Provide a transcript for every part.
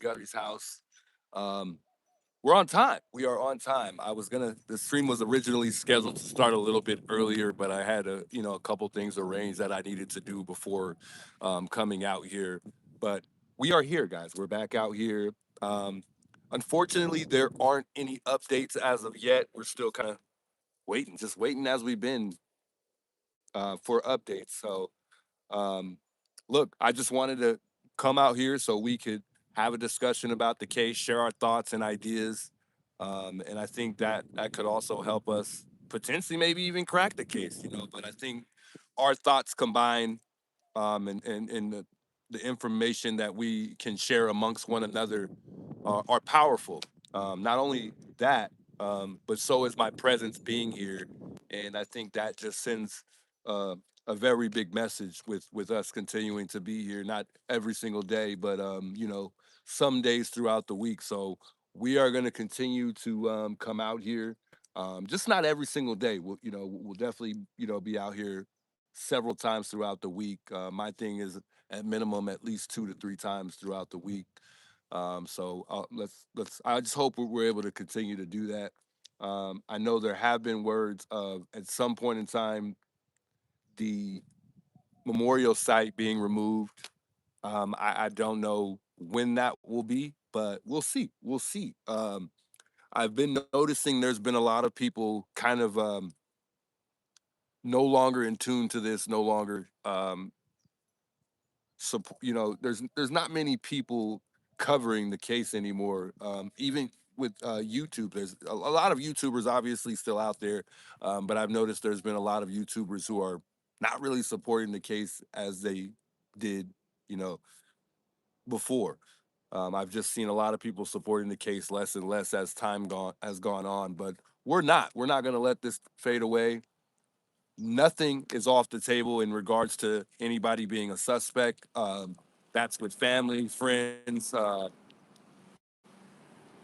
Guthrie's house. Um, we're on time. We are on time. The stream was originally scheduled to start a little bit earlier, but I had a couple things arranged that I needed to do before coming out here. But we are here, guys. We're back out here. Um, Unfortunately, there aren't any updates as of yet. We're still kind of waiting, just waiting as we've been for updates. So, um, look, I just wanted to come out here so we could have a discussion about the case, share our thoughts and ideas, and I think that that could also help us potentially maybe even crack the case. But I think our thoughts combined and the information that we can share amongst one another are powerful. Not only that, but so is my presence being here, and I think that just sends uh, a very big message with us continuing to be here, not every single day, but some days throughout the week. So we are going to continue to come out here, just not every single day. We'll definitely be out here several times throughout the week. My thing is at minimum at least 2 to 3 times throughout the week. So let's. I just hope we're able to continue to do that. I know there have been words of at some point in time the memorial site being removed. I don't know when that will be, but we'll see. We'll see. I've been noticing there's been a lot of people kind of no longer in tune to this, no longer there's not many people covering the case anymore. Even with YouTube, there's a lot of YouTubers obviously still out there, but I've noticed there's been a lot of YouTubers who are not really supporting the case as they did, you know, before. I've just seen a lot of people supporting the case less and less as time gone has gone on, but we're not going to let this fade away. Nothing is off the table in regards to anybody being a suspect. That's with family, friends,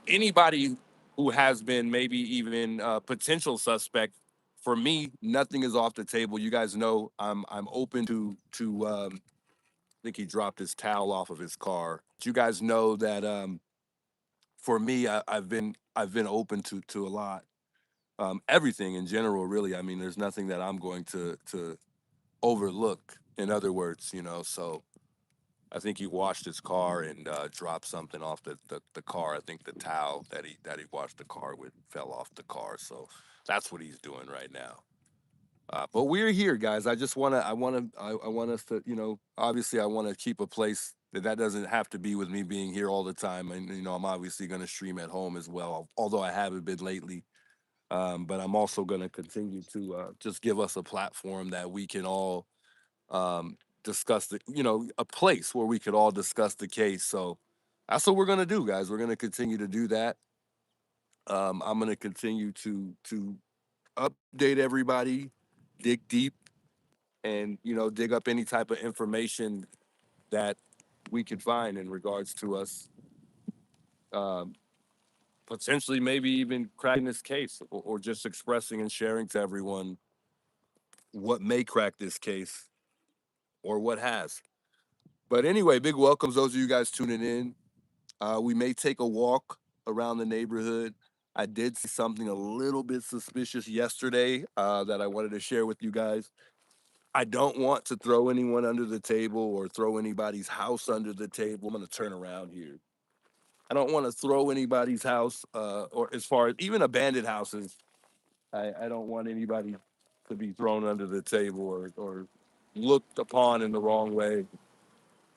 anybody who has been maybe even a potential suspect. For me, nothing is off the table. You guys know I'm open to. I think he dropped his towel off of his car. You guys know that for me, I've been open to a lot. Everything in general, really. I mean, there's nothing that I'm going to overlook. In other words, so I think he washed his car and dropped something off the car. I think the towel that he washed the car with fell off the car. So that's what he's doing right now. But we're here, guys. I want us to, obviously, I want to keep a place that doesn't have to be with me being here all the time. And I'm obviously going to stream at home as well, although I haven't been lately. But I'm also going to continue to just give us a platform that we can all discuss a place where we could all discuss the case. So that's what we're gonna do, guys. We're gonna continue to do that. I'm gonna continue to update everybody, dig deep, and dig up any type of information that we could find in regards to us um, potentially maybe even cracking this case or just expressing and sharing to everyone what may crack this case or what has. But anyway, big welcomes those of you guys tuning in. We may take a walk around the neighborhood. I did see something a little bit suspicious yesterday that I wanted to share with you guys. I don't want to throw anyone under the table or throw anybody's house under the table. I'm going to turn around here. I don't want to throw anybody's house or as far as even abandoned houses. I don't want anybody to be thrown under the table or looked upon in the wrong way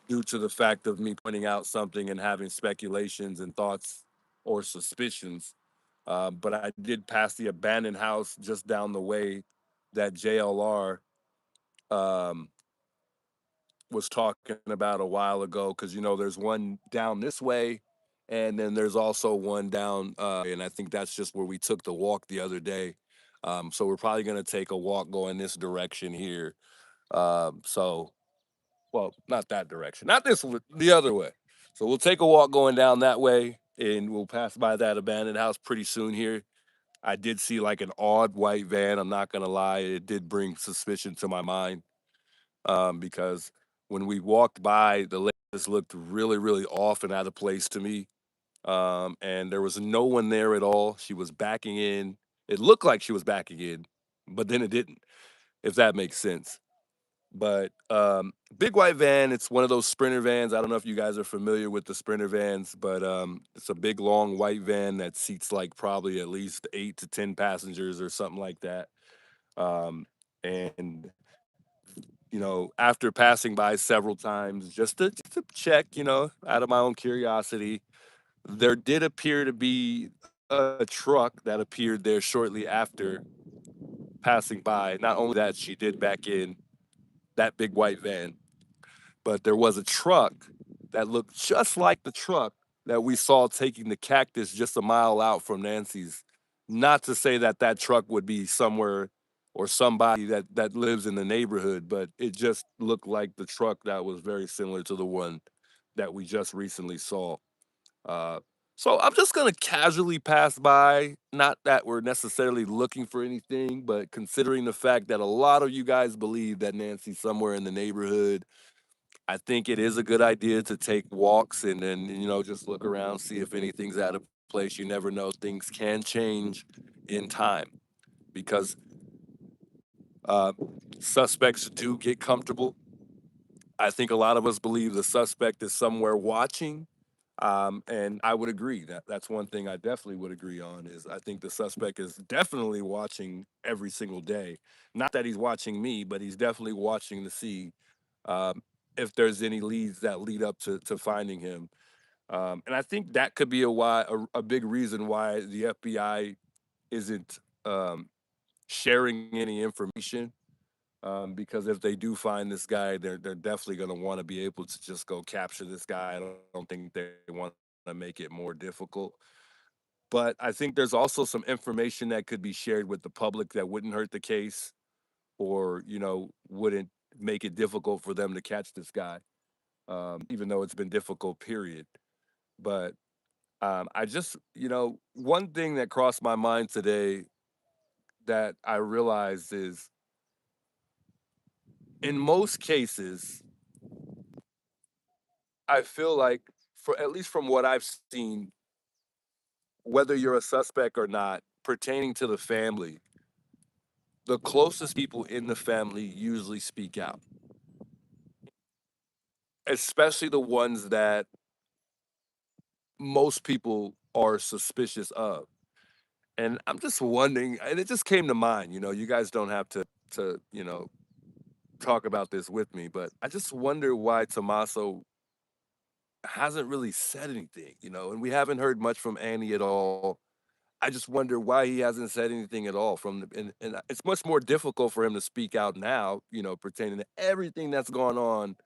due to the fact of me pointing out something and having speculations and thoughts or suspicions. But I did pass the abandoned house just down the way that JLR um, was talking about a while ago. Because, there's one down this way, and then there's also one down, and I think that's just where we took the walk the other day. So we're probably going to take a walk going this direction here. So well, not that direction, not this one, the other way. So we'll take a walk going down that way, and we'll pass by that abandoned house pretty soon here. I did see like an odd white van. I'm not gonna lie, it did bring suspicion to my mind because when we walked by the just looked really, really off and out of place to me. And there was no one there at all. She was backing in. It looked like she was backing in, but then it didn't, if that makes sense. But big white van, it's one of those sprinter vans. I don't know if you guys are familiar with the sprinter vans, but it's a big long white van that seats like probably at least 8 to 10 passengers or something like that. Um, and after passing by several times just to check, out of my own curiosity, there did appear to be a truck that appeared there shortly after passing by. Not only that, she did back in that big white van, but there was a truck that looked just like the truck that we saw taking the cactus just a mile out from Nancy's. Not to say that that truck would be somewhere or somebody that lives in the neighborhood, but it just looked like the truck that was very similar to the one that we just recently saw. Uh, so I'm just gonna casually pass by. Not that we're necessarily looking for anything, but considering the fact that a lot of you guys believe that Nancy's somewhere in the neighborhood, I think it is a good idea to take walks and then, just look around, see if anything's out of place. You never know. Things can change in time because uh, suspects do get comfortable. I think a lot of us believe the suspect is somewhere watching. And I would agree that that's one thing I definitely would agree on is I think the suspect is definitely watching every single day. Not that he's watching me, but he's definitely watching to see um, if there's any leads that lead up to finding him. And I think that could be a big reason why the FBI isn't sharing any information. Because if they do find this guy, they're definitely going to want to be able to just go capture this guy. I don't think they want to make it more difficult. But I think there's also some information that could be shared with the public that wouldn't hurt the case or, wouldn't make it difficult for them to catch this guy, even though it's been difficult, period. But I just, one thing that crossed my mind today that I realized is in most cases, I feel like, for at least from what I've seen, whether you're a suspect or not, pertaining to the family, the closest people in the family usually speak out, especially the ones that most people are suspicious of. And I'm just wondering, and it just came to mind, you guys don't have to talk about this with me, but I just wonder why Tommaso hasn't really said anything, and we haven't heard much from Annie at all. I just wonder why he hasn't said anything at all and it's much more difficult for him to speak out now, pertaining to everything that's gone on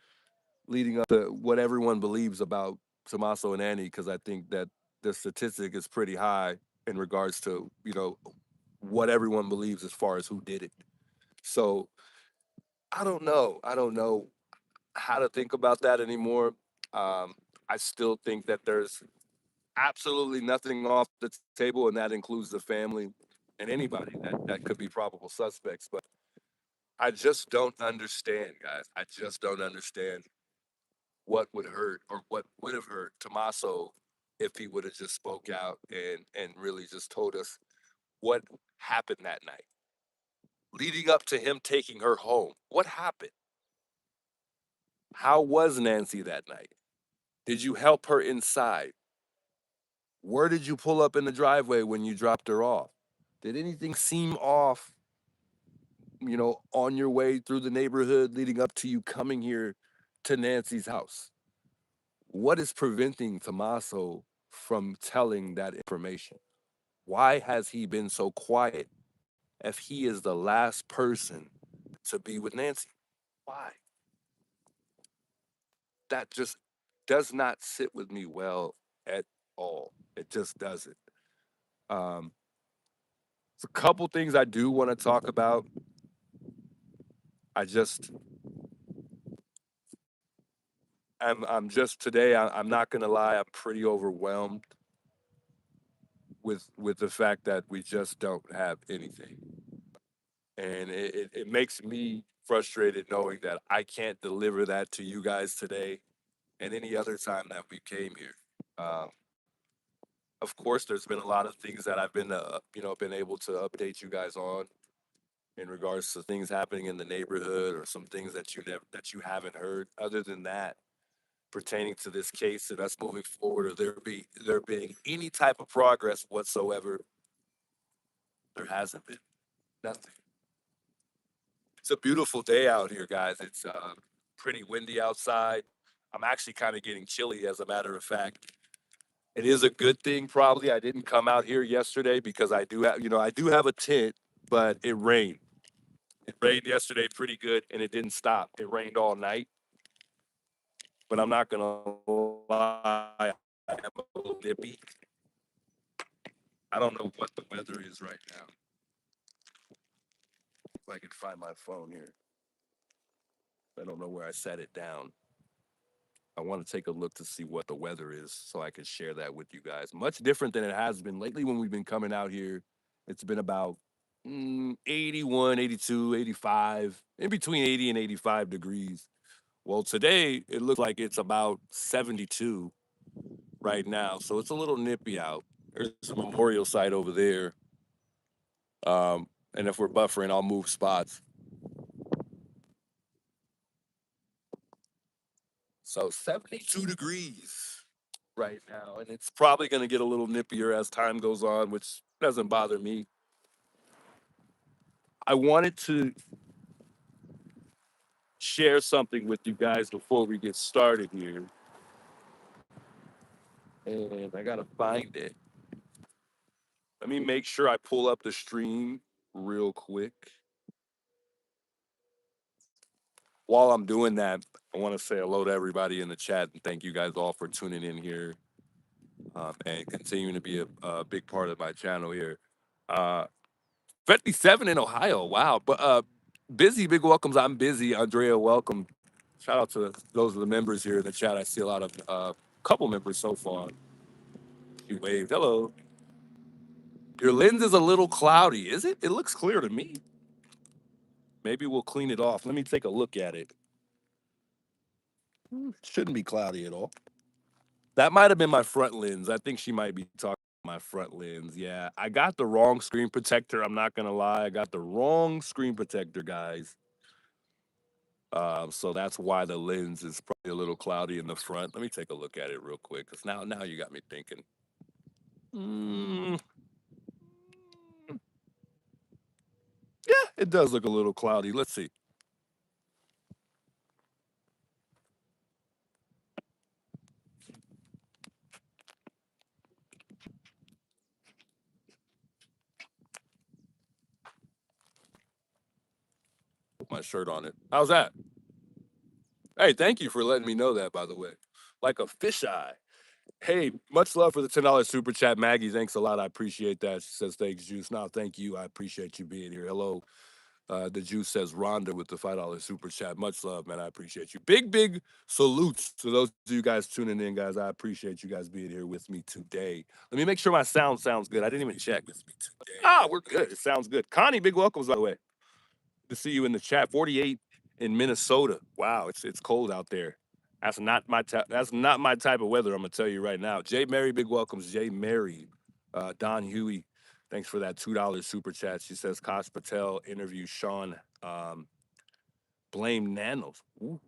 leading up to what everyone believes about Tommaso and Annie, because I think that the statistic is pretty high in regards to, what everyone believes as far as who did it. So I don't know. I don't know how to think about that anymore. Um, I still think that there's absolutely nothing off the table, and that includes the family and anybody that could be probable suspects. But I just don't understand, guys. I just don't understand what would hurt or what would have hurt Tommaso if he would have just spoke out and really just told us what happened that night, leading up to him taking her home. What happened? How was Nancy that night? Did you help her inside? Where did you pull up in the driveway when you dropped her off? Did anything seem off, on your way through the neighborhood leading up to you coming here to Nancy's house? What is preventing Tommaso from telling that information? Why has he been so quiet if he is the last person to be with Nancy? Why? That just does not sit with me well at all. It just doesn't. Um, it's a couple things I do want to talk about. I just I'm just today. I'm not gonna lie. I'm pretty overwhelmed with the fact that we just don't have anything, and it makes me frustrated knowing that I can't deliver that to you guys today. and any other time that we came here. Um, of course, there's been a lot of things that I've been, been able to update you guys on in regards to things happening in the neighborhood or some things that you haven't heard. Other than that, pertaining to this case and us moving forward, or there being any type of progress whatsoever, there hasn't been nothing. It's a beautiful day out here, guys. It's pretty windy outside. I'm actually kind of getting chilly, as a matter of fact. It is a good thing, probably. I didn't come out here yesterday because I do have a tent, but it rained. It rained yesterday pretty good, and it didn't stop. It rained all night, but I'm not gonna lie, I am a little nippy. I don't know what the weather is right now. If I can find my phone here, I don't know where I set it down. I want to take a look to see what the weather is so I can share that with you guys. Much different than it has been lately when we've been coming out here. It's been about 81, 82, 85, in between 80 and 85 degrees. Well, today it looks like it's about 72 right now. So it's a little nippy out. There's a memorial site over there. And if we're buffering, I'll move spots. So 72 degrees right now. And it's probably going to get a little nippier as time goes on, which doesn't bother me. I wanted to share something with you guys before we get started here. And I got to find it. Let me make sure I pull up the stream real quick. While I'm doing that, I want to say hello to everybody in the chat and thank you guys all for tuning in here and continuing to be a big part of my channel here. Uh, 57 in Ohio. Wow. But busy, big welcomes. I'm busy. Andrea, welcome. Shout out to those of the members here in the chat. I see a lot of couple members so far. You waved. Hello. Your lens is a little cloudy. Is it? It looks clear to me. Maybe we'll clean it off. Let me take a look at it. Shouldn't be cloudy at all. That might have been my front lens. I think she might be talking about my front lens. Yeah, I got the wrong screen protector. I'm not gonna lie. I got the wrong screen protector, guys. So that's why the lens is probably a little cloudy in the front. Let me take a look at it real quick, because now you got me thinking. Mm, yeah, it does look a little cloudy. Let's see. Put my shirt on it. How's that? Hey, thank you for letting me know that, by the way. Like a fisheye. Hey, much love for the $10 super chat, Maggie. Thanks a lot. I appreciate that. She says, thanks, Juice. No, thank you. I appreciate you being here. Hello. The Juice says, Rhonda with the $5 super chat. Much love, man. I appreciate you. Big salutes to those of you guys tuning in, guys. I appreciate you guys being here with me today. Let me make sure my sound sounds good. I didn't even check with me today. Ah, we're good. It sounds good. Connie, big welcomes, by the way. To see you in the chat. 48 in Minnesota. Wow, it's cold out there. That's not my type of weather. I'm gonna tell you right now. Jay Mary, big welcomes. Jay Mary, Don Huey, thanks for that $2 super chat. She says Kosh Patel interview Sean blame Nanos. Ooh,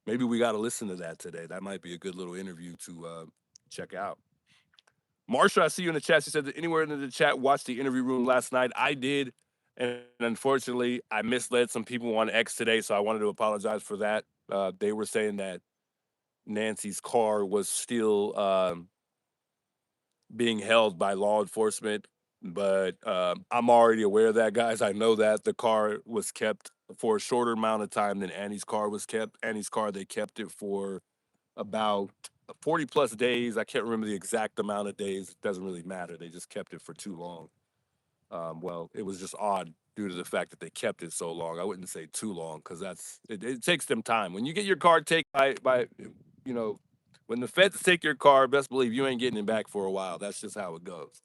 maybe we got to listen to that today. That might be a good little interview to check out. Marsha, I see you in the chat. She said that anywhere in the chat watched the interview room last night. I did. And unfortunately, I misled some people on X today, so I wanted to apologize for that. They were saying that Nancy's car was still being held by law enforcement, but I'm already aware of that, guys. I know that the car was kept for a shorter amount of time than Annie's car was kept. Annie's car, they kept it for about 40 plus days. I can't remember the exact amount of days. It doesn't really matter. They just kept it for too long. Well, it was just odd due to the fact that they kept it so long. I wouldn't say too long because it takes them time. When you get your car taken by you know, when the feds take your car, best believe you ain't getting it back for a while. That's just how it goes.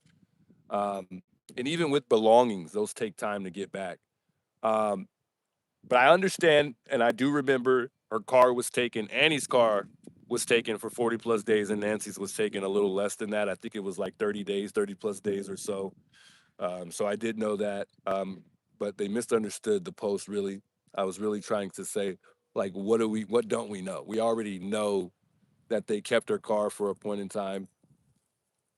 And even with belongings, those take time to get back. Um, but I understand, and I do remember her car was taken. Annie's car was taken for 40 plus days, and Nancy's was taken a little less than that. I think it was like 30 days, 30 plus days or so. So I did know that, but they misunderstood the post. Really, I was really trying to say, like, what don't we know? We already know that they kept her car for a point in time,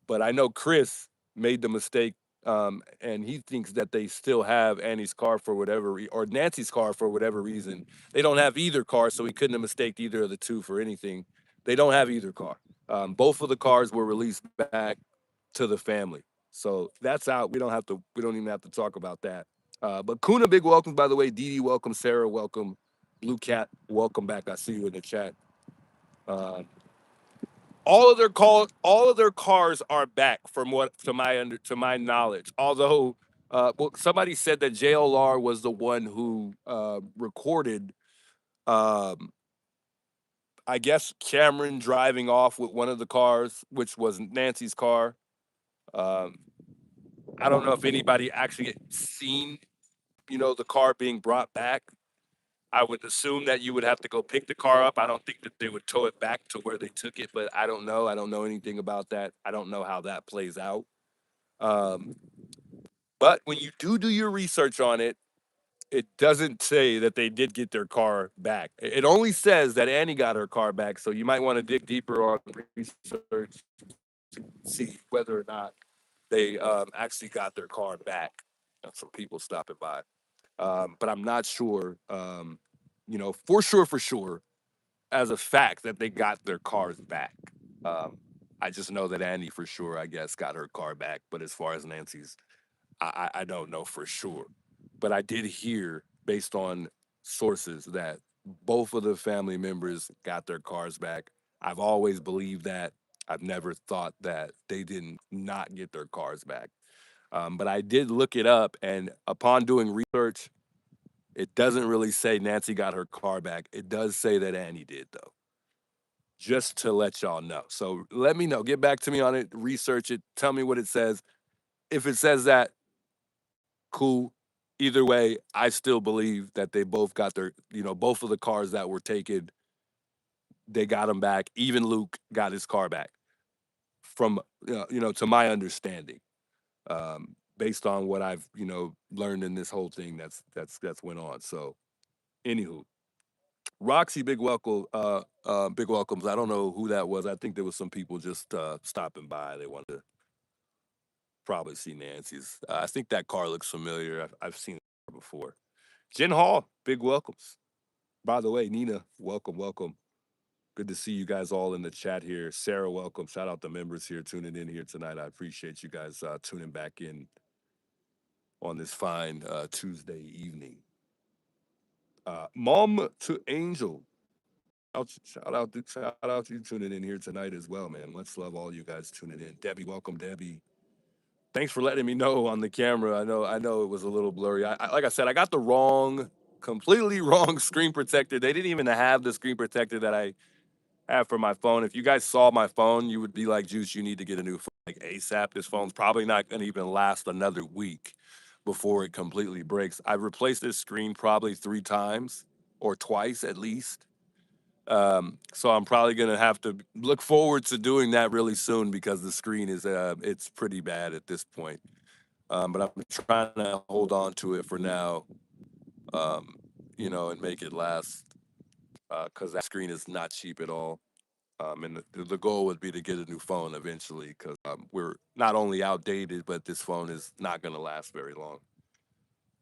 but I know Chris made the mistake, and he thinks that they still have Annie's car for whatever, or Nancy's car for whatever reason. They don't have either car, so he couldn't have mistaked either of the two for anything. They don't have either car. Both of the cars were released back to the family, so that's out. We don't have to. We don't even have to talk about that. But Kuna, big welcome, by the way. Dee Dee, welcome. Sarah, welcome. Blue Cat, welcome back. I see you in the chat. Uh, all of their cars are back from what to my knowledge. Although well, somebody said that JLR was the one who recorded um, I guess Cameron driving off with one of the cars, which was Nancy's car. Um, I don't know if anybody actually seen, the car being brought back. I would assume that you would have to go pick the car up. I don't think that they would tow it back to where they took it, but I don't know. I don't know anything about that. I don't know how that plays out. Um, but when you do your research on it, it doesn't say that they did get their car back. It only says that Annie got her car back. So you might want to dig deeper on research to see whether or not they actually got their car back. Some people stopping by, but I'm not sure. For sure, as a fact that they got their cars back. Um, I just know that Annie for sure, I guess, got her car back. But as far as Nancy's, I don't know for sure. But I did hear, based on sources, that both of the family members got their cars back. I've always believed that. I've never thought that they didn't not get their cars back. But I did look it up, and upon doing research, it doesn't really say Nancy got her car back. It does say that Annie did, though, just to let y'all know. So let me know. Get back to me on it. Research it. Tell me what it says. If it says that, cool. Either way, I still believe that they both got their, both of the cars that were taken, they got them back. Even Luke got his car back from, to my understanding, based on what I've, learned in this whole thing that's went on. So, anywho, Roxy, big welcomes. I don't know who that was. I think there was some people just stopping by. They wanted to probably see Nancy's. I think that car looks familiar. I've seen it before. Jen Hall, big welcomes. By the way, Nina, welcome, welcome. Good to see you guys all in the chat here. Sarah, welcome. Shout out the members here tuning in here tonight. I appreciate you guys tuning back in on this fine Tuesday evening. Mom to Angel, shout out to you tuning in here tonight as well, man. Let's love all you guys tuning in. Debbie, welcome, Debbie. Thanks for letting me know on the camera. I know it was a little blurry. Like I said, I got the completely wrong screen protector. They didn't even have the screen protector that I have for my phone. If you guys saw my phone, you would be like, Juice, you need to get a new phone like ASAP. This phone's probably not going to even last another week before it completely breaks. I've replaced this screen probably 3 times or twice at least. So I'm probably gonna have to look forward to doing that really soon because the screen is it's pretty bad at this point. But I'm trying to hold on to it for now, and make it last because that screen is not cheap at all. And the goal would be to get a new phone eventually because we're not only outdated, but this phone is not going to last very long.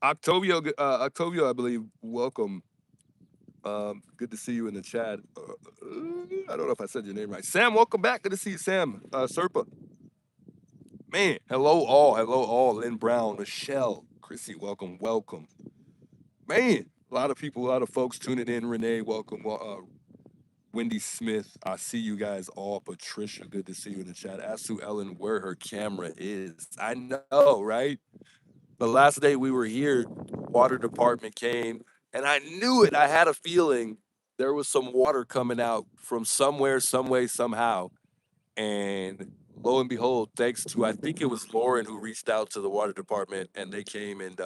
Octavio, I believe, welcome. Good to see you in the chat. I don't know if I said your name right. Sam, welcome back. Good to see you, Sam. Serpa. Man, hello all. Lynn Brown, Michelle, Chrissy, welcome, welcome. Man, a lot of people, a lot of folks tuning in. Renee, welcome. Wendy Smith, I see you guys all. Patricia, good to see you in the chat. Ask Sue Ellen where her camera is. I know, right? The last day we were here, water department came, and I knew it. I had a feeling there was some water coming out from somewhere, some way, somehow. And lo and behold, thanks to, I think it was Lauren who reached out to the water department, and they came and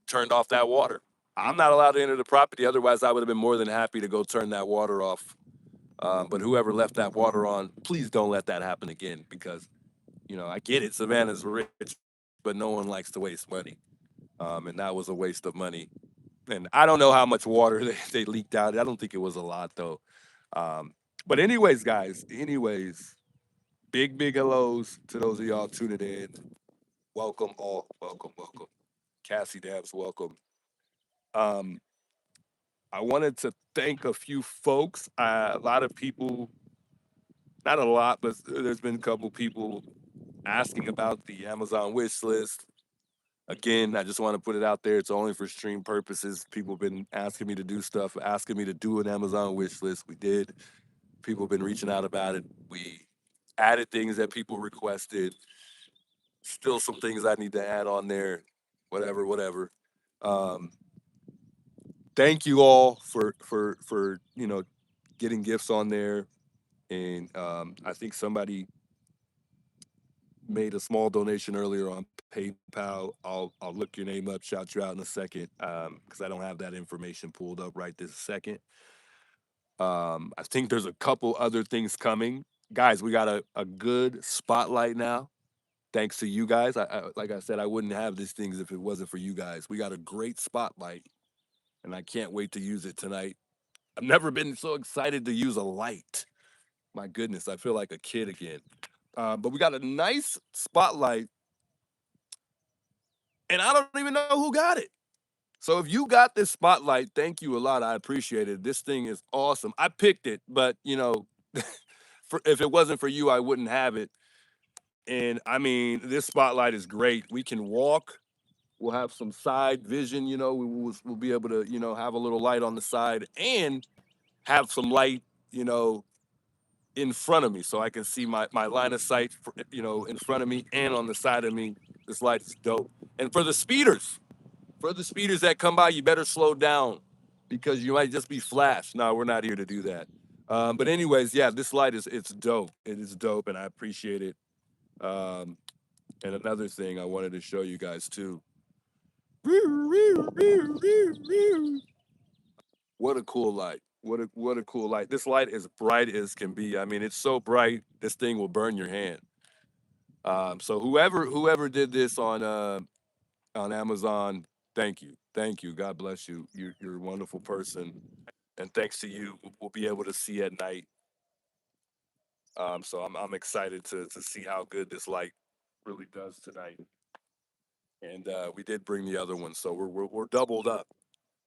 turned off that water. I'm not allowed to enter the property. Otherwise, I would have been more than happy to go turn that water off But whoever left that water on, please don't let that happen again because, I get it. Savannah's rich, but no one likes to waste money. And that was a waste of money. And I don't know how much water they leaked out. I don't think it was a lot though. But anyways, guys, big hellos to those of y'all tuning in. Welcome all. Welcome, welcome. Cassie Dabs, welcome. Um, I wanted to thank a few folks. A lot of people, not a lot, but there's been a couple people asking about the Amazon wish list. Again, I just want to put it out there. It's only for stream purposes. People have been asking me to do stuff, asking me to do an Amazon wish list. We did. People have been reaching out about it. We added things that people requested. Still some things I need to add on there. Whatever, whatever. Um, thank you all for getting gifts on there. And I think somebody made a small donation earlier on PayPal. I'll look your name up, shout you out in a second, because I don't have that information pulled up right this second. I think there's a couple other things coming. Guys, we got a good spotlight now, thanks to you guys. Like I said, I wouldn't have these things if it wasn't for you guys. We got a great spotlight, and I can't wait to use it tonight. I've never been so excited to use a light. My goodness, I feel like a kid again. But we got a nice spotlight, and I don't even know who got it. So if you got this spotlight, thank you a lot. I appreciate it. This thing is awesome. I picked it, but if it wasn't for you, I wouldn't have it. And I mean, this spotlight is great. We can walk. We'll have some side vision. We'll be able to have a little light on the side and have some light. You know, in front of me, so I can see my line of sight. In front of me and on the side of me. This light is dope. And for the speeders that come by, you better slow down because you might just be flashed. No, we're not here to do that. But anyways, yeah, this light it's dope. It is dope, and I appreciate it. Um, and another thing I wanted to show you guys too. What a cool light! What a cool light! This light is bright as can be. I mean, it's so bright this thing will burn your hand. So whoever did this on Amazon, thank you. God bless you. You're a wonderful person, and thanks to you, we'll be able to see at night. So I'm excited to see how good this light really does tonight. And we did bring the other one, so we're doubled up.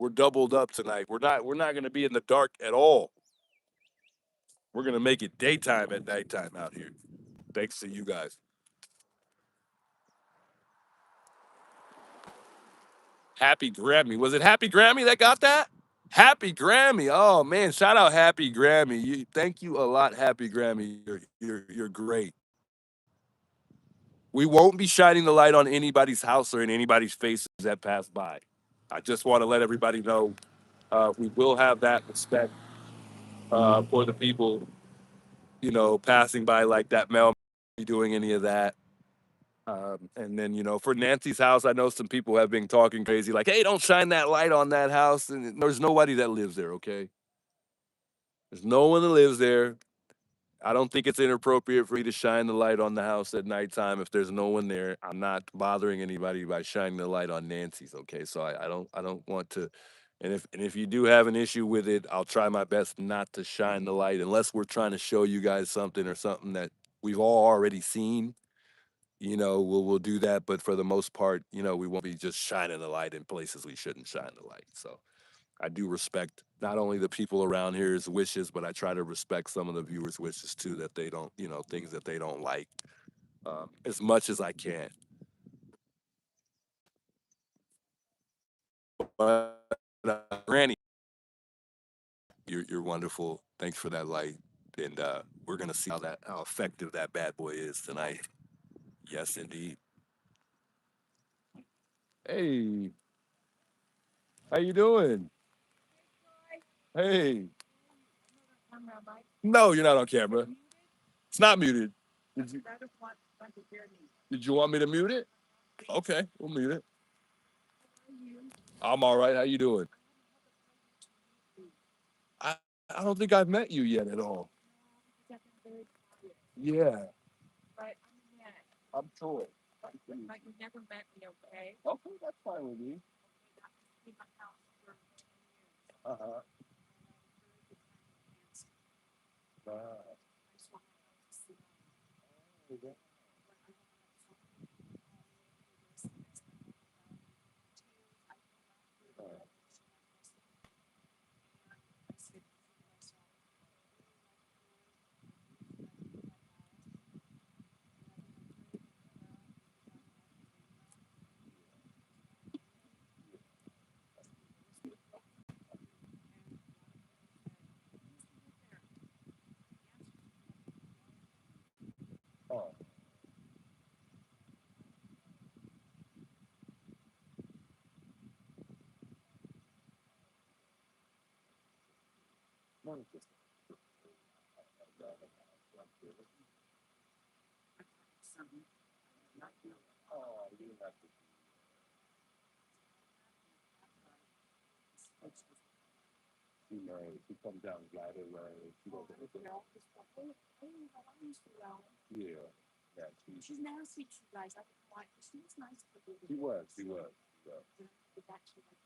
We're doubled up tonight. We're not going to be in the dark at all. We're going to make it daytime at nighttime out here. Thanks to you guys. Happy Grammy. Was it Happy Grammy that got that? Happy Grammy. Oh man, shout out Happy Grammy. Thank you a lot, Happy Grammy. You're great. We won't be shining the light on anybody's house or in anybody's faces that pass by. I just want to let everybody know we will have that respect for the people, passing by like that mailman be doing any of that. And then, for Nancy's house, I know some people have been talking crazy, like, hey, don't shine that light on that house. And there's nobody that lives there, okay? There's no one that lives there. I don't think it's inappropriate for you to shine the light on the house at nighttime if there's no one there. I'm not bothering anybody by shining the light on Nancy's, okay? So I don't want to. And if you do have an issue with it, I'll try my best not to shine the light unless we're trying to show you guys something or something that we've all already seen. We'll do that, but for the most part, we won't be just shining the light in places we shouldn't shine the light. So I do respect not only the people around here's wishes, but I try to respect some of the viewers' wishes too, that they don't, things that they don't like, as much as I can. But Granny, you're wonderful. Thanks for that light, and we're gonna see how effective that bad boy is tonight. Yes, indeed. Hey, how you doing? Hey, no, you're not on camera. It's not muted. Did you, did you want me to mute it? Okay, we'll mute it. I'm all right. How you doing? I don't think I've met you yet at all. Yeah, I'm sure. Okay, that's fine with me. Uh-huh. Uh, oh, no, it's just- oh, you have to. She comes down right away. She goes, yeah, yeah. She was. Yeah.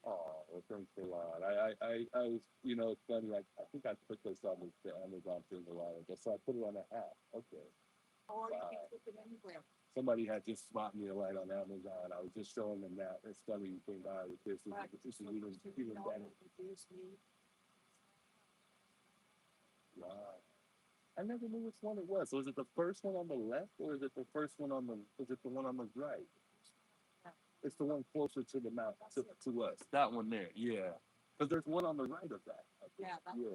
Oh, well, thanks a lot. I was, it's funny. I think I put this on the Amazon thing a while ago, so I put it on the app. Okay. Somebody had just spotted me right on Amazon. I was just showing them that. It's funny you think, this is even better. Wow. I never knew which one it was. So is it the first one on the left, or is it the first one on the? Is it the one on the right? It's the one closer to the mouth to us. That one there, yeah. Because there's one on the right of that. Yeah.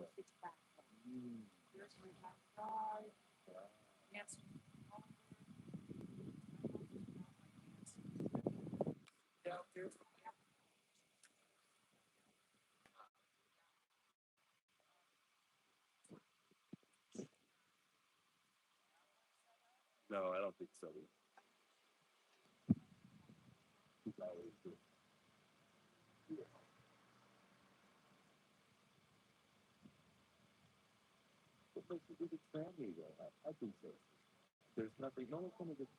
Mm. No, I don't think so. What makes you think it's family though? I think so. There's nothing. No one's gonna just.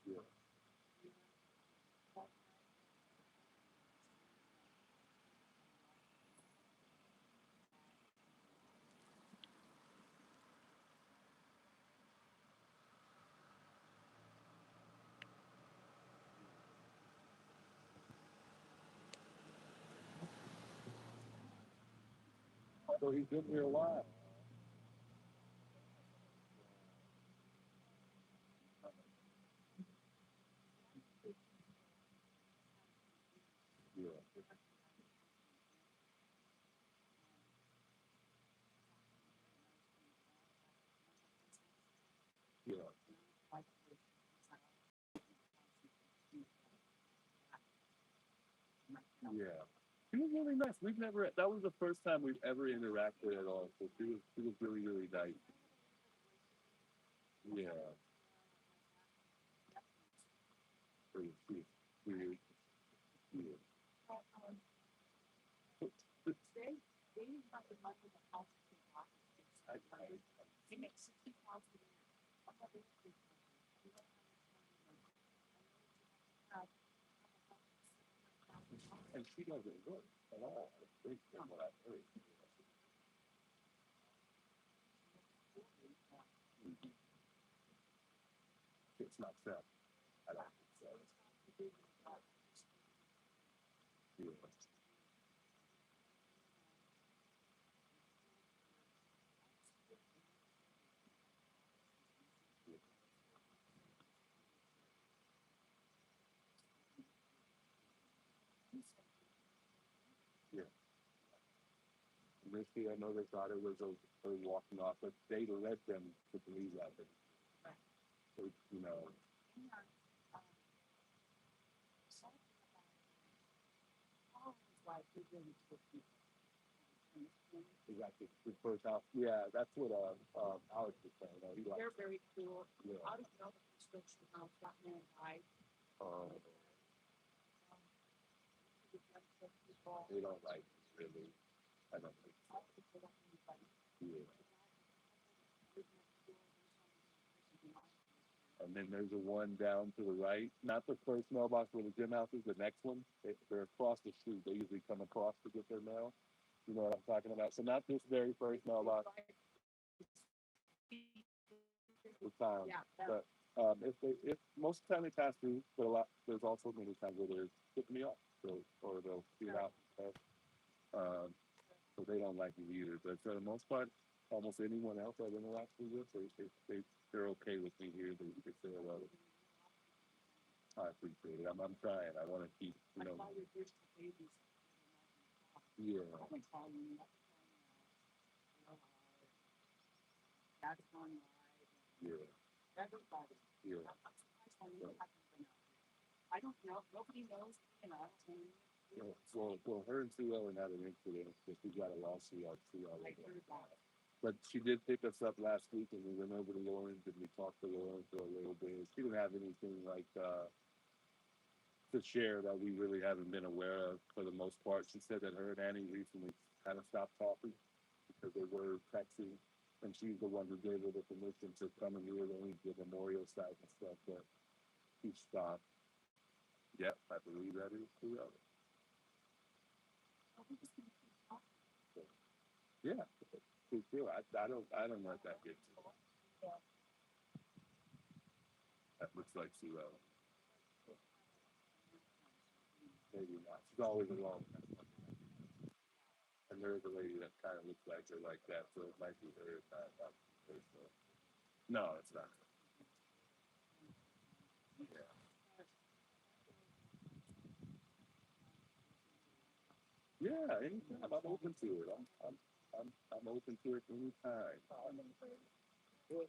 Yeah. So he's been here a while. Yeah. Yeah. Yeah. She was really nice. We've never. That was the first time we've ever interacted at all. So she was really really nice. Yeah. Pretty sweet. Weird. Yeah. And she doesn't look at all. Based on what I've heard. It's not fair. I don't think so. Yeah. Yeah. Initially, I know they thought it was a walking off, but they led them to believe that. So, Is that the first house? Yeah, that's what Alex was saying. They're very cool. Yeah. How do you know the construction house got man died? They don't like really. I don't think. Yeah. And then there's a one down to the right, not the first mailbox where the gym house is, the next one. They're across the street. They usually come across to get their mail. You know what I'm talking about? So not this very first mailbox. The time, but if most of the time they pass through, but there's also many times where they're tipping me off, so or they'll shoot out. So they don't like me either. But for the most part, almost anyone else I've interacted with, they're okay with me here. They say hello. I appreciate it. I'm trying. I want to keep, yeah. Yeah. Yeah. I don't know. Nobody knows. Well, her and Sue Ellen had an incident because she got a lawsuit on Sue Ellen. But she did pick us up last week, and we went over to Lauren's and we talked to Lauren for a little bit. She didn't have anything like to share that we really haven't been aware of for the most part. She said that her and Annie recently kind of stopped talking because they were texting, and she's the one who gave her the permission to come and do the memorial site and stuff. But she stopped. Yep, I believe that is true. So, yeah, for sure. I don't let that get to me. That looks like Sue Ellen. Maybe not. She's always alone. And there's a lady that kind of looks like her like that, so it might be her. Not her, so. No, it's not. Yeah. Yeah, anytime. I'm open to it. I'm open to it anytime. Yeah.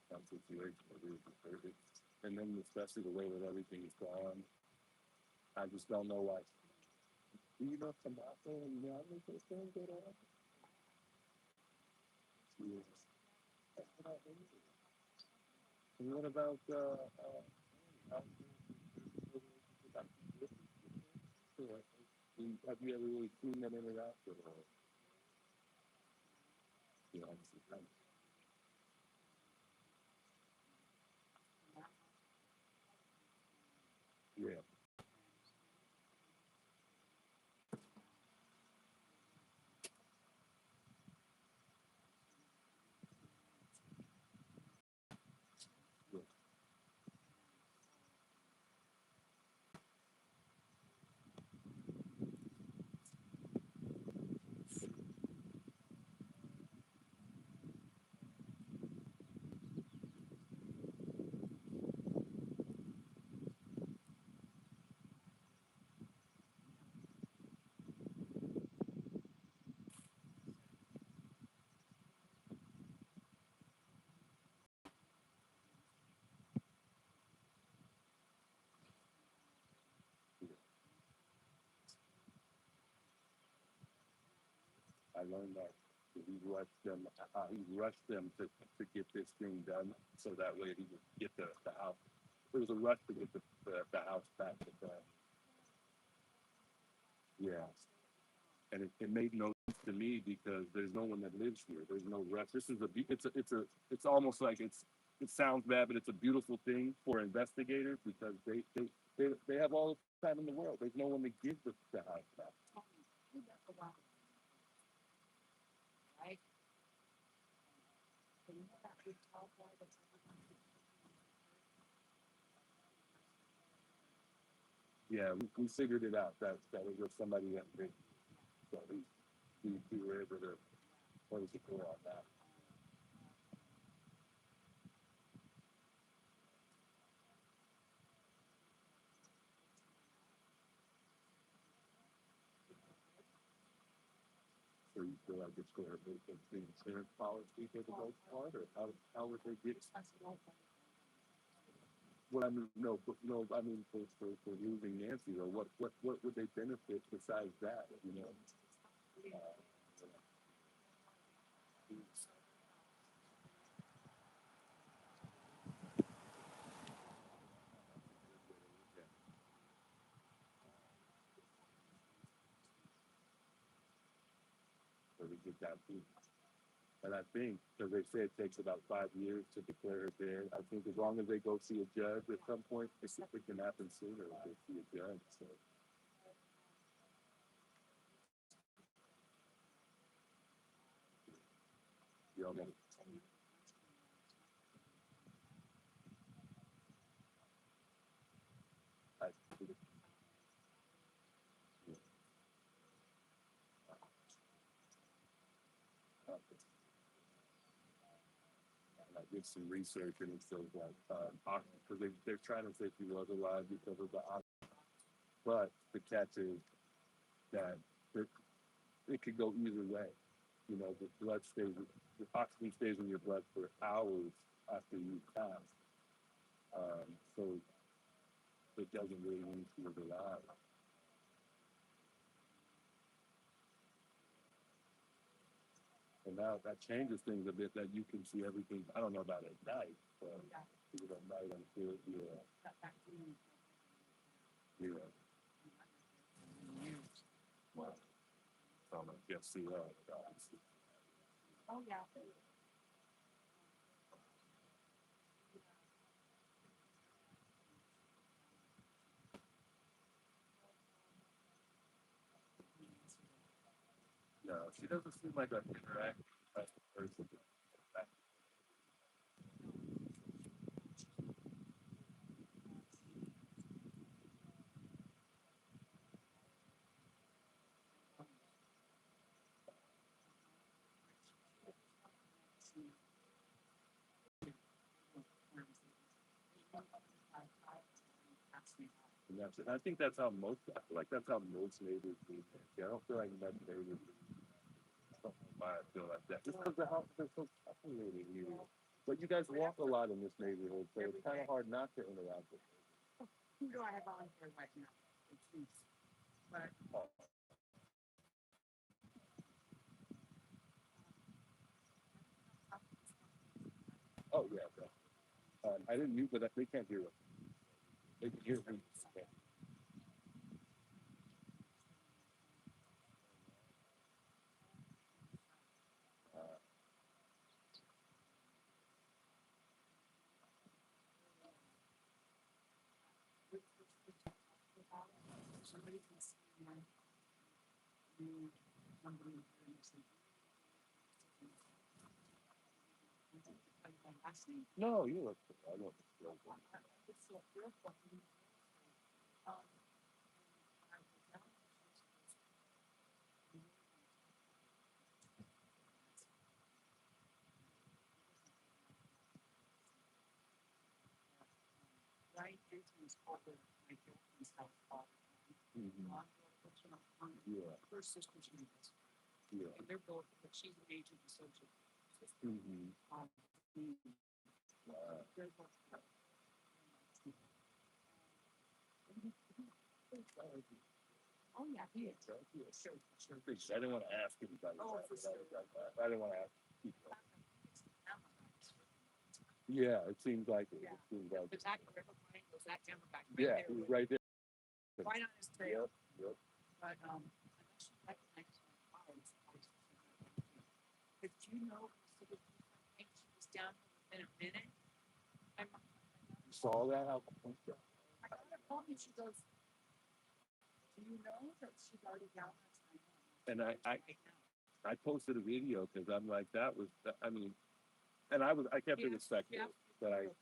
Some situation it is perfect. And then especially the way that everything's gone, I just don't know why. Do you know tomato and yummy for things that are? Yes. That's what I think. And what about have you ever really seen them interact with her? You know, yeah. Yeah. I learned that he rushed them to get this thing done so that way he would get the house. There was a rush to get the house back. Yeah. And it made no sense to me because there's no one that lives here. There's no rush. This is it's almost like it sounds bad, but it's a beautiful thing for investigators because they have all the time in the world. There's no one to give the house back. Yeah, we figured it out that it was somebody that did. So we were able to. What is the clear on that? So you feel like it's clear, but it's the insurance policy for the most part, or how would they get? Well, I mean, no, but no, I mean, for losing Nancy, or what would they benefit besides that, you know? So they get that too. And I think, because they say it takes about 5 years to declare her dead, I think as long as they go see a judge at some point, it can happen sooner if they see a judge. So, you know, I, I did some research and it shows like, because they're trying to say she was alive because of the oxygen. But the catch is that it could go either way. You know, the oxygen stays in your blood for hours after you pass. So it doesn't really mean she was alive. And now that changes things a bit that you can see everything. I don't know about at night, but at night I'm sure, yeah, yeah. Well, I don't know, just see that. No, she doesn't seem like an interactive type of person. And that's it. I think that's how most. I feel like that's how most neighbors do. I don't feel like that neighbors. I don't know why I feel like that. Just because the houses are so populated here. But you guys walk a lot in this neighborhood, so it's kind of hard not to interact with. Oh, oh yeah. Yeah. I didn't use, but they can't hear us. They can hear me. Uh, no, you look. I don't. Mm-hmm. Yeah. Yeah. Mm-hmm. I didn't want to ask anybody. I didn't want to ask people. Yeah, it seems like it. It seems like it. Yeah, it was right there. Yep, yep. You saw that? How? And I posted a video because I'm like, that was, I mean, and I kept it respectful, but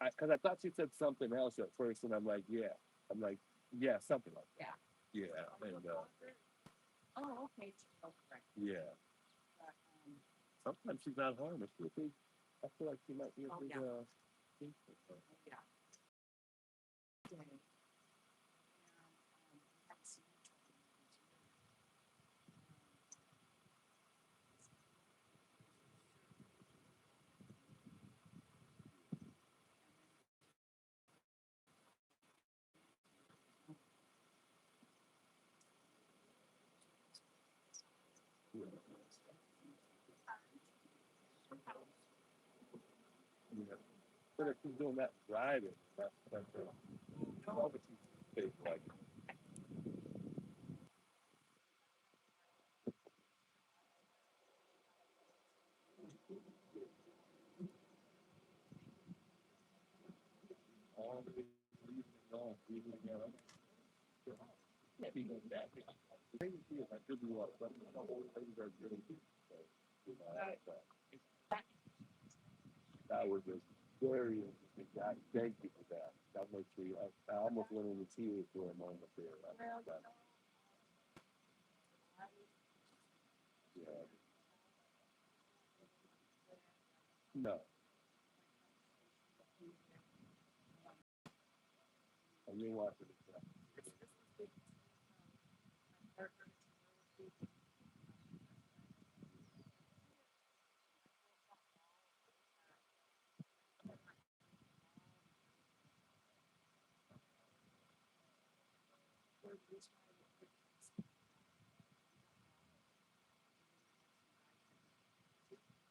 because I thought she said something else at first, and I'm like, yeah, I'm like, yeah, something like that. Yeah, and Yeah. Sometimes she's not harmless. I feel like she might be a big thing for her. Yeah. Yeah. But if she's doing that driving, that's obviously big, like. All the way leaving it on, leaving it on. Can't be going back. The thing is, I could do a lot, but the whole things are good. So, you know, that was just very interesting. God, thank you for that. That makes me, I almost went into tears for a moment there. Yeah. No. I mean, watching it.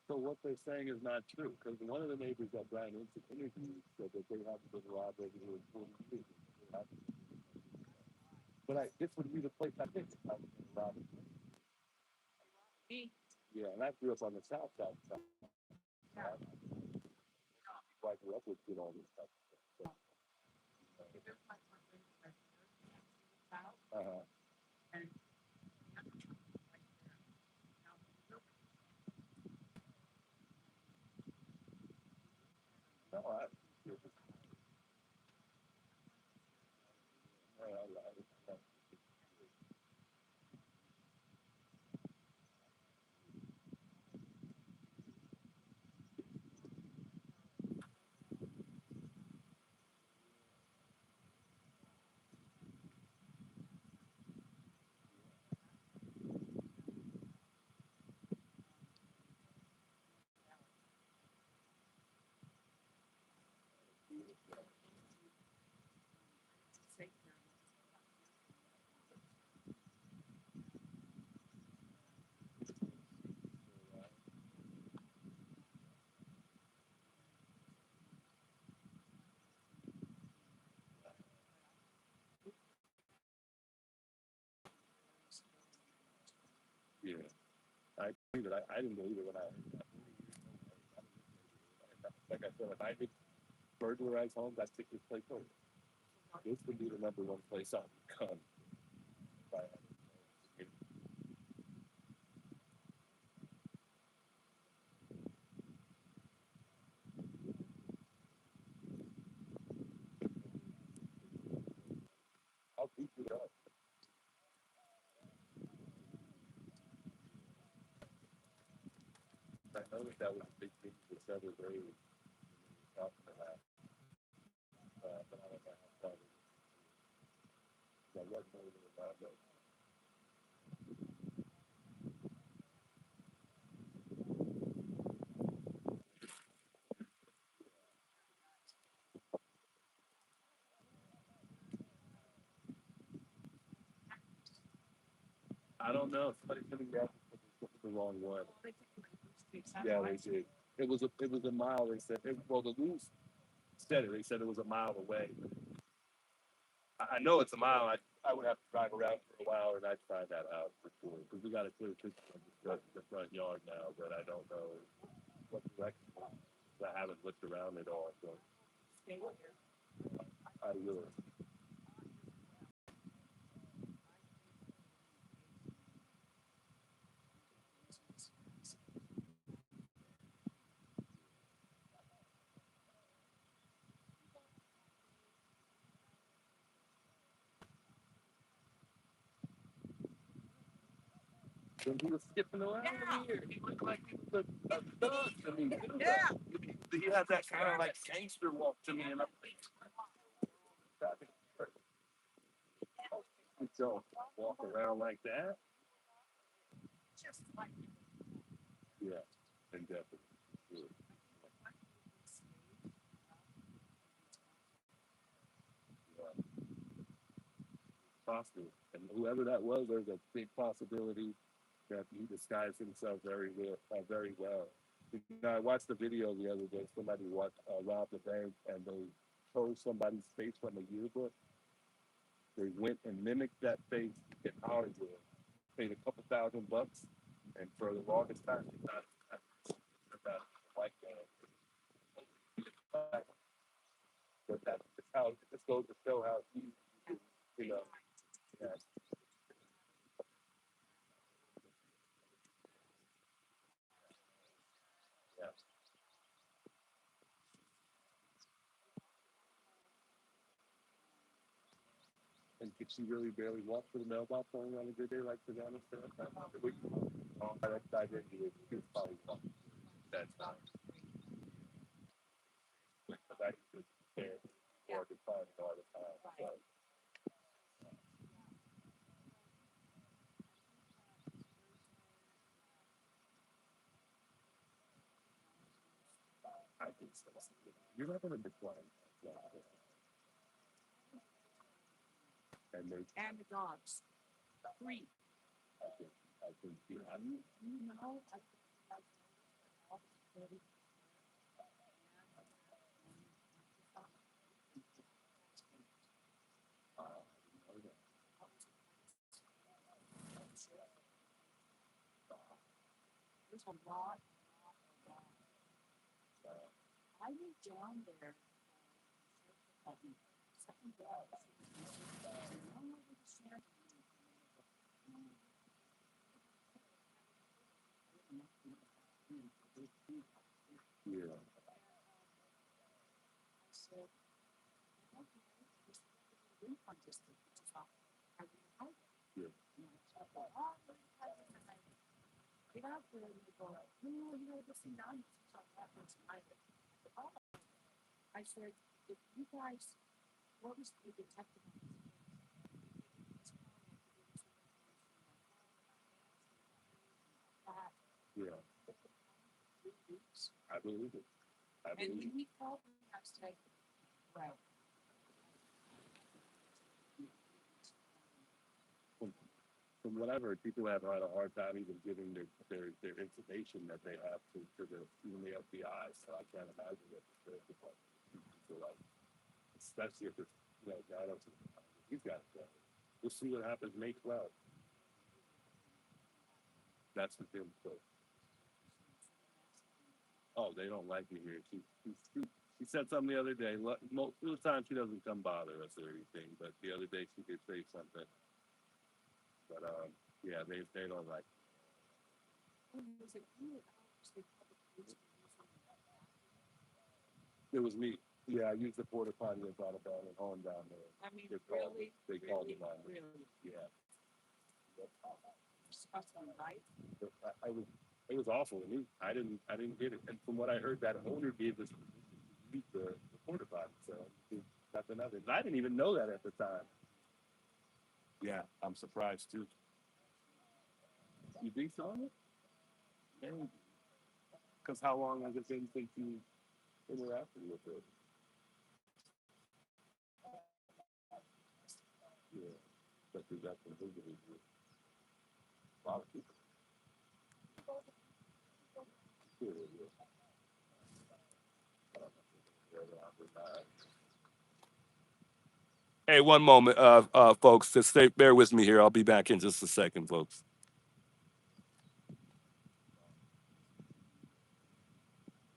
So what they're saying is not true, because one of the neighbors that Brian interviewed said that they haven't been robbed over here in 40 years. But this would be the place I think I was going to rob it. Yeah, and I grew up on the south side. So I grew up with all this stuff. So, uh, no, yeah, I agree that I didn't believe it when I heard that. Like I said, if I did burglarize homes, I'd pick this place over. This would be the number one place I would come. I'll beat it up. I know that that was a big thing for several days. Talking about, but I don't know how far. I wasn't over about that. I don't know. Somebody took me out the wrong one. Yeah, they did. It was a mile. They said. Well, the news said it. They said it was a mile away. I know it's a mile. I would have to drive around for a while, and I'd find that out for sure. Because we got a clear picture of the front yard now, but I don't know what direction. I haven't looked around at all, so I will. When he was skipping around here, he looked like he was a thug to me. Yeah. He had that kind of like gangster walk to me, and I'm like, so walk around like that. Yeah, and definitely. Yeah. Possible. And whoever that was, there's a big possibility that he disguised himself very well. Very well. You know, I watched the video the other day. Somebody robbed a bank and they chose somebody's face from a yearbook. They went and mimicked that face in Hollywood. Paid a couple $1,000, and for the longest time, they thought about a white man. But that's how it just goes to show how you know, yeah, yeah. And could she really barely walk to the mailbox on a good day like today? Oh, I didn't do it. She was probably walking that time. Because I used to care for the time all the time. So I think so. You're not going to decline. Yeah. And the dogs. Three. I think yeah. There's a lot. I went down there. Yeah. Yeah. Get out there and you go, oh, you know, this and that. I said, if you guys, what was the detective? Yeah. I believe it. I believe and when he called me, I said, well, from what I've heard, people have had a hard time even giving their information that they have to the even the FBI. So I can't imagine what people like, especially if it's God knows he's got it. We'll see what happens May 12th. That's the thing. So, oh, they don't like me here. She said something the other day. Most of the time, she doesn't come bother us or anything. But the other day, she did say something. But yeah, they don't like. It was me. Yeah, I used the porta potty at Bonneville home down there. I mean, they called it on me. Yeah. I was. It was awful. I didn't get it. And from what I heard, that owner gave us the porta potty. So nothing of it. And I didn't even know that at the time. Yeah, I'm surprised too. You think so? Because how long has it been since you interacted with it? Yeah, but that's invisible. A lot of people. Yeah, yeah. Hey, one moment, folks. Just bear with me here. I'll be back in just a second, folks.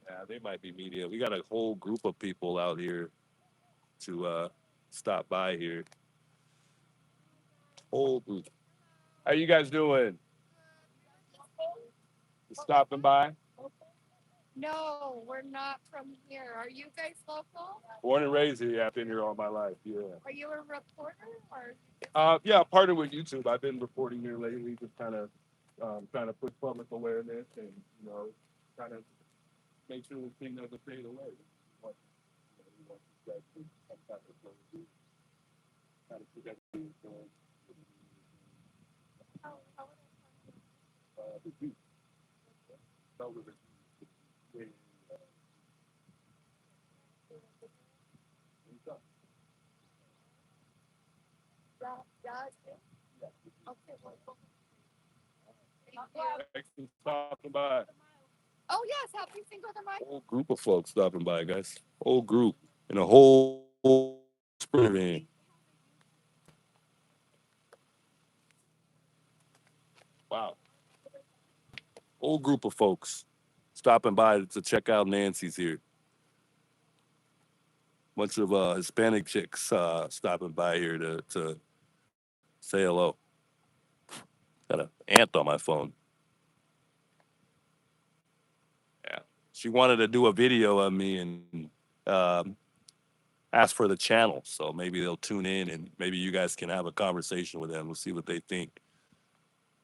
Yeah, they might be media. We got a whole group of people out here to stop by here. Whole group. How you guys doing? You stopping by? No, we're not from here. Are you guys local? Born and raised here. I've been here all my life. Yeah. Are you a reporter or? Yeah, I partnered with YouTube. I've been reporting here lately, just kind of trying to push public awareness and trying to make sure the thing doesn't fade away. We want to get some type of kind of keep everything going. The youth, so with the Okay, well, thanks for stopping by. oh yes, happy Cinco de Mayo. Whole group of folks stopping by, guys. Whole group and a whole sprinter van. Wow. Whole group of folks stopping by to check out Nancy's here. Bunch of Hispanic chicks stopping by here to say hello. Got an ant on my phone. Yeah. She wanted to do a video of me and um, ask for the channel. So maybe they'll tune in and maybe you guys can have a conversation with them. We'll see what they think.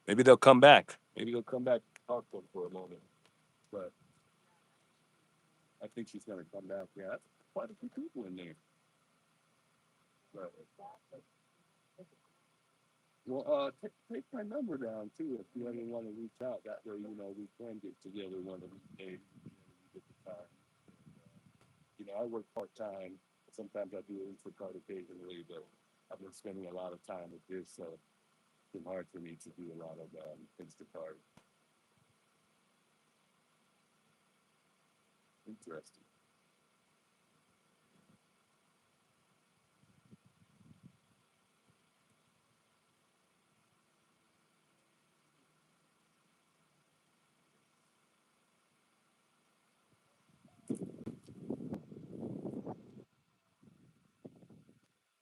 Maybe they'll come back. Maybe they'll come back and talk to them for a moment. But I think she's going to come back. Yeah, that's quite a few people in there. But, well, take my number down too if you ever want to reach out. That way, we can get together one of these days. We get the time. I work part time. Sometimes I do Instacart occasionally, but I've been spending a lot of time with this, so it's been hard for me to do a lot of Instacart. Interesting.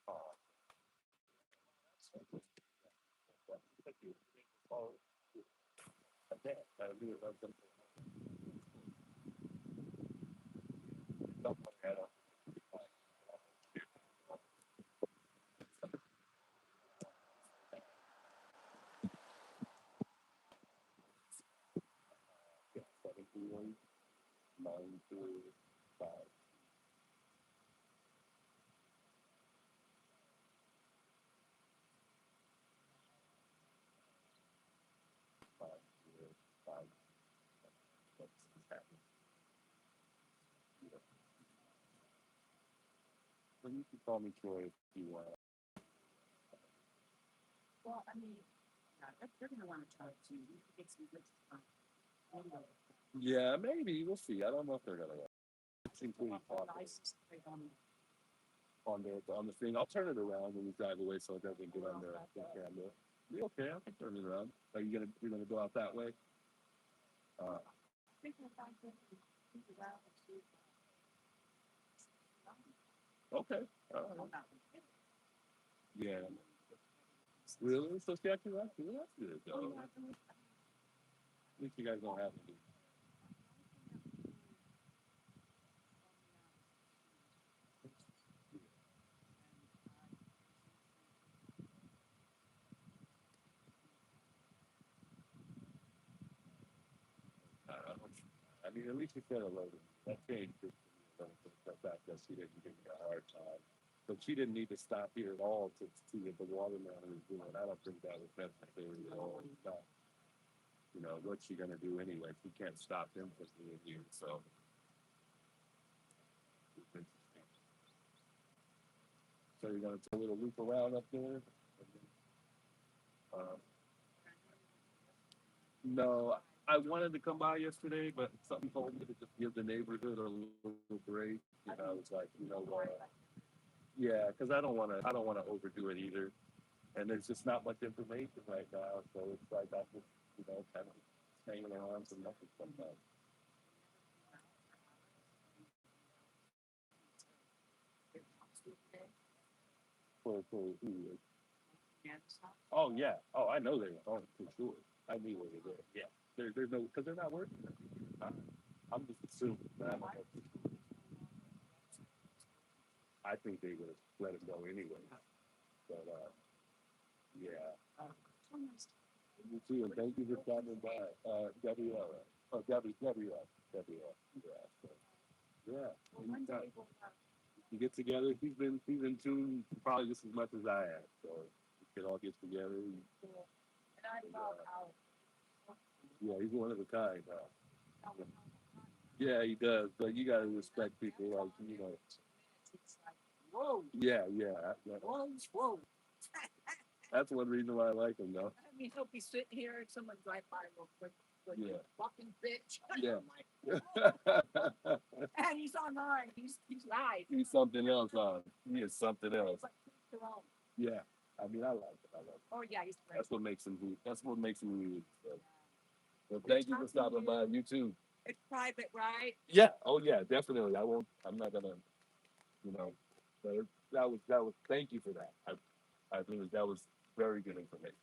Oh, oh, okay. I do it. Yeah, 731 935 505. What's happening? Well, you can call me Troy if you want. Well, I mean, yeah, they're gonna want to talk to you. You can get some good stuff. Yeah, maybe we'll see. I don't know if they're gonna. It's including License plate on the thing. I'll turn it around when we drive away so it doesn't get on the camera. Be okay. I can turn it around. Are you gonna you're gonna go out that way? Uh, okay. Yeah. Really? So she actually likes it. Well, that's good. Though. At least you guys don't have to do. I mean, at least you said hello to me. That changed it for me. The fact that she didn't give me a hard time. But she didn't need to stop here at all to see what the watermelon was doing. I don't think that was necessary at all. Stop. What's she gonna do anyway? She can't stop him from being here. So you're gonna take a little loop around up there. Uh, no, I wanted to come by yesterday, but something told me to just give the neighborhood a little break. I was like, yeah, because I don't want to overdo it either. And there's just not much information right now, so it's like I just kind of hanging around for nothing sometimes. For who? Oh yeah. Oh, I know they were on for sure. I knew they were there. Yeah. There's no because they're not working. I'm just assuming. I think they would have let him go anyway. But yeah. You too, and thank you for stopping by. WL. Oh, WWL. WL. Yeah. So, yeah. Anytime. We get together. He's in tune probably just as much as I am. So we can all get together. Yeah, he's one of a kind. Yeah, he does. But you gotta respect people like Whoa. Yeah, yeah. Whoa, whoa. That's one reason why I like him, though. I mean, he'll be sitting here and someone drive by real quick. Yeah. Fucking bitch. Yeah. And he's online. He's live. He's something else, he is something else. Yeah. I mean, I like it. Oh yeah, he's great. That's what makes him who. That's what makes him who he is. So. Well, thank you for stopping by. You too. It's private, right? Yeah. Oh yeah, definitely. I won't. I'm not gonna. You know. But that was. Thank you for that. I think that was very good information.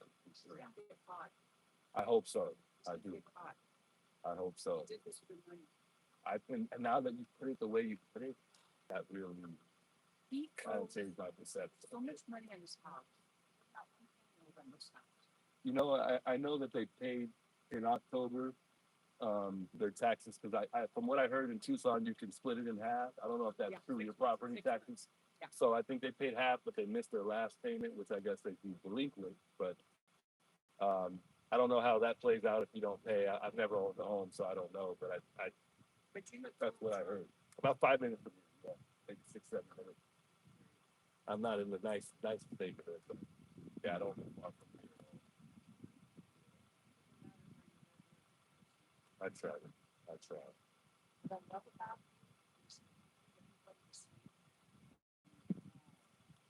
I hope so. I do. I hope so. I think, and now that you put it the way you put it, that really kind of changed my perception. So much money in this house. You know, I know that they paid in October their taxes because I from what I heard in Tucson you can split it in half. I don't know if that's true. Your property taxes. Yeah. So I think they paid half, but they missed their last payment, which I guess they'd be delinquent. But I don't know how that plays out if you don't pay. I've never owned a home, so I don't know. But that's what I heard. About 5 minutes from here, yeah, maybe 6, 7 minutes. I'm not in the nice state of it, but yeah, I don't. I tried it. I tried.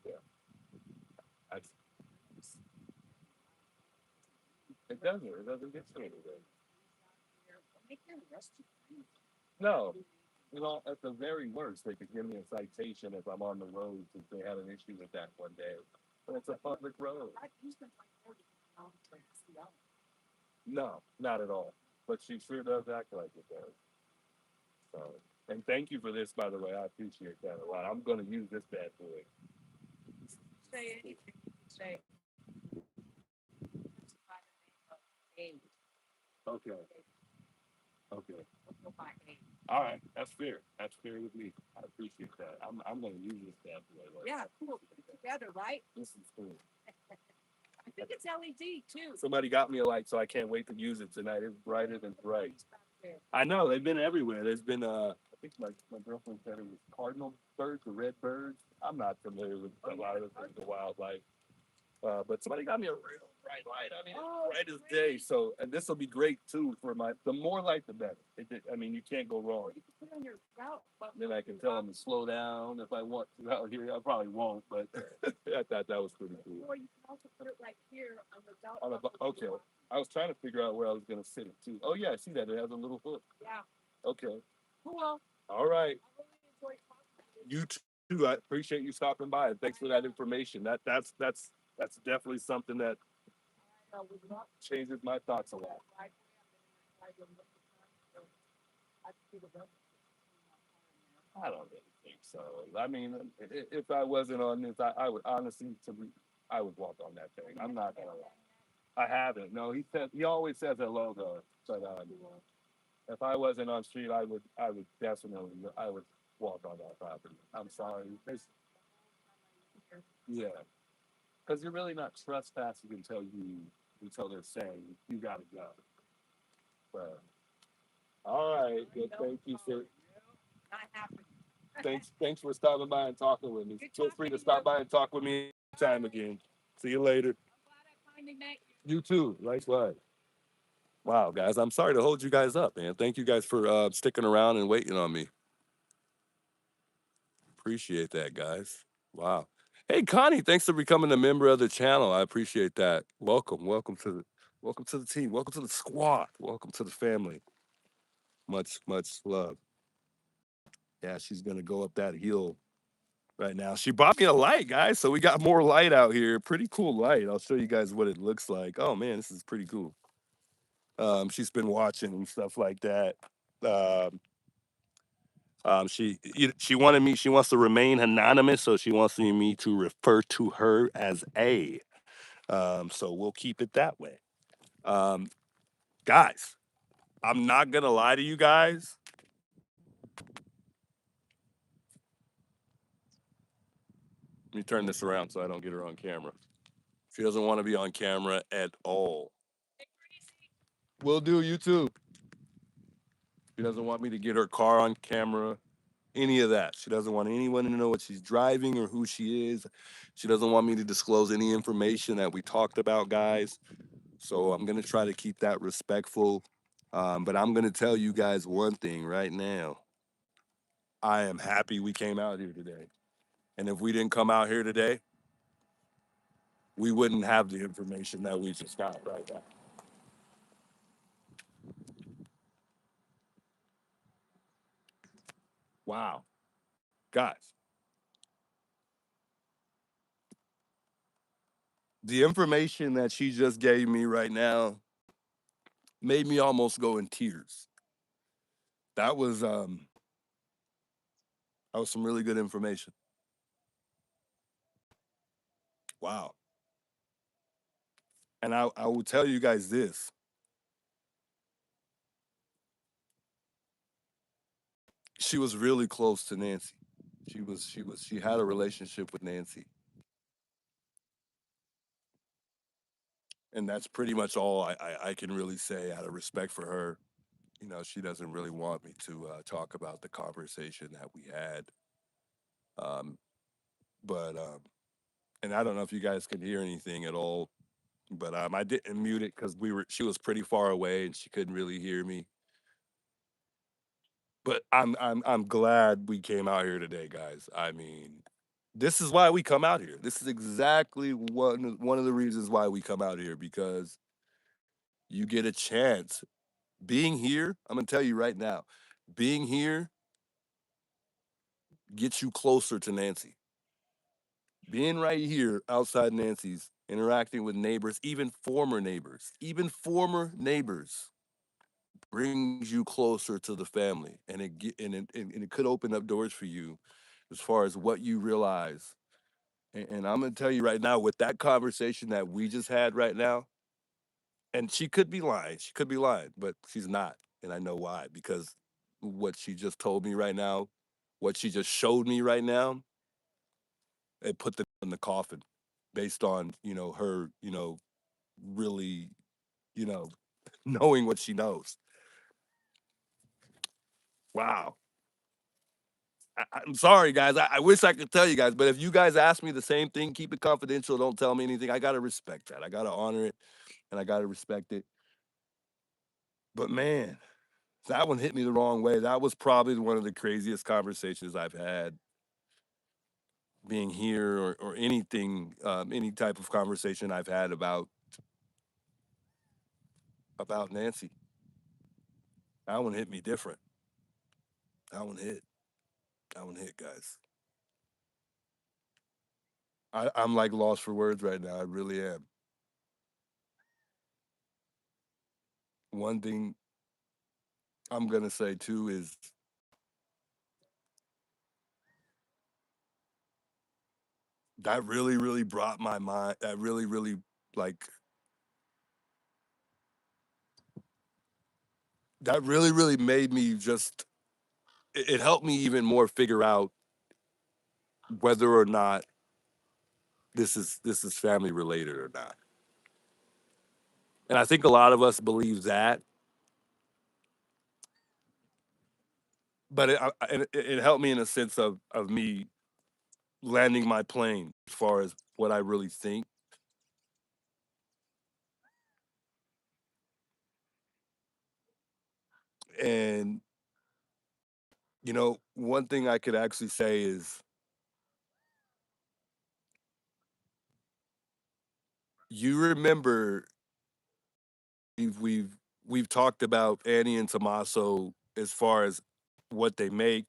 Yeah, I, it doesn't. It doesn't get to anything. No. You know, at the very worst, they could give me a citation if I'm on the road since they had an issue with that one day. But it's a public road. No, not at all. But she sure does act like it does. So, and thank you for this, by the way. I appreciate that a lot. I'm going to use this bad boy. Say anything. Say. Okay. Okay. All right. That's fair. That's fair with me. I appreciate that. I'm going to use this bad boy. Yeah, cool. Together, right? This is cool. I think it's LED too. Somebody got me a light, so I can't wait to use it tonight. It's brighter than bright. I know they've been everywhere. There's been I think my girlfriend said it was cardinal birds or red birds. I'm not familiar with a lot of the things of wildlife. But somebody got me a real bright light. I mean, it's bright as day. So, and this will be great too for the more light, the better. I mean, you can't go wrong. You can put on your route. Then I can tell them to slow down if I want to out here. I probably won't, but I thought that was pretty cool. Or you can also put it like here on the route. Okay. I was trying to figure out where I was going to sit it too. Oh, yeah, I see that. It has a little hook. Yeah. Okay. Cool. All right. You too. I appreciate you stopping by and thanks for that information. That's definitely something that changes my thoughts a lot. I don't really think so. I mean, if I wasn't on this, I would honestly, I would walk on that thing. I'm not gonna lie. I haven't. No, he always says hello though. But if I wasn't on street, I would definitely, I would walk on that property. I'm sorry. Yeah, because you're really not trespassing until they're saying you gotta go. But all right, good. Thank you for thanks for stopping by and talking with me. Feel free to stop by and talk with me anytime again. See you later. You too. Likewise. Wow, guys, I'm sorry to hold you guys up, man. Thank you guys for sticking around and waiting on me. Appreciate that, guys. Wow. Hey, Connie, thanks for becoming a member of the channel. I appreciate that. Welcome to the team. Welcome to the squad. Welcome to the family. Much love. Yeah, she's gonna go up that hill right now. She bought me a light, guys. So we got more light out here. Pretty cool light. I'll show you guys what it looks like. Oh man, this is pretty cool. She's been watching and stuff like that. Um, she wanted me. She wants to remain anonymous, so she wants me to refer to her as A. So we'll keep it that way. Um, guys, I'm not gonna lie to you guys. Let me turn this around so I don't get her on camera. She doesn't want to be on camera at all. Will do, you too. She doesn't want me to get her car on camera, any of that. She doesn't want anyone to know what she's driving or who she is. She doesn't want me to disclose any information that we talked about, guys. So I'm going to try to keep that respectful. But I'm going to tell you guys one thing right now. I am happy we came out here today. And if we didn't come out here today, we wouldn't have the information that we just got right now. Wow. Guys, the information that she just gave me right now made me almost go in tears. That was um that was some really good information. Wow. And I will tell you guys this. She was really close to Nancy. She had a relationship with Nancy. And that's pretty much all I can really say out of respect for her. You know, she doesn't really want me to talk about the conversation that we had. Um, but and I don't know if you guys can hear anything at all, but I didn't mute it because she was pretty far away and she couldn't really hear me. But I'm glad we came out here today, guys. I mean, this is why we come out here. This is exactly one of the reasons why we come out here because you get a chance. Being here, I'm gonna tell you right now, being here gets you closer to Nancy. Being right here outside Nancy's, interacting with neighbors, even former neighbors, brings you closer to the family, and it could open up doors for you as far as what you realize. And I'm gonna tell you right now, with that conversation that we just had right now, and she could be lying, but she's not, and I know why because what she just told me right now, what she just showed me right now, it put the in the coffin, based on her, really, you know, knowing what she knows. Wow. I'm sorry, guys. I wish I could tell you guys, but if you guys ask me the same thing, keep it confidential. Don't tell me anything. I gotta respect that. I gotta honor it, and I gotta respect it. But man, that one hit me the wrong way. That was probably one of the craziest conversations I've had, being here or anything, any type of conversation I've had about Nancy. That one hit me different. That one hit. That one hit, guys. I'm like lost for words right now. I really am. One thing I'm gonna say too is that really, really brought my mind. That really, really, like, that really, really made me just. It helped me even more figure out whether or not this is family related or not. And I think a lot of us believe that, but it helped me in a sense of me landing my plane as far as what I really think. And one thing I could actually say is you remember we've we've talked about Annie and Tommaso as far as what they make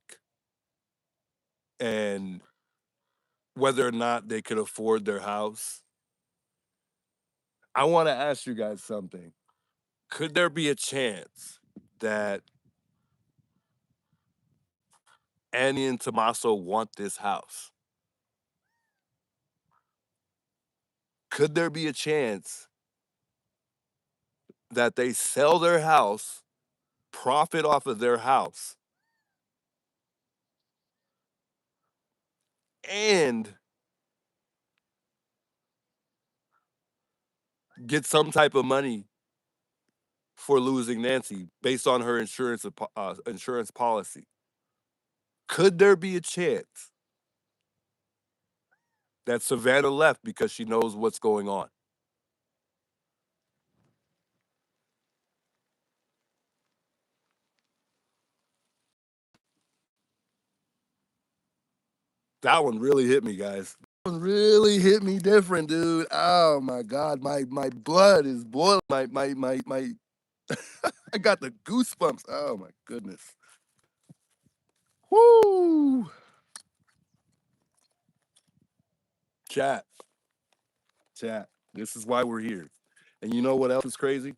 and whether or not they could afford their house. I want to ask you guys something. Could there be a chance that Annie and Tommaso want this house? Could there be a chance that they sell their house, profit off of their house, and get some type of money for losing Nancy based on her insurance policy. Could there be a chance that Savannah left because she knows what's going on? That one really hit me, guys. That one really hit me different, dude. Oh my god, my blood is boiling. My I got the goosebumps. Oh my goodness. Whoo! Chat, chat. This is why we're here. And you know what else is crazy?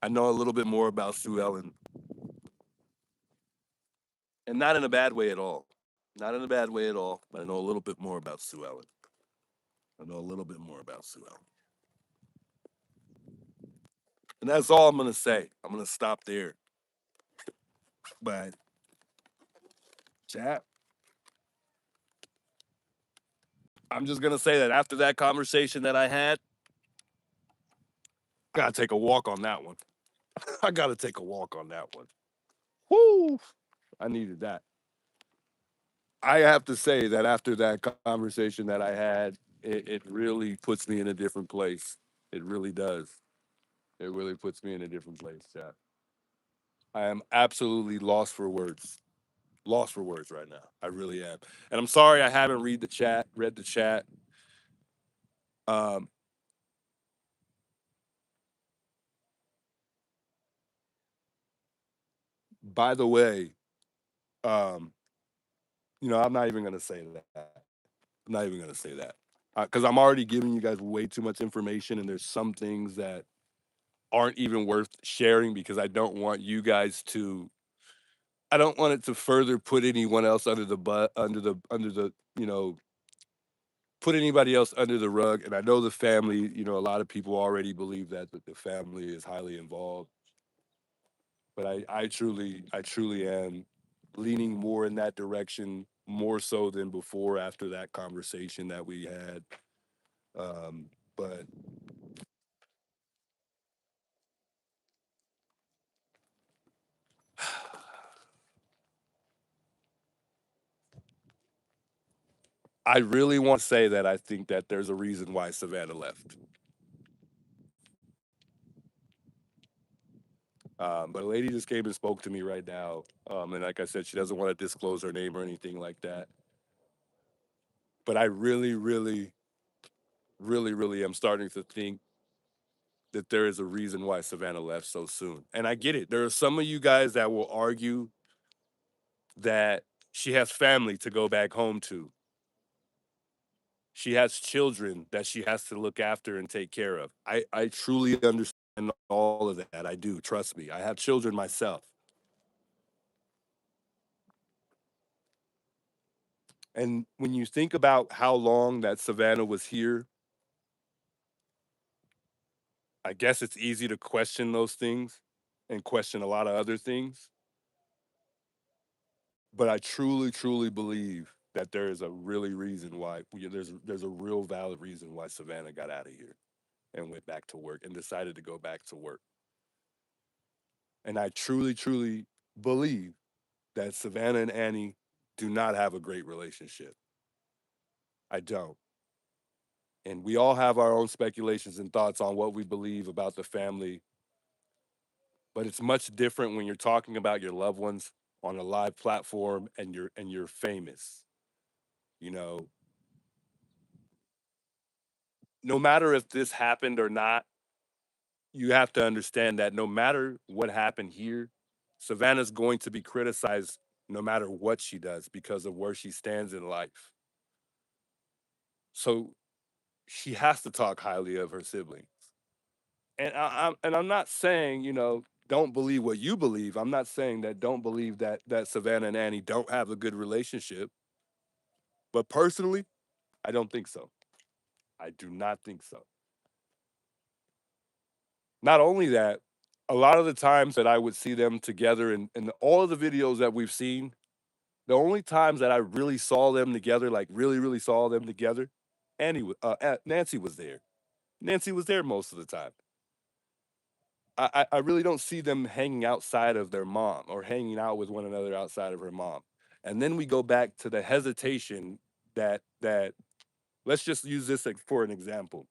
I know a little bit more about Sue Ellen, and not in a bad way at all. Not in a bad way at all. But I know a little bit more about Sue Ellen. I know a little bit more about Sue Ellen. And that's all I'm gonna say. I'm gonna stop there. But chat, I'm just gonna say that after that conversation that I had, I gotta take a walk on that one. I gotta take a walk on that one. Whoo! I needed that. I have to say that after that conversation that I had, it really puts me in a different place. It really does. It really puts me in a different place, chat. I am absolutely lost for words. Lost for words right now. I really am. And I'm sorry I haven't read the chat. Um, by the way, um, I'm not even gonna say that. I'm not even gonna say that. Because I'm already giving you guys way too much information, and there's some things that aren't even worth sharing because I don't want you guys to. I don't want it to further put anyone else under the put anybody else under the rug. And I know the family. A lot of people already believe that the family is highly involved. But I truly am leaning more in that direction more so than before after that conversation that we had. But I really want to say that I think that there's a reason why Savannah left. But a lady just came and spoke to me right now. And like I said, she doesn't want to disclose her name or anything like that. But I really, really, really, really am starting to think that there is a reason why Savannah left so soon. And I get it. There are some of you guys that will argue that she has family to go back home to. She has children that she has to look after and take care of. I truly understand all of that. I do. Trust me. I have children myself. And when you think about how long that Savannah was here, I guess it's easy to question those things and question a lot of other things. But I truly, truly believe that there is a really reason why there's a real valid reason why Savannah got out of here and went back to work and decided to go back to work. And I truly, truly believe that Savannah and Annie do not have a great relationship. I don't. And we all have our own speculations and thoughts on what we believe about the family, but it's much different when you're talking about your loved ones on a live platform and you're famous. You know, no matter if this happened or not, you have to understand that no matter what happened here, Savannah's going to be criticized no matter what she does because of where she stands in life. So she has to talk highly of her siblings. And I'm not saying don't believe what you believe. I'm not saying that don't believe that Savannah and Annie don't have a good relationship. But personally, I don't think so. I do not think so. Not only that, a lot of the times that I would see them together in all of the videos that we've seen, the only times that I really saw them together, like really, really saw them together, Nancy was there. Nancy was there most of the time. I really don't see them hanging outside of their mom or hanging out with one another outside of her mom. And then we go back to the hesitation that let's just use this for an example.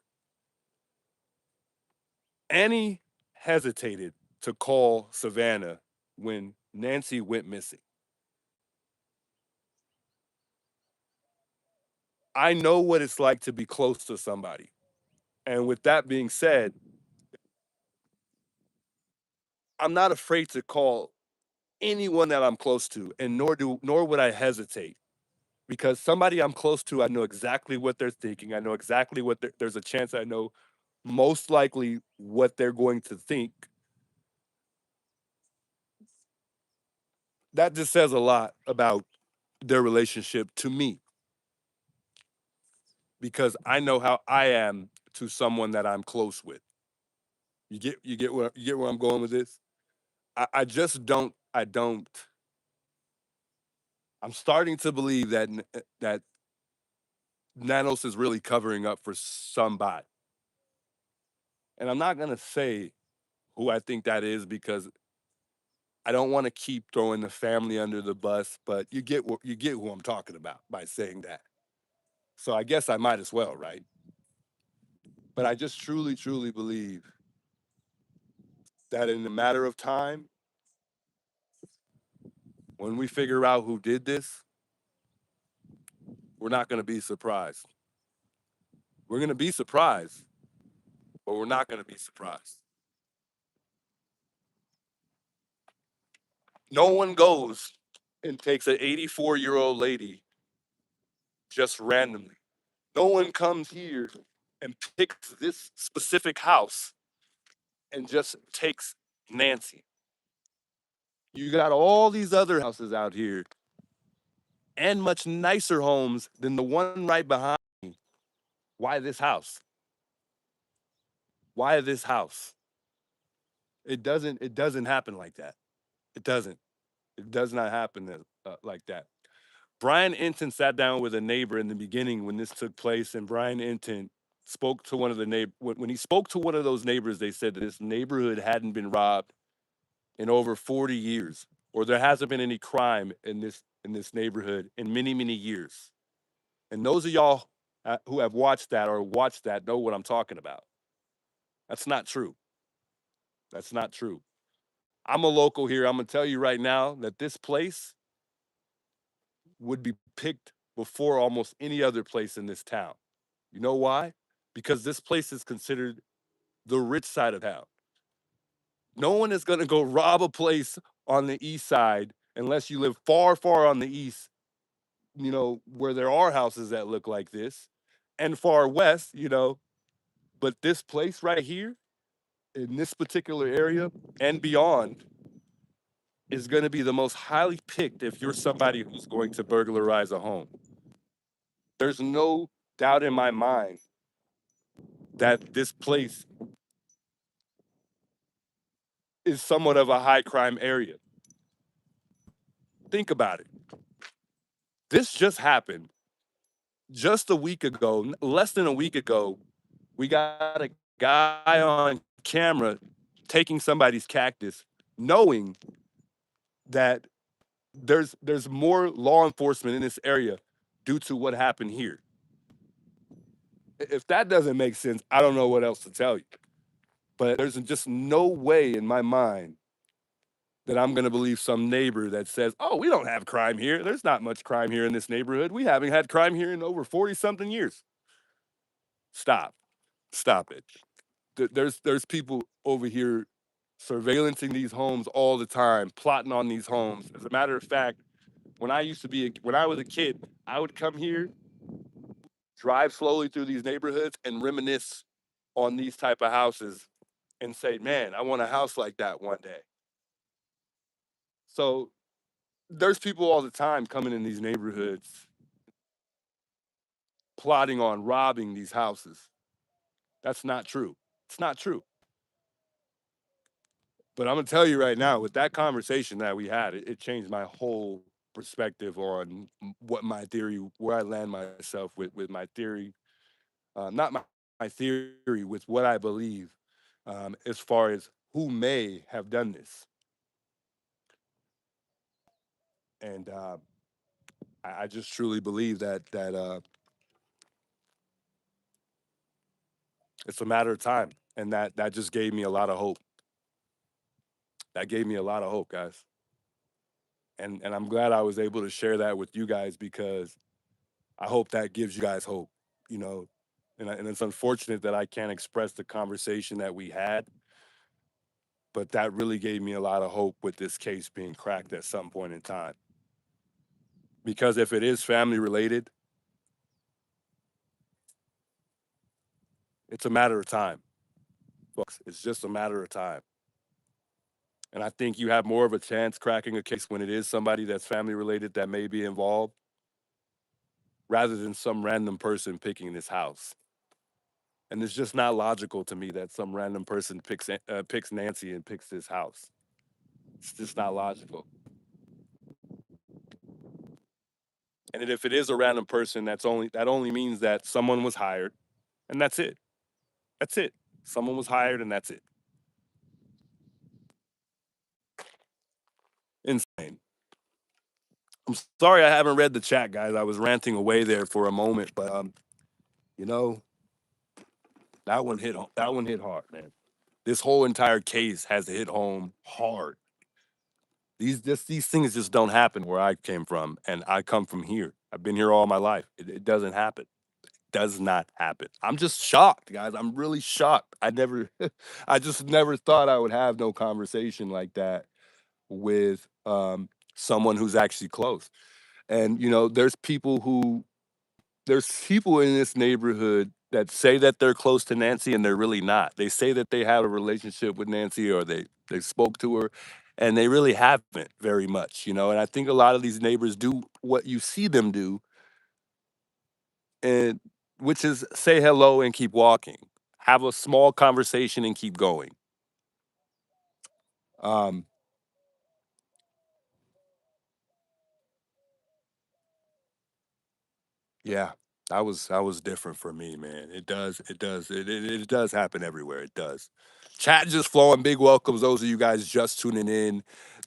Annie hesitated to call Savannah when Nancy went missing. I know what it's like to be close to somebody. And with that being said, I'm not afraid to call anyone that I'm close to, and nor would I hesitate because somebody I'm close to, I know exactly what they're thinking. I know exactly there's a chance I know most likely what they're going to think. That just says a lot about their relationship to me because I know how I am to someone that I'm close with. You get where I'm going with this? I just don't I'm starting to believe that Nanos is really covering up for somebody. And I'm not gonna say who I think that is because I don't want to keep throwing the family under the bus, but you get who I'm talking about by saying that. So I guess I might as well, right? But I just truly, truly believe that in a matter of time, when we figure out who did this, we're not going to be surprised. We're going to be surprised, but we're not going to be surprised. No one goes and takes an 84-year-old lady just randomly. No one comes here and picks this specific house and just takes Nancy. You got all these other houses out here and much nicer homes than the one right behind me. Why this house? Why this house? It doesn't happen like that. It doesn't. It does not happen like that. Brian Enton sat down with a neighbor in the beginning when this took place, and Brian Enton spoke to one of the neighbor when he spoke to one of those neighbors. They said that this neighborhood hadn't been robbed in over 40 years, or there hasn't been any crime in this neighborhood in many many years. And those of y'all who have watched that or watched that know what I'm talking about. That's not true. That's not true. I'm a local here. I'm gonna tell you right now that this place would be picked before almost any other place in this town. You know why? Because this place is considered the rich side of town. No one is going to go rob a place on the east side unless you live far, far on the east, where there are houses that look like this, and far west, But this place right here, in this particular area and beyond, is going to be the most highly picked if you're somebody who's going to burglarize a home. There's no doubt in my mind that this place is somewhat of a high crime area. Think about it. This just happened just a week ago, less than a week ago. We got a guy on camera taking somebody's cactus, knowing that there's more law enforcement in this area due to what happened here. If that doesn't make sense, I don't know what else to tell you. But there's just no way in my mind that I'm going to believe some neighbor that says, "Oh, we don't have crime here. There's not much crime here in this neighborhood. We haven't had crime here in over 40 something years." Stop. Stop it. There's people over here surveillancing these homes all the time, plotting on these homes. As a matter of fact, when I was a kid, I would come here, drive slowly through these neighborhoods and reminisce on these type of houses and say, "Man, I want a house like that one day." So there's people all the time coming in these neighborhoods plotting on robbing these houses. That's not true. It's not true. But I'm gonna tell you right now, with that conversation that we had, it changed my whole perspective on what my theory, where I land myself with my theory, not my theory, with what I believe, as far as who may have done this. And I just truly believe that it's a matter of time, and that just gave me a lot of hope. That gave me a lot of hope, guys. And I'm glad I was able to share that with you guys because I hope that gives you guys hope, you know. And it's unfortunate that I can't express the conversation that we had, but that really gave me a lot of hope with this case being cracked at some point in time. Because if it is family related, it's a matter of time, folks. It's just a matter of time. And I think you have more of a chance cracking a case when it is somebody that's family related that may be involved rather than some random person picking this house. And it's just not logical to me that some random person picks Nancy and picks this house. It's just not logical. And if it is a random person, that only means that someone was hired, and that's it. That's it. Someone was hired, and that's it. Insane. I'm sorry I haven't read the chat, guys. I was ranting away there for a moment, but you know, that one hit hard, man. This whole entire case has hit home hard. These things just don't happen where I came from, and I come from here. I've been here all my life. It doesn't happen. Does not happen. I'm just shocked, guys. I'm really shocked. I never, I just never thought I would have no conversation like that with someone who's actually close. And you know, there's people in this neighborhood that say that they're close to Nancy and they're really not. They say that they have a relationship with Nancy or they spoke to her and they really haven't very much, you know. And I think a lot of these neighbors do what you see them do, and which is say hello and keep walking. Have a small conversation and keep going. Um, yeah, that was different for me, man. It does happen everywhere. It does. Chat just flowing. Big welcomes those of you guys just tuning in.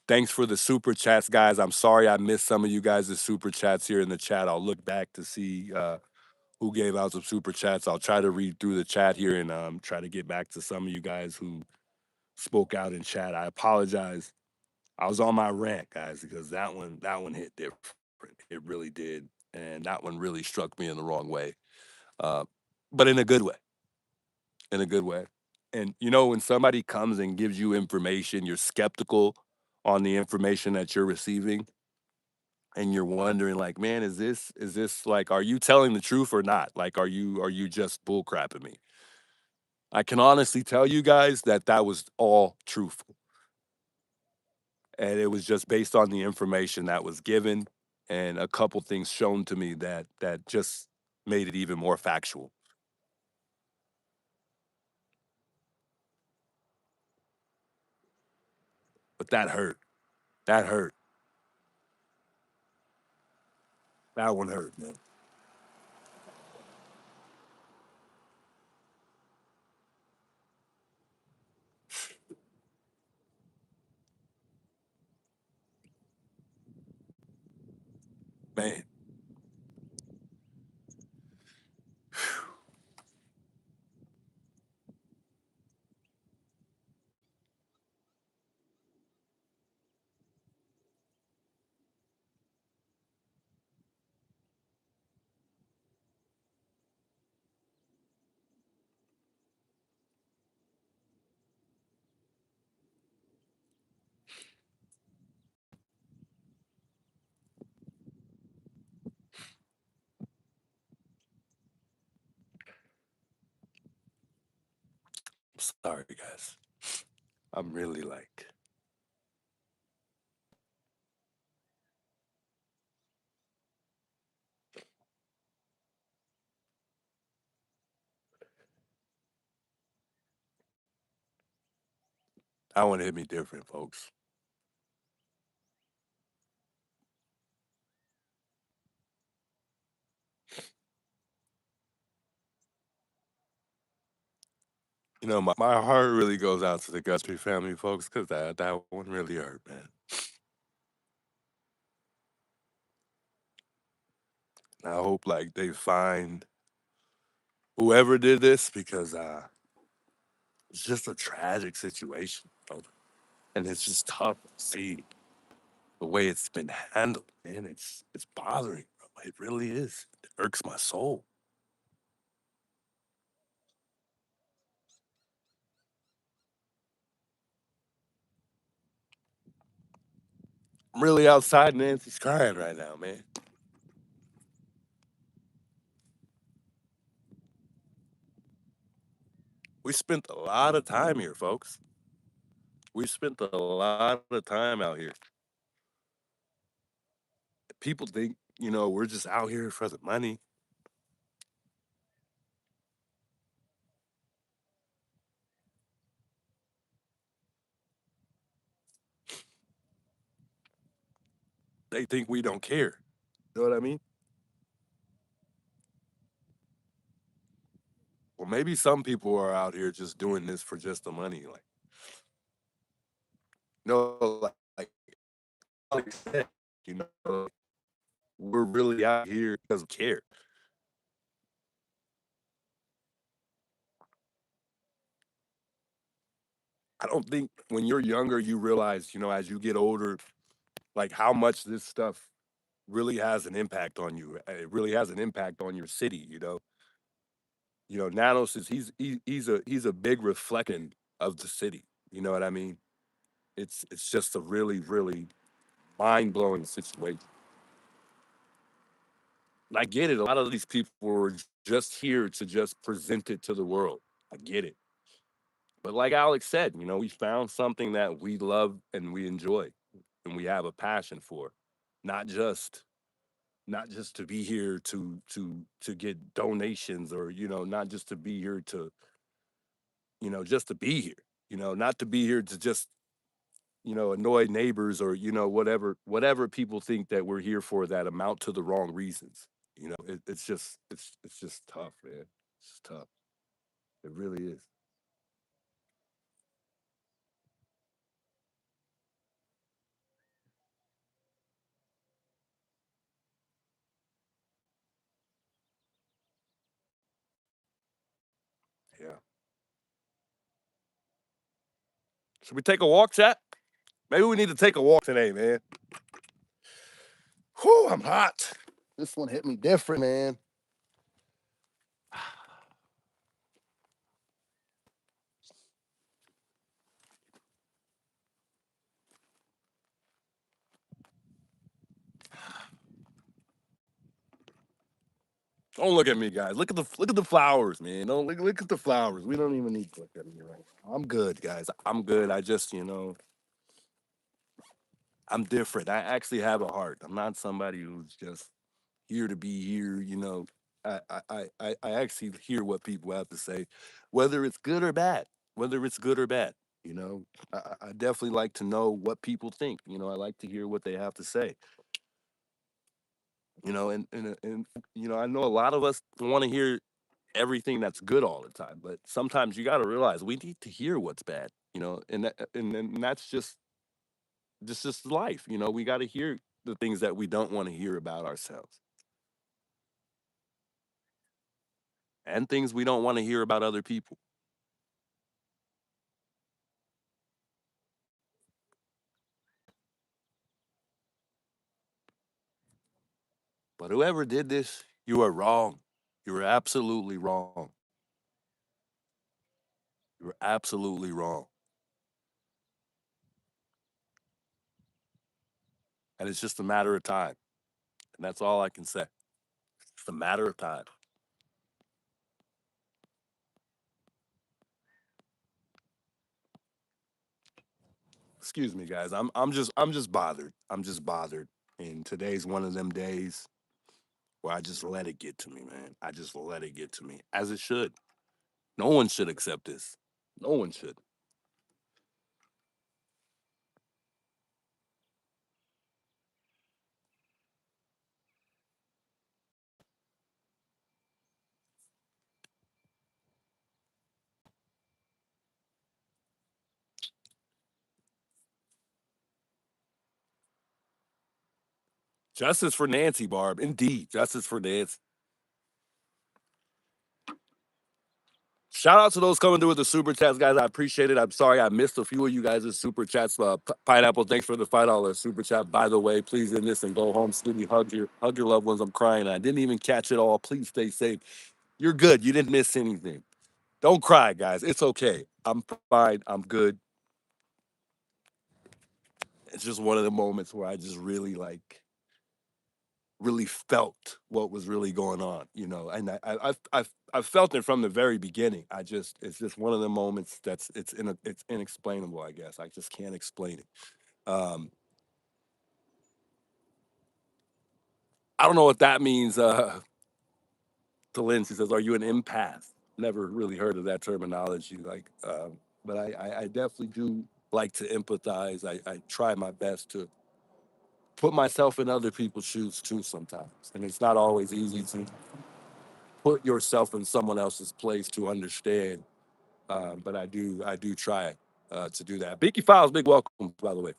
Thanks for the super chats, guys. I'm sorry I missed some of you guys' super chats here in the chat. I'll look back to see who gave out some super chats. I'll try to read through the chat here and try to get back to some of you guys who spoke out in chat. I apologize. I was on my rant, guys, because that one hit different. It really did, and that one really struck me in the wrong way, uh, but in a good way. In a good way. And you know, when somebody comes and gives you information, you're skeptical on the information that you're receiving, and you're wondering, like, man, is this like, are you telling the truth or not? Like, are you just bullcrapping me? I can honestly tell you guys that that was all truthful. And it was just based on the information that was given and a couple things shown to me that just made it even more factual. But that hurt. That hurt. That one hurt, man. Man, I'm sorry, guys. I'm really like, That one hit me different, folks. My heart really goes out to the Guthrie family, folks, because that one really hurt, man. I hope like they find whoever did this because it's just a tragic situation, and it's just tough to see the way it's been handled, man. It's bothering, bro. It really is. It irks my soul. I'm really outside. Nancy's crying right now, man. We spent a lot of time here, folks. We spent a lot of time out here. People think, we're just out here for the money. They think we don't care. You know what I mean? Well, maybe some people are out here just doing this for just the money. Like, like Alex said, you know, we're really out here because we care. I don't think when you're younger, you realize, as you get older, like how much this stuff really has an impact on you. It really has an impact on your city. Nanos is he's a big reflection of the city. You know what I mean? It's just a really, really mind blowing situation. And I get it. A lot of these people were just here to just present it to the world. I get it. But like Alex said, we found something that we love and we enjoy and we have a passion for. Not just not just to be here to get donations or, not just to be here to, just to be here. Not to be here to just, annoy neighbors or, whatever people think that we're here for that amount to the wrong reasons. It's just tough, man. It's tough. It really is. Yeah. Should we take a walk, chat? Maybe we need to take a walk today, man. Whew, I'm hot. This one hit me different, man. Don't look at me, guys. Look at the flowers, man. Don't look at the flowers. We don't even need to look at me right now. I'm good, guys. I'm good. I just, I'm different. I actually have a heart. I'm not somebody who's just here to be here. I actually hear what people have to say, whether it's good or bad. Whether it's good or bad. You know, I definitely like to know what people think. I like to hear what they have to say. And I know a lot of us want to hear everything that's good all the time, but sometimes you got to realize we need to hear what's bad. And that's just life. We got to hear the things that we don't want to hear about ourselves and things we don't want to hear about other people. But whoever did this, you are wrong. You are absolutely wrong. You're absolutely wrong. And it's just a matter of time. And that's all I can say. It's a matter of time. Excuse me, guys. I'm just bothered. I'm just bothered. And today's one of them days where I just let it get to me, man. I just let it get to me. As it should. No one should accept this. No one should. Justice for Nancy, Barb. Indeed, justice for Nancy. Shout out to those coming through with the super chats, guys. I appreciate it. I'm sorry I missed a few of you guys' super chats. Pineapple, thanks for the $5 super chat. By the way, please end this and go home, sweetie. Hug your loved ones. I'm crying. I didn't even catch it all. Please stay safe. You're good. You didn't miss anything. Don't cry, guys. It's okay. I'm fine. I'm good. It's just one of the moments where I just really really felt what was really going on, and I've felt it from the very beginning. It's just one of the moments it's inexplainable. I guess I just can't explain it. Um, I don't know what that means. To Lynn, she says, "Are you an empath?" Never really heard of that terminology. But I definitely do like to empathize. I try my best to put myself in other people's shoes too sometimes, and it's not always easy to put yourself in someone else's place to understand. But I do try to do that. Beaky Files, big welcome, by the way.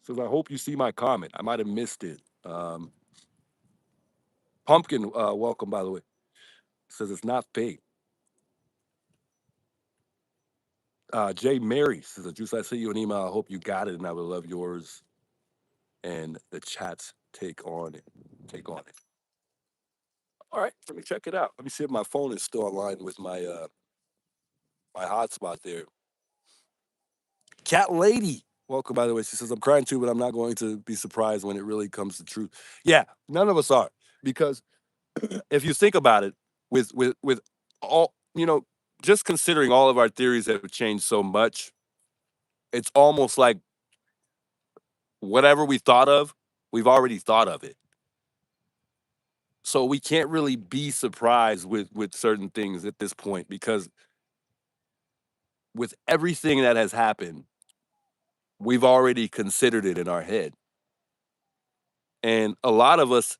Says, I hope you see my comment. I might have missed it. Pumpkin, welcome, by the way. Says it's not fake. Jay Mary says, Juice, I sent you an email. I hope you got it, and I would love yours and the chat's take on it. Take on it. All right, let me check it out. Let me see if my phone is still online with my hotspot there. Cat Lady. Welcome, by the way. She says, I'm crying too, but I'm not going to be surprised when it really comes to truth. Yeah, none of us are. Because if you think about it, with all, just considering all of our theories have changed so much, it's almost like whatever we thought of, we've already thought of it. So we can't really be surprised with certain things at this point because with everything that has happened, we've already considered it in our head. And a lot of us,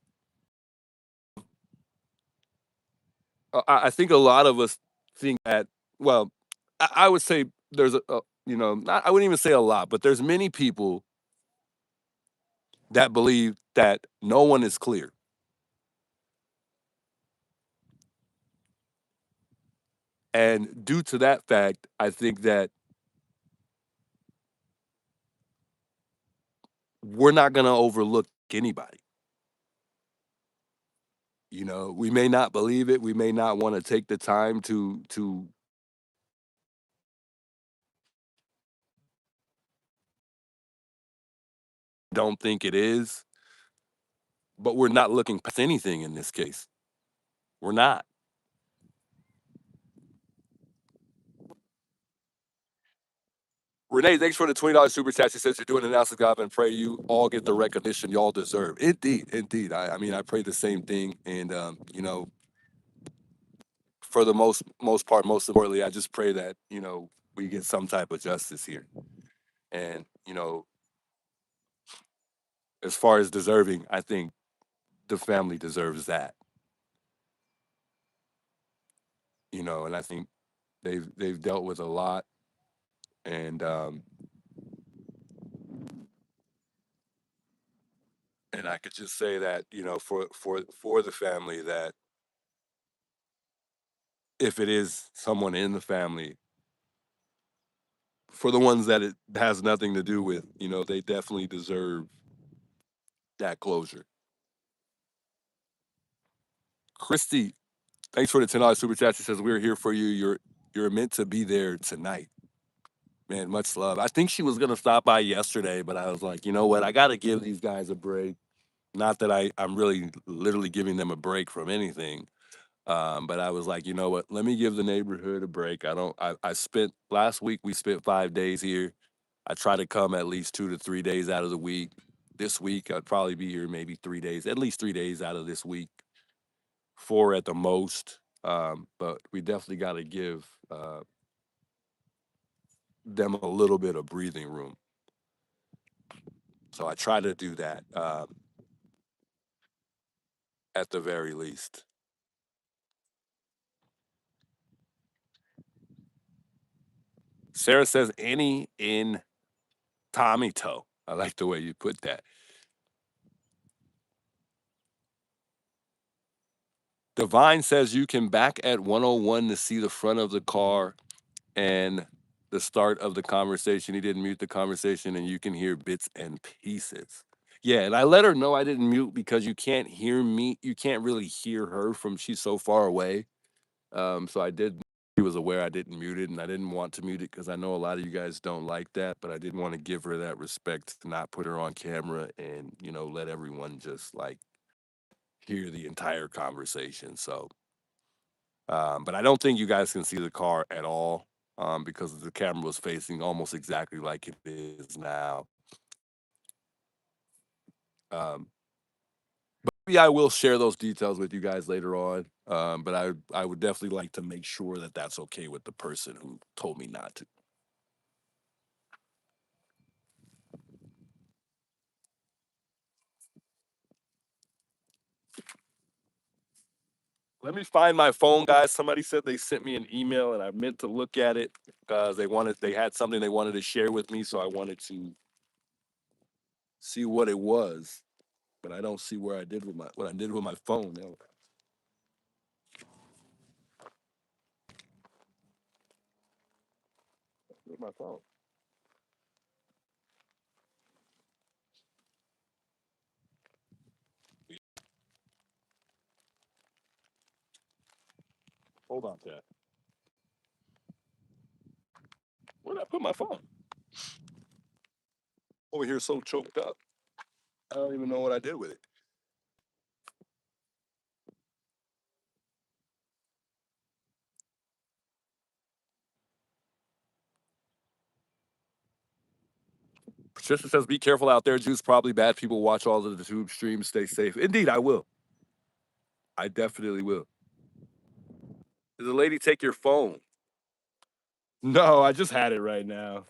I think a lot of us think that, well, I would say there's I wouldn't even say a lot, but there's many people that believe that no one is clear. And due to that fact, I think that we're not going to overlook anybody. We may not believe it. We may not want to take the time to don't think it is, but we're not looking past anything in this case. We're not. Renee, thanks for the $20 super chat. She says you're doing an ounce of God and pray you all get the recognition y'all deserve. Indeed, indeed. I mean, I pray the same thing, and for the most part, most importantly, I just pray that we get some type of justice here. And as far as deserving, I think the family deserves that. And I think they've dealt with a lot, and I could just say that for the family that if it is someone in the family, for the ones that it has nothing to do with, they definitely deserve that closure. Christy, thanks for the $10 super chat. She says we're here for you. You're meant to be there tonight. Man, much love. I think she was gonna stop by yesterday, but I was like, you know what? I gotta give these guys a break. Not that I'm really literally giving them a break from anything. But I was like, you know what? Let me give the neighborhood a break. I spent last week, we spent 5 days here. I try to come at least 2 to 3 days out of the week. This week, I'd probably be here maybe 3 days, at least 3 days out of this week, four at the most. But we definitely got to give them a little bit of breathing room. So I try to do that at the very least. Sarah says any in Tommy toe. I like the way you put that. Divine says you can back at 101 to see the front of the car and the start of the conversation. He didn't mute the conversation, and you can hear bits and pieces. Yeah, and I let her know I didn't mute because you can't hear me. You can't really hear her from she's so far away. So I did. She was aware I didn't mute it, and I didn't want to mute it because I know a lot of you guys don't like that. But I didn't want to give her that respect to not put her on camera and let everyone just like hear the entire conversation. So, but I don't think you guys can see the car at all because the camera was facing almost exactly like it is now. Um, but yeah, I will share those details with you guys later on. But I would definitely like to make sure that that's okay with the person who told me not to. Let me find my phone, guys. Somebody said they sent me an email, and I meant to look at it because they had something they wanted to share with me, so I wanted to see what it was. But I don't see where I did with my what I did with my phone. No. Where's my phone? Hold on, Dad. Where did I put my phone? Over here, so choked up. I don't even know what I did with it. Patricia says, "Be careful out there, Juice. Probably bad people watch all of the tube streams. Stay safe." Indeed, I will. I definitely will. Did the lady take your phone? No, I just had it right now.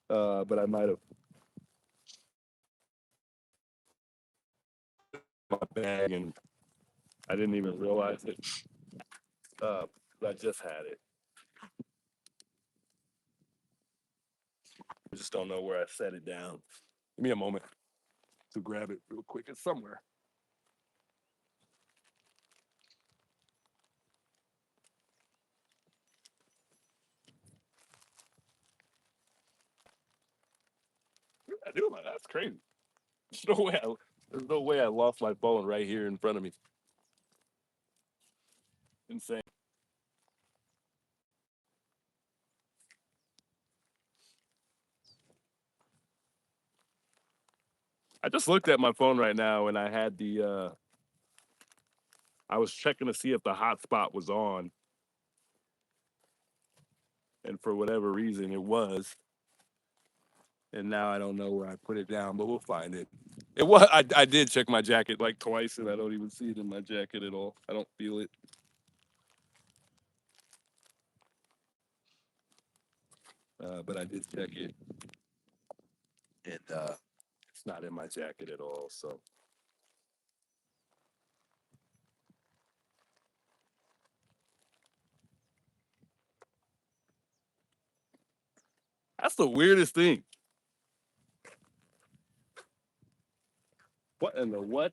But I might have my bag and I didn't even realize it. Uh, I just had it. I just don't know where I set it down. Give me a moment to grab it real quick. It's somewhere. What did I do? That's crazy. There's no way I lost my phone right here in front of me. Insane. I just looked at my phone right now and I had I was checking to see if the hotspot was on. And for whatever reason it was. And now I don't know where I put it down, but we'll find it. It was I did check my jacket like twice and I don't even see it in my jacket at all. I don't feel it. But I did check it. And it's not in my jacket at all. So that's the weirdest thing. What in the what?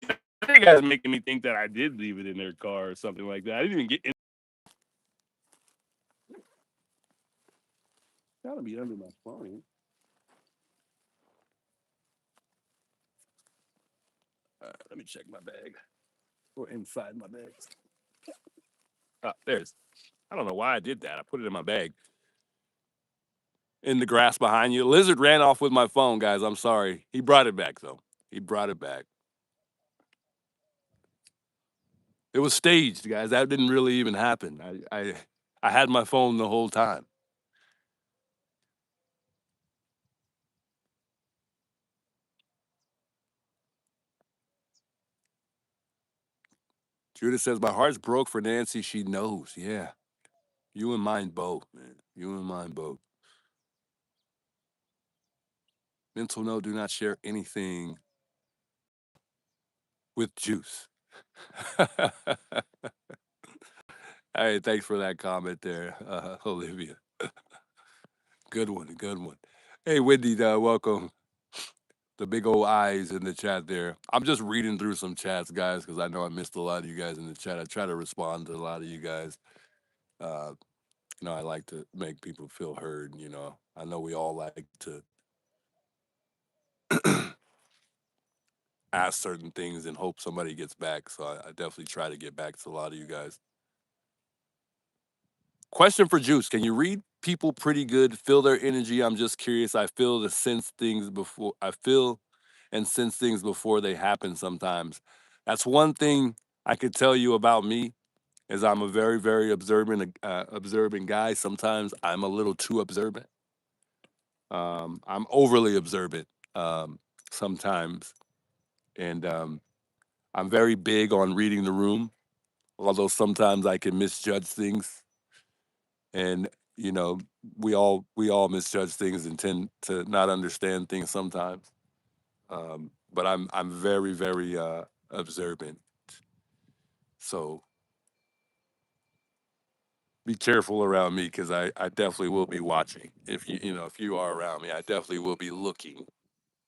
I think that's making me think that I did leave it in their car or something like that. I didn't even get in. Gotta be under my phone. Let me check my bag. Or inside my bag. There's. I don't know why I did that. I put it in my bag. In the grass behind you. Lizard ran off with my phone, guys. I'm sorry. He brought it back though. He brought it back. It was staged, guys. That didn't really even happen. I had my phone the whole time. Judith says, "My heart's broke for Nancy. She knows." Yeah. You and mine both, man. You and mine both. Mental note, do not share anything with Juice. Hey, thanks for that comment there, Olivia. Good one, good one. Hey, Wendy, welcome. The big old eyes in the chat there. I'm just reading through some chats, guys, because I know I missed a lot of you guys in the chat. I try to respond to a lot of you guys. Uh, I like to make people feel heard. I know we all like to ask certain things and hope somebody gets back. So I definitely try to get back to a lot of you guys. Question for Juice: can you read people pretty good? Feel their energy? I'm just curious. I feel and sense things before they happen. Sometimes that's one thing I could tell you about me is I'm a very, very observant guy. Sometimes I'm a little too observant. I'm overly observant sometimes, and I'm very big on reading the room. Although sometimes I can misjudge things, and you know, we all misjudge things and tend to not understand things sometimes. But I'm very, very observant. So be careful around me because I definitely will be watching. If you are around me, I definitely will be looking,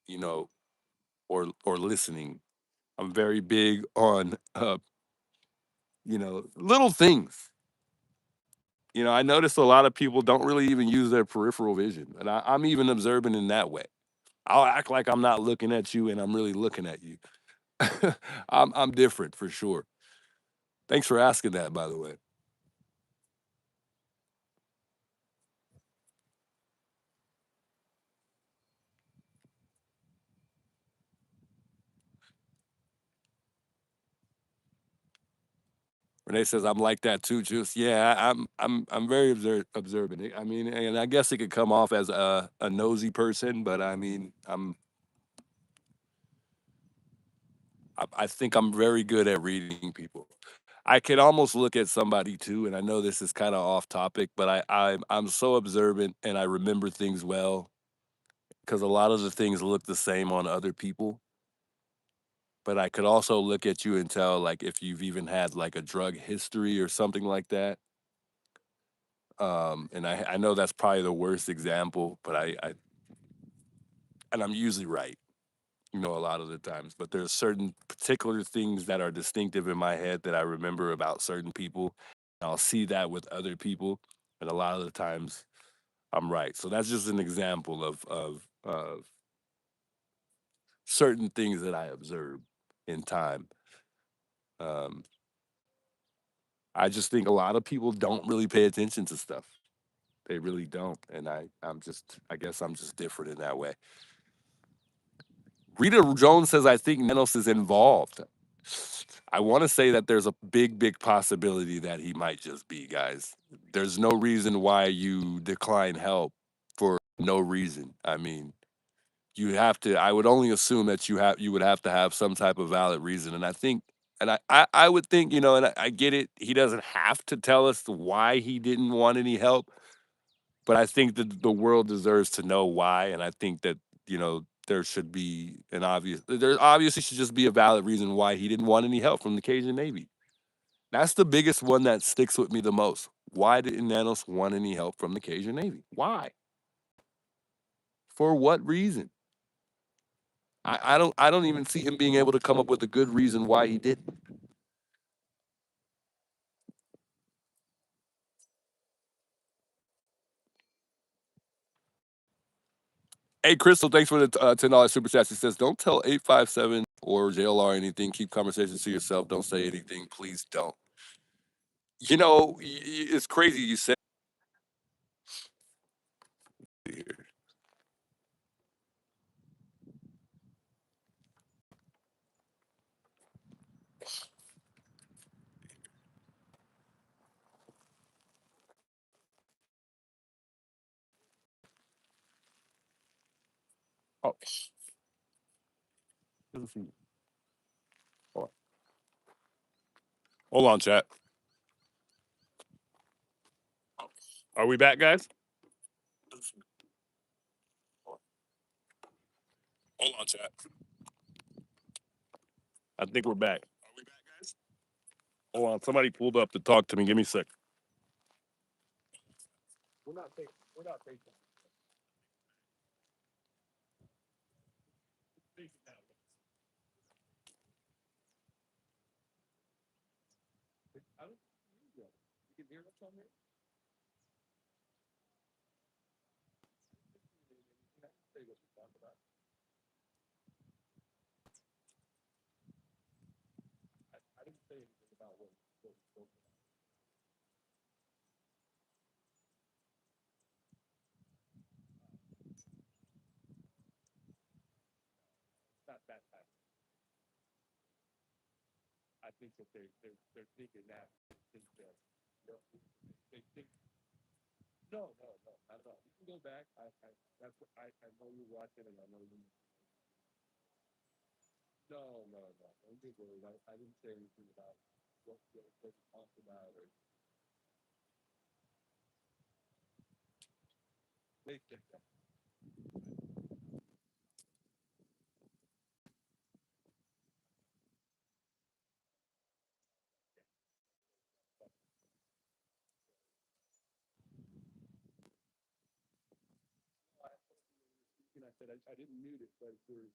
you know, or listening. I'm very big on little things. I notice a lot of people don't really even use their peripheral vision, and I'm even observant in that way. I'll act like I'm not looking at you, and I'm really looking at you. I'm different for sure. Thanks for asking that, by the way. Renee says I'm like that too, Juice. Yeah, I'm very observant. I mean, and I guess it could come off as a nosy person, but I mean, I think I'm very good at reading people. I can almost look at somebody too, and I know this is kind of off topic, but I'm so observant and I remember things well because a lot of the things look the same on other people. But I could also look at you and tell like if you've even had like a drug history or something like that. And I know that's probably the worst example, but I'm usually right, a lot of the times. But there's certain particular things that are distinctive in my head that I remember about certain people. And I'll see that with other people, and a lot of the times I'm right. So that's just an example of certain things that I observe in time. Um, I just think a lot of people don't really pay attention to stuff. They really don't, and I guess I'm just different in that way. Rita Jones says, I think Nanos is involved. I want to say that there's a big, big possibility that he might just be, guys. There's no reason why you decline help for no reason. I mean, I would only assume that you would have to have some type of valid reason. And I think, and I would think, and I get it. He doesn't have to tell us why he didn't want any help, but I think that the world deserves to know why, and I think that there should be there obviously should just be a valid reason why he didn't want any help from the Cajun Navy. That's the biggest one that sticks with me the most. Why didn't Nanos want any help from the Cajun Navy? Why? For what reason? I don't even see him being able to come up with a good reason why he didn't. Hey, Crystal, thanks for the $10 super chat. She says, "Don't tell 857 or JLR anything. Keep conversations to yourself. Don't say anything. Please don't." It's crazy you said here. Oh, hold on. Hold on, chat. Are we back, guys? Hold on, chat. I think we're back. Hold on, somebody pulled up to talk to me. Give me a sec. We're not taking. We're not taking. I don't. You can hear us on here. Say what we talk about. I didn't say anything about what we spoke about. Not that type. I think that they're thinking that. They think that. They think. No, no, no, not at all. You can go back. That's what I know you're watching, and I know you. No, no, no. Don't get worried. I didn't say anything about what we talked about or they think that. And I said I didn't mute it, but we're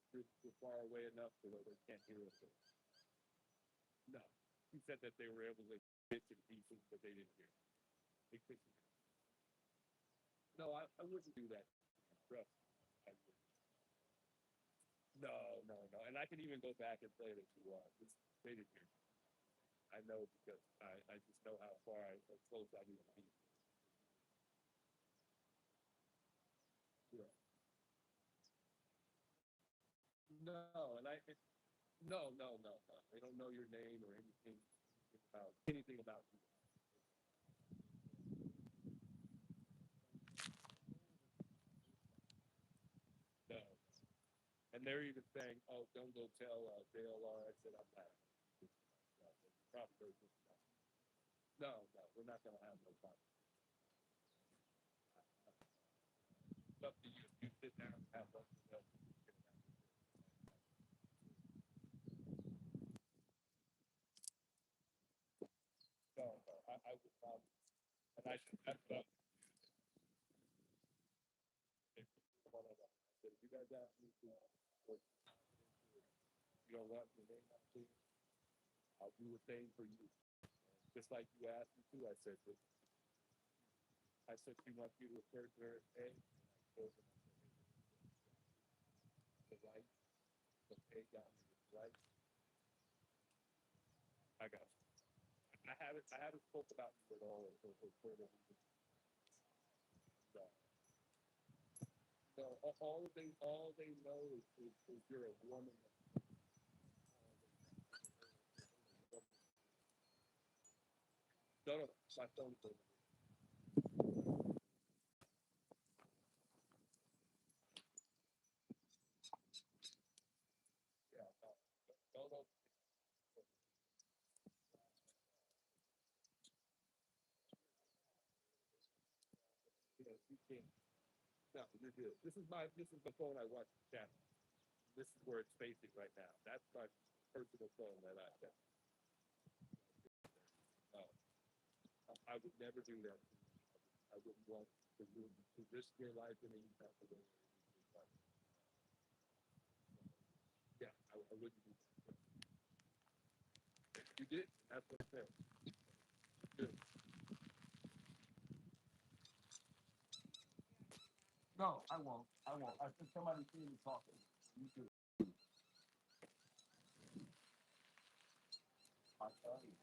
far away enough so that they can't hear us. No, he said that they were able to bits and pieces, but they didn't hear. They couldn't. No, I wouldn't do that. Trust me, I wouldn't. No, no, no. And I can even go back and play it if you want. They didn't hear. I know because I just know how how close I need to be. Yeah. No, and no, no, no, no. They don't know your name or anything about you. No. And they're even saying, "Oh, don't go tell JLR." I said, "I'm not." Probably no, no. We're not going to have no problem. It's up to you. You sit down and have lunch with us. No, no. I would not. And I should. That's what one of them. I said, if you guys ask me to, or you don't want your name out there, I'll do the same for you. Just like you asked me to, I said she wants you to refer to her as A. The right, the A got me right. I got you. I haven't spoke about you at all or further. No, no. All they know is you're a woman. No, no, my phone's over. Yeah, no, no, no. You can't. No, you're good. This is the phone I watch the channel. This is where it's facing right now. That's my personal phone that I have. No, I would never do that. I wouldn't want to risk your life in any type of way. Yeah, I wouldn't do that. You did? That's what I said. Good. No, I won't. I won't. I think somebody see me talking. You do. I'm telling you.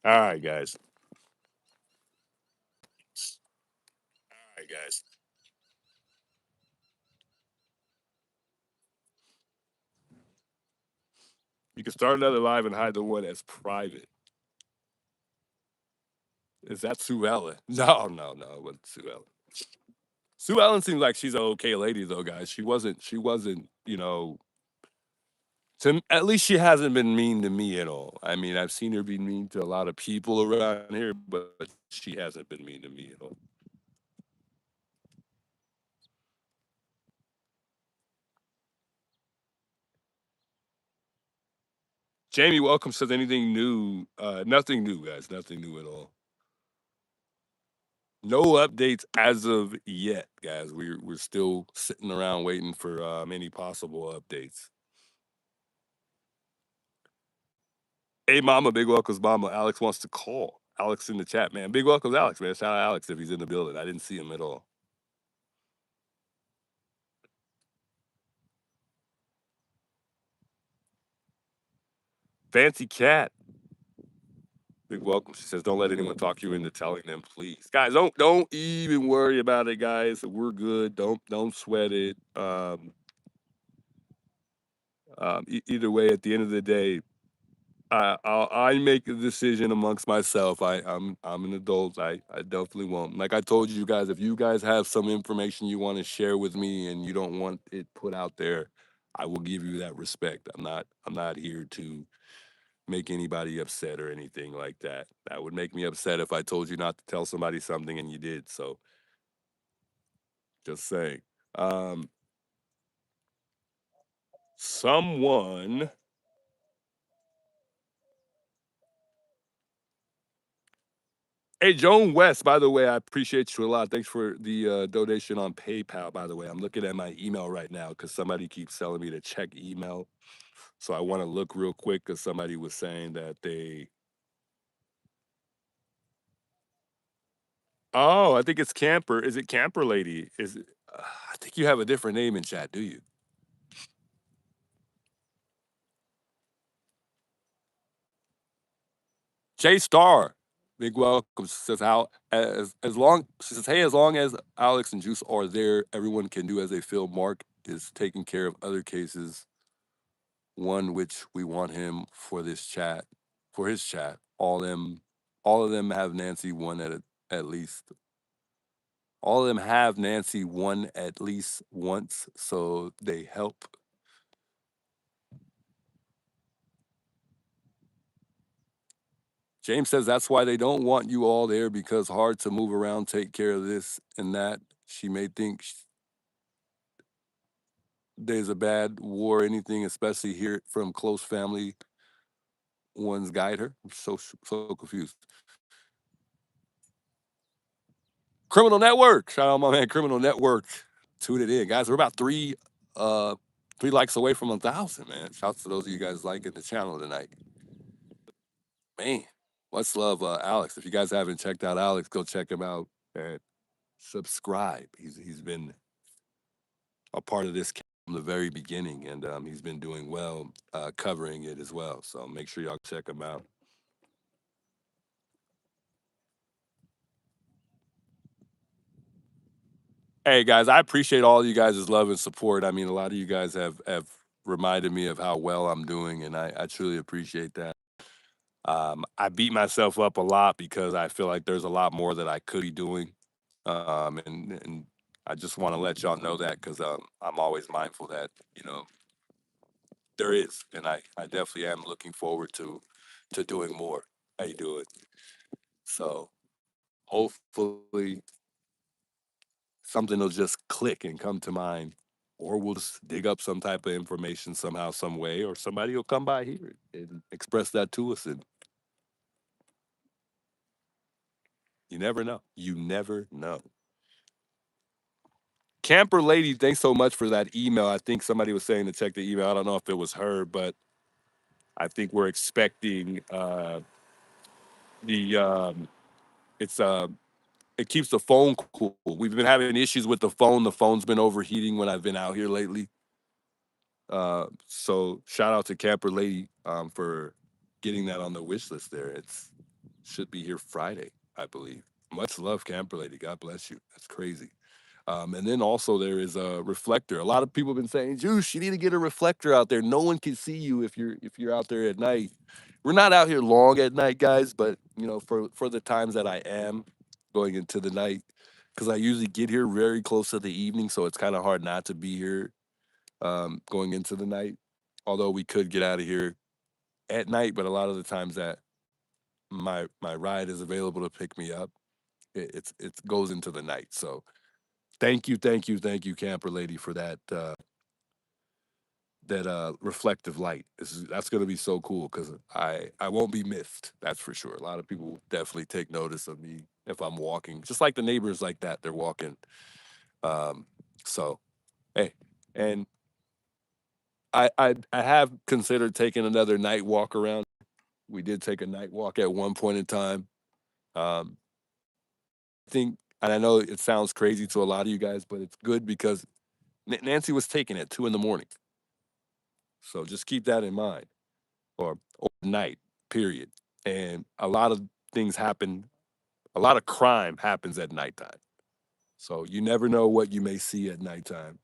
All right, guys. All right, guys. You can start another live and hide the one as private. Is that Sue Ellen? No, no, no. It wasn't Sue Ellen. Sue Ellen seems like she's an okay lady, though, guys. She wasn't. She wasn't. At least she hasn't been mean to me at all. I mean, I've seen her be mean to a lot of people around here, but she hasn't been mean to me at all. Jamie, welcome. Says anything new? Nothing new, guys. Nothing new at all. No updates as of yet, guys. We're still sitting around waiting for any possible updates. Hey, Mama, big welcomes, Mama. Alex wants to call. Alex in the chat, man. Big welcomes, Alex, man. Shout out Alex if he's in the building. I didn't see him at all. Fancy cat. Big welcome. She says, "Don't let anyone talk you into telling them, please, guys. Don't even worry about it, guys. We're good. Don't sweat it. Either way, at the end of the day, I make a decision amongst myself. I'm an adult. I definitely won't. Like I told you guys, if you guys have some information you want to share with me and you don't want it put out there, I will give you that respect. I'm not here to make anybody upset or anything like that. That would make me upset if I told you not to tell somebody something and you did. So just saying. Um, someone Hey, Joan West, by the way, I appreciate you a lot. Thanks for the donation on PayPal, by the way. I'm looking at my email right now because somebody keeps telling me to check email. So I want to look real quick because somebody was saying that they. Oh, I think it's Camper. Is it Camper Lady? I think you have a different name in chat, do you? J Star. Big welcome. She says how as long she says, hey, as long as Alex and Juice are there, everyone can do as they feel. Mark is taking care of other cases, one which we want him for this chat, for his chat. All of them have Nancy one at least. All of them have Nancy one at least once, so they help. James says that's why they don't want you all there because hard to move around, take care of this and that. She may think there's a bad war or anything, especially here from close family ones guide her. I'm so confused. Criminal Network. Shout out my man, Criminal Network. Tune it in, guys. We're about three likes away from 1,000, man. Shouts to those of you guys liking the channel tonight. Man, let's love Alex. If you guys haven't checked out Alex, go check him out and subscribe. He's been a part of this from the very beginning, and he's been doing well covering it as well. So make sure y'all check him out. Hey guys, I appreciate all you guys' love and support. I mean, a lot of you guys have reminded me of how well I'm doing, and I truly appreciate that. I beat myself up a lot because I feel like there's a lot more that I could be doing, and I just want to let y'all know that because I'm always mindful that there is, and I definitely am looking forward to doing more. How you doing? So hopefully something will just click and come to mind, or we'll just dig up some type of information somehow, some way, or somebody will come by here and express that to us. And you never know. You never know. Camper Lady, thanks so much for that email. I think somebody was saying to check the email. I don't know if it was her, but I think we're expecting the it's it keeps the phone cool. We've been having issues with the phone. The phone's been overheating when I've been out here lately. So shout out to Camper Lady for getting that on the wish list there. It's should be here Friday, I believe. Much love, Camper Lady. God bless you. That's crazy. And then also there is a reflector. A lot of people have been saying, Juice, you need to get a reflector out there. No one can see you if you're out there at night. We're not out here long at night, guys, but for the times that I am going into the night, because I usually get here very close to the evening, so it's kind of hard not to be here going into the night. Although we could get out of here at night, but a lot of the times that my ride is available to pick me up, it goes into the night. So thank you, Camper Lady, for that reflective light. That's going to be so cool because I won't be missed. That's for sure. A lot of people will definitely take notice of me if I'm walking, just like the neighbors like that. They're walking. Um, so hey, and I have considered taking another night walk around. We did take a night walk at one point in time. Um, I think, and I know it sounds crazy to a lot of you guys, but it's good because Nancy was taken at 2 in the morning. So just keep that in mind, or overnight, period. And a lot of things happen, a lot of crime happens at nighttime. So you never know what you may see at nighttime.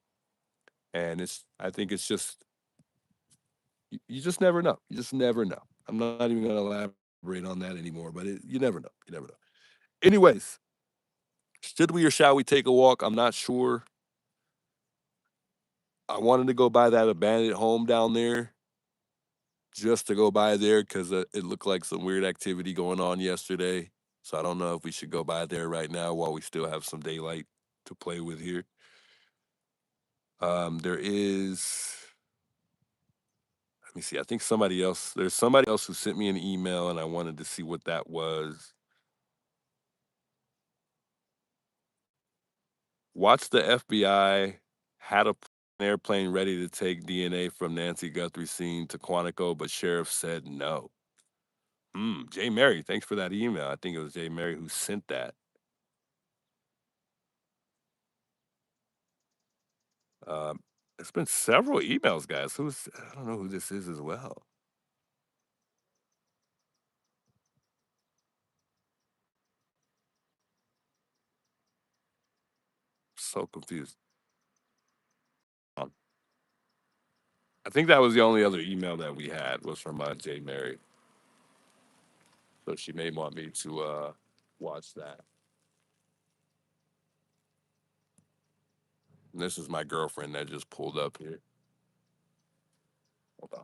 And I think it's just, you just never know. You just never know. I'm not even going to elaborate on that anymore, but you never know. You never know. Anyways, should we or shall we take a walk? I'm not sure. I wanted to go by that abandoned home down there just to go by there because it looked like some weird activity going on yesterday. So I don't know if we should go by there right now while we still have some daylight to play with here. There is, let me see, I think there's somebody else who sent me an email and I wanted to see what that was. Watch the FBI had an airplane ready to take DNA from Nancy Guthrie scene to Quantico, but sheriff said no. Jay Mary, thanks for that email. I think it was Jay Mary who sent that. Um, it's been several emails, guys. I don't know who this is as well. So confused. Um, I think that was the only other email that we had was from Jay Mary. So she may want me to watch that. And this is my girlfriend that just pulled up here. Hold on.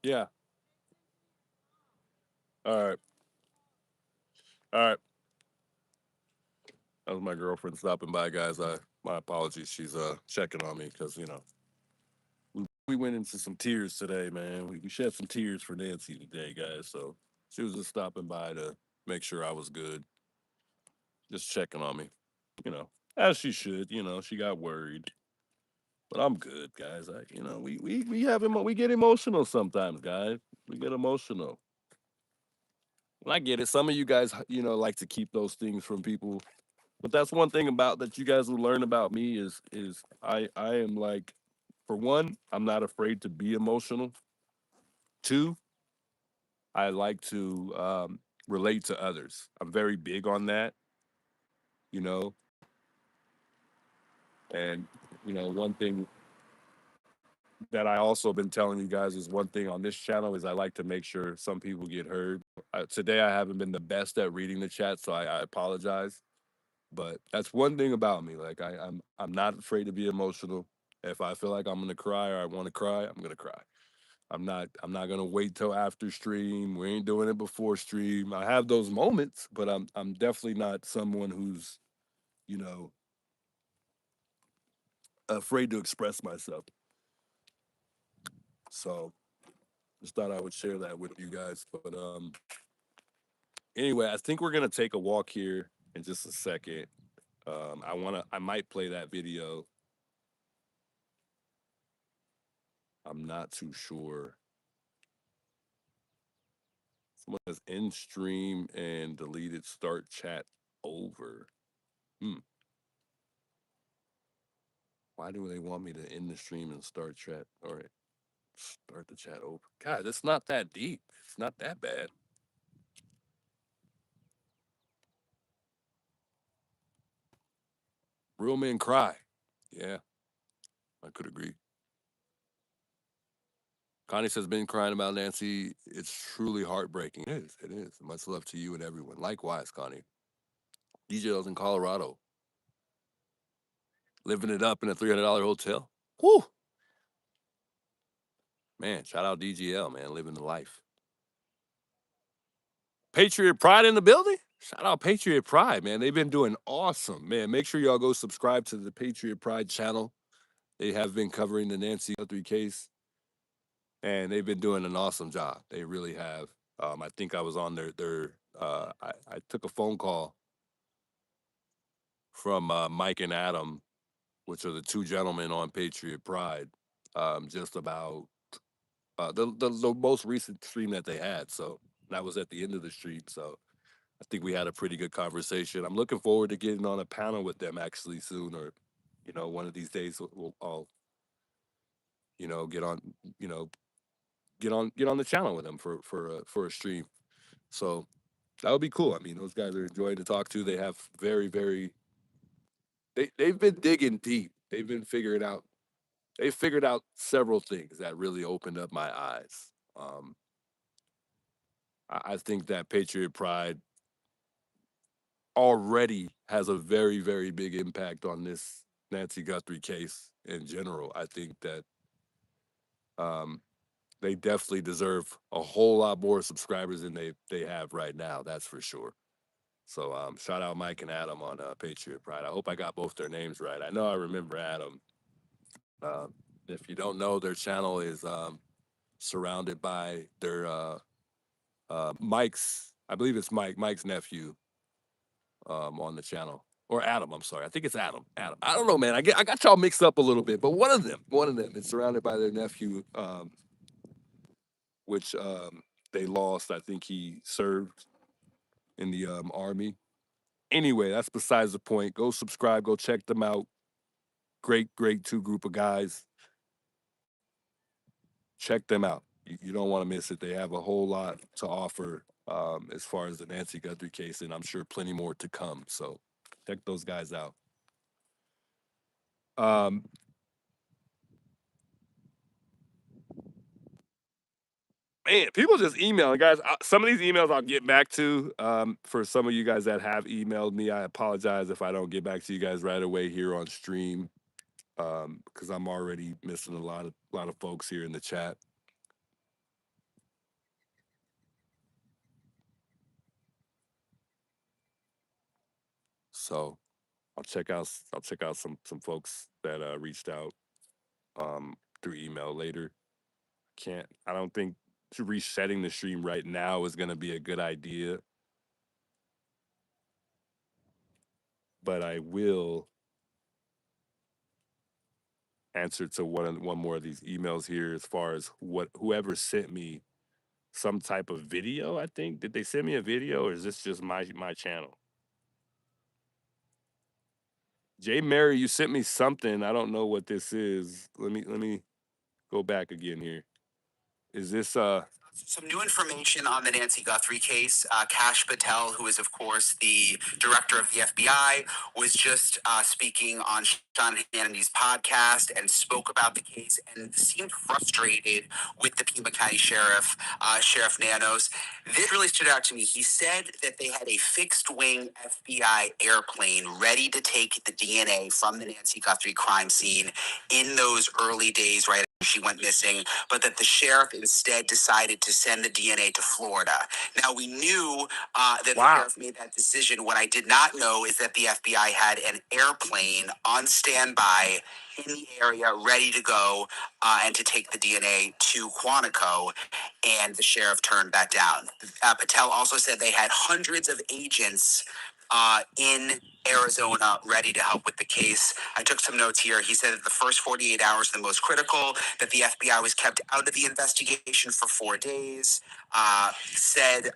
Yeah. All right. All right. That was my girlfriend stopping by, guys. My apologies. She's checking on me because we went into some tears today, man. We shed some tears for Nancy today, guys. So she was just stopping by to make sure I was good, just checking on me, as she should. She got worried, but I'm good, guys. We get emotional sometimes, guys. We get emotional. And I get it. Some of you guys, like to keep those things from people. But that's one thing about that you guys will learn about me is I am like, for one, I'm not afraid to be emotional. Two, I like to relate to others. I'm very big on that, you know. And one thing that I also been telling you guys is one thing on this channel is I like to make sure some people get heard. Today I haven't been the best at reading the chat, so I apologize. But that's one thing about me. Like I'm not afraid to be emotional. If I feel like I'm gonna cry or I want to cry, I'm gonna cry. I'm not gonna wait till after stream. We ain't doing it before stream. I have those moments, but I'm definitely not someone who's, you know, afraid to express myself. So just thought I would share that with you guys. But anyway, I think we're gonna take a walk here in just a second. I might play that video. I'm not too sure. Someone says end stream and deleted start chat over. Hmm. Why do they want me to end the stream and start chat? All right, start the chat over. God, it's not that deep. It's not that bad. Real men cry. Yeah, I could agree. Connie says, been crying about Nancy. It's truly heartbreaking. It is. It is. Much love to you and everyone. Likewise, Connie. DJ's in Colorado, living it up in a $300 hotel. Whew. Man, shout out DGL, man, living the life. Patriot Pride in the building? Shout out Patriot Pride, man. They've been doing awesome, man. Make sure y'all go subscribe to the Patriot Pride channel. They have been covering the Nancy Guthrie case, and they've been doing an awesome job. They really have. I think I was on I took a phone call from Mike and Adam, which are the two gentlemen on Patriot Pride, just about the most recent stream that they had. So that was at the end of the stream. So I think we had a pretty good conversation. I'm looking forward to getting on a panel with them actually soon, or one of these days I'll get on you know get on the channel with them for a stream. So that would be cool. I mean, those guys are enjoying to talk to. They have they've been digging deep. They've been figuring out. They figured out several things that really opened up my eyes. I think that Patriot Pride already has a very, very big impact on this Nancy Guthrie case in general. I think that um, they definitely deserve a whole lot more subscribers than they have right now. That's for sure. So shout out Mike and Adam on Patriot Pride. I hope I got both their names right. I know I remember Adam. If you don't know, their channel is surrounded by their Mike's. I believe it's Mike's nephew on the channel. Or Adam, I'm sorry. I think it's Adam. Adam. I don't know, man. I got y'all mixed up a little bit, but one of them is surrounded by their nephew, which they lost. I think he served in the army. Anyway, that's besides the point. Go subscribe. Go check them out. Great two group of guys. Check them out. You don't want to miss it. They have a whole lot to offer as far as the Nancy Guthrie case, and I'm sure plenty more to come. So check those guys out. Um, Man, people just emailing, guys. Some of these emails I'll get back to. For some of you guys that have emailed me, I apologize if I don't get back to you guys right away here on stream, because I'm already missing a lot of folks here in the chat. So I'll check out some folks that reached out through email later. Can't I don't think resetting the stream right now is gonna be a good idea, but I will answer to one more of these emails here as far as what whoever sent me some type of video. I think did they send me a video or is this just my channel? Jay Mary, you sent me something. I don't know what this is. Let me go back again here. Is this Some new information on the Nancy Guthrie case. Kash Patel, who is, of course, the director of the FBI, was just speaking on Sean Hannity's podcast and spoke about the case and seemed frustrated with the Pima County Sheriff, Sheriff Nanos. This really stood out to me. He said that they had a fixed-wing FBI airplane ready to take the DNA from the Nancy Guthrie crime scene in those early days right after she went missing, but that the sheriff instead decided to send the DNA to Florida. Now, we knew that the sheriff made that decision. What I did not know is that the FBI had an airplane on standby in the area ready to go and to take the DNA to Quantico, and the sheriff turned that down. Patel also said they had hundreds of agents in Arizona ready to help with the case. I took some notes here. He said that the first 48 hours are the most critical, that the FBI was kept out of the investigation for 4 days, said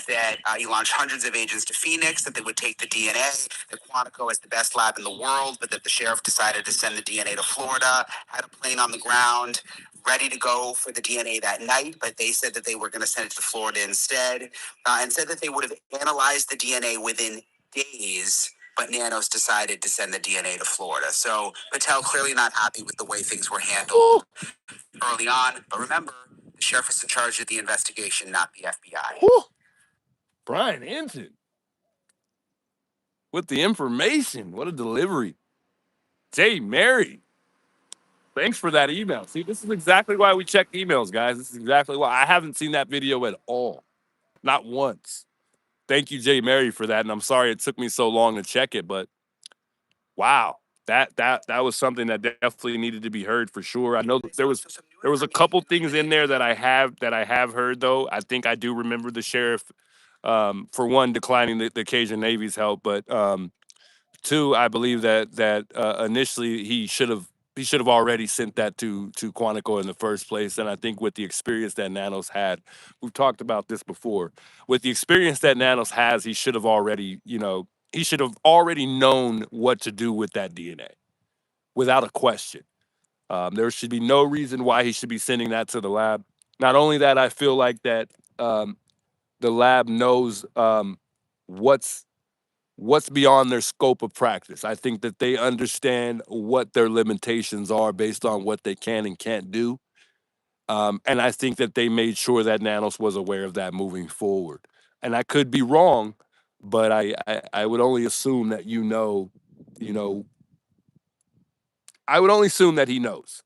that he launched hundreds of agents to Phoenix, that they would take the DNA, that Quantico is the best lab in the world, but that the sheriff decided to send the DNA to Florida, had a plane on the ground, ready to go for the DNA that night, but they said that they were going to send it to Florida instead, and said that they would have analyzed the DNA within days, but Nanos decided to send the DNA to Florida. So Patel clearly not happy with the way things were handled early on. But remember, the sheriff is in charge of the investigation, not the FBI. Whew. Brian Ensign with the information. What a delivery. Jay Mary. Thanks for that email. See, this is exactly why we check emails, guys. This is exactly why I haven't seen that video at all. Not once. Thank you, Jay Mary, for that. And I'm sorry it took me so long to check it, but wow. That was something that definitely needed to be heard for sure. I know there was a couple things in there that I have heard though. I think I do remember the sheriff for one declining the Cajun Navy's help, but two, I believe that initially he should have already sent that to Quantico in the first place. And I think with the experience that Nanos had, we've talked about this before. With the experience that Nanos has, he should have already known what to do with that DNA without a question. There should be no reason why he should be sending that to the lab. Not only that, I feel like that the lab knows what's beyond their scope of practice. I think that they understand what their limitations are based on what they can and can't do. And I think that they made sure that Nanos was aware of that moving forward. And I could be wrong, but I would only assume that you know, I would only assume that he knows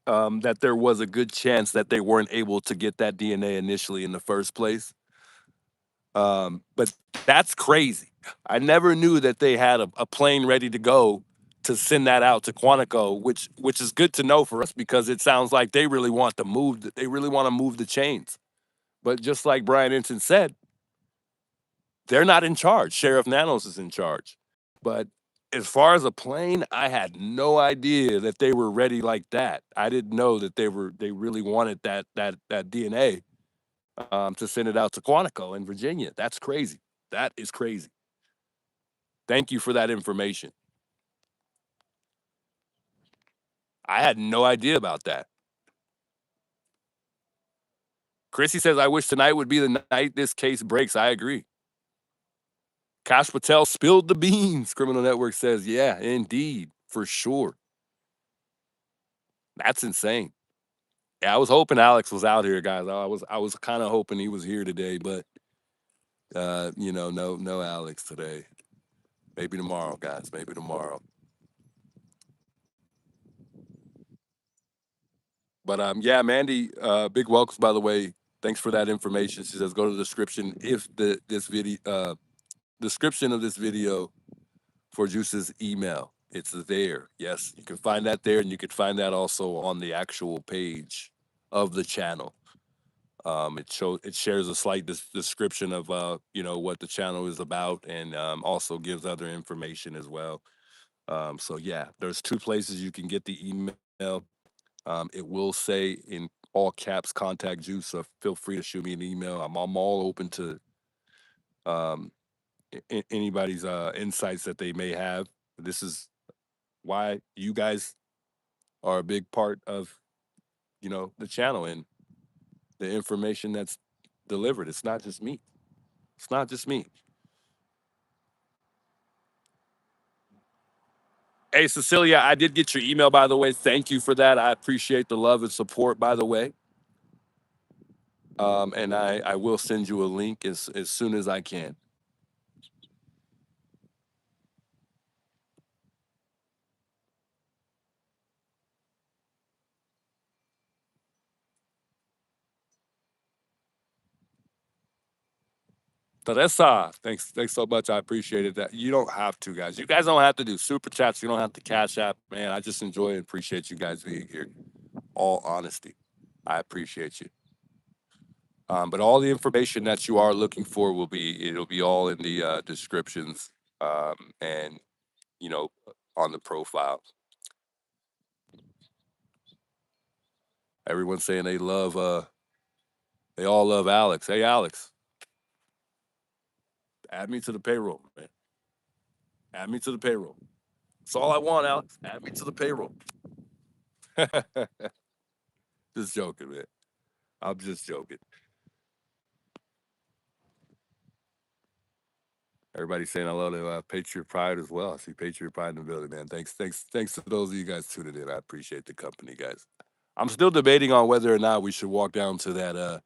that there was a good chance that they weren't able to get that DNA initially in the first place. But that's crazy. I never knew that they had a plane ready to go to send that out to Quantico, which is good to know for us because it sounds like they really want to move. They really want to move the chains. But just like Brian Ensign said, they're not in charge. Sheriff Nanos is in charge. But as far as a plane, I had no idea that they were ready like that. I didn't know that they really wanted that DNA to send it out to Quantico in Virginia. That's crazy. That is crazy. Thank you for that information. I had no idea about that. Chrissy says, I wish tonight would be the night this case breaks. I agree. Kash Patel spilled the beans. Criminal Network says, yeah, indeed, for sure. That's insane. Yeah, I was hoping Alex was out here, guys. I was kind of hoping he was here today, but no Alex today. Maybe tomorrow, guys. Maybe tomorrow. But yeah, Mandy, big welcomes by the way. Thanks for that information. She says go to the description if the this video description of this video for Juice's email. It's there. Yes, you can find that there, and you can find that also on the actual page of the channel. It shares a slight description of what the channel is about, and also gives other information as well. So yeah, there's two places you can get the email. It will say in all caps contact Juice, so feel free to shoot me an email. I'm all open to um, anybody's insights that they may have. This is why you guys are a big part of the channel and the information that's delivered. It's not just me. It's not just me. Hey, Cecilia, I did get your email, by the way. Thank you for that. I appreciate the love and support, by the way. And I will send you a link as soon as I can. Teresa, thanks so much. I appreciated that. You don't have to, guys. You guys don't have to do super chats. You don't have to cash app, man. I just enjoy and appreciate you guys being here. All honesty, I appreciate you. But all the information that you are looking for it'll be all in the descriptions, and you know on the profile. Everyone's saying they all love Alex. Hey, Alex, add me to the payroll, man. Add me to the payroll. That's all I want, Alex. Add me to the payroll. Just joking, man. I'm just joking. Everybody's saying I love the Patriot Pride as well. I see Patriot Pride in the building, man. Thanks to those of you guys tuning in. I appreciate the company, guys. I'm still debating on whether or not we should walk down to that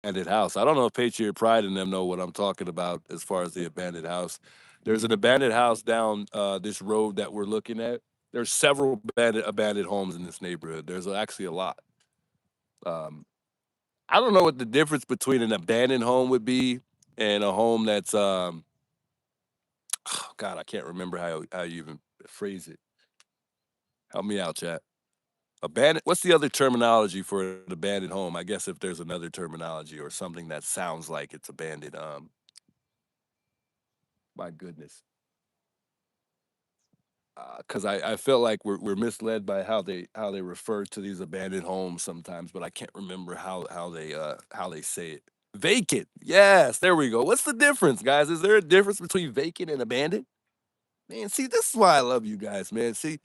abandoned house. I don't know if Patriot Pride and them know what I'm talking about as far as the abandoned house. There's an abandoned house down this road that we're looking at. There's several abandoned homes in this neighborhood. There's actually a lot. Um, I don't know what the difference between an abandoned home would be and a home that's oh God, I can't remember how you even phrase it. Help me out, chat. Abandoned. What's the other terminology for an abandoned home? I guess if there's another terminology or something that sounds like it's abandoned. My goodness. Because I feel like we're misled by how they refer to these abandoned homes sometimes, but I can't remember how they say it. Vacant. Yes, there we go. What's the difference, guys? Is there a difference between vacant and abandoned? Man, see, this is why I love you guys, man. See,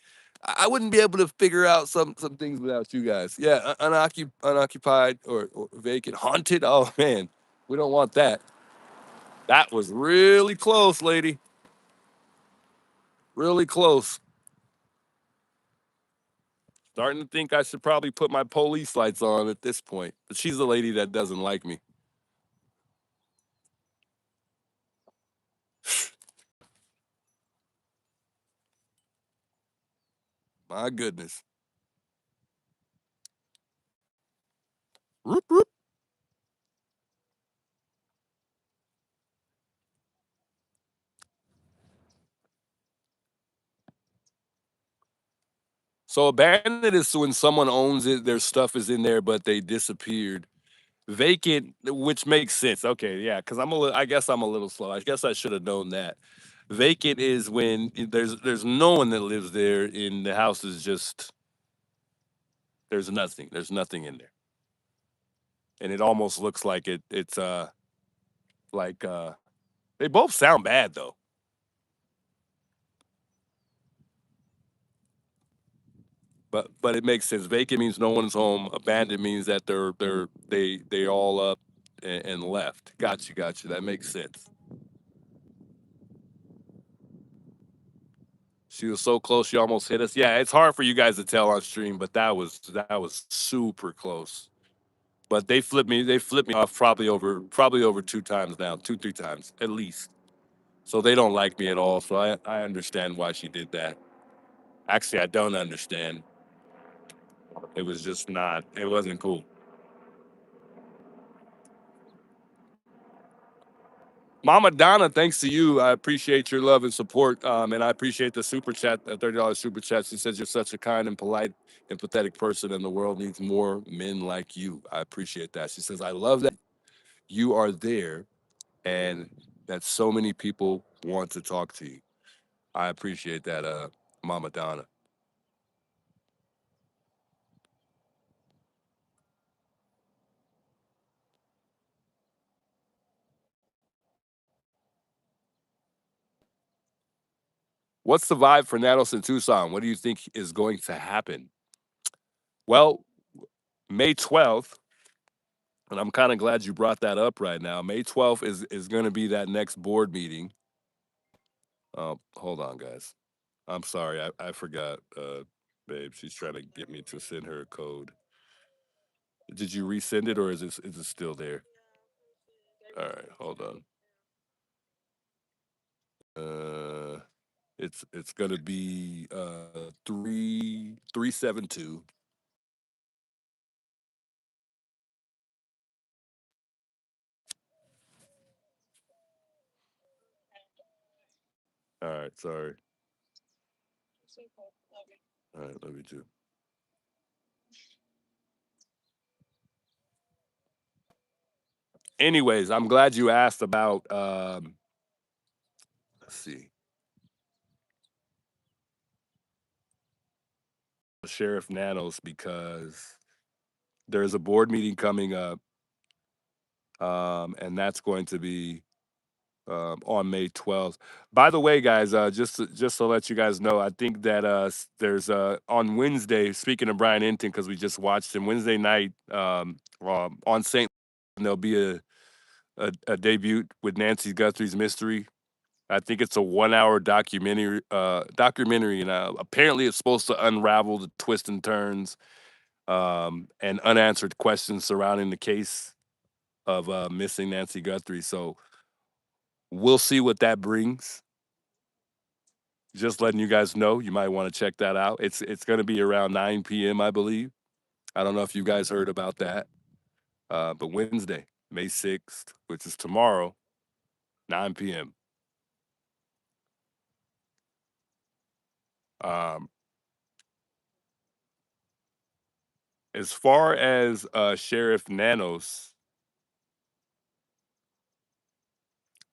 I wouldn't be able to figure out some things without you guys. Yeah, unoccupied or vacant, haunted. Oh man, we don't want that. That was really close, lady. Really close. Starting to think I should probably put my police lights on at this point. But she's the lady that doesn't like me. My goodness. Roop, roop. So abandoned is when someone owns it, their stuff is in there, but they disappeared. Vacant, which makes sense. Okay, yeah, because I guess I'm a little slow. I guess I should have known that. Vacant is when there's no one that lives there, and the house is just there's nothing. There's nothing in there, and it almost looks like it's like they both sound bad though. But it makes sense. Vacant means no one's home. Abandoned means that they all up and left. Got you. That makes sense. She was so close, she almost hit us. Yeah, it's hard for you guys to tell on stream, but that was super close. But they flipped me off probably over 2 times now, 3 times at least. So they don't like me at all. So I understand why she did that. Actually, I don't understand. It was just not. It wasn't cool. Mama Donna, thanks to you. I appreciate your love and support. And I appreciate the super chat, the $30 super chat. She says you're such a kind and polite, empathetic person, and the world needs more men like you. I appreciate that. She says, I love that you are there and that so many people want to talk to you. I appreciate that, Mama Donna. What's the vibe for Nanos in Tucson? What do you think is going to happen? Well, May 12th, and I'm kind of glad you brought that up right now. May 12th is going to be that next board meeting. Hold on, guys. I'm sorry, I forgot, babe. She's trying to get me to send her a code. Did you resend it, or is it still there? All right, hold on. Uh, it's gonna be 3372. All right, sorry. All right, love you too. Anyways, I'm glad you asked about. Let's see, Sheriff Nanos, because there's a board meeting coming up, and that's going to be on May 12th. By the way, guys, just to let you guys know, I think that there's on Wednesday. Speaking of Brian Enton, because we just watched him Wednesday night on Saint, there'll be a debut with Nancy Guthrie's Mystery. I think it's a 1 hour documentary, and apparently it's supposed to unravel the twists and turns and unanswered questions surrounding the case of missing Nancy Guthrie. So we'll see what that brings. Just letting you guys know, you might want to check that out. It's going to be around 9 p.m., I believe. I don't know if you guys heard about that, but Wednesday, May 6th, which is tomorrow, 9 p.m. Um, as far as Sheriff Nanos,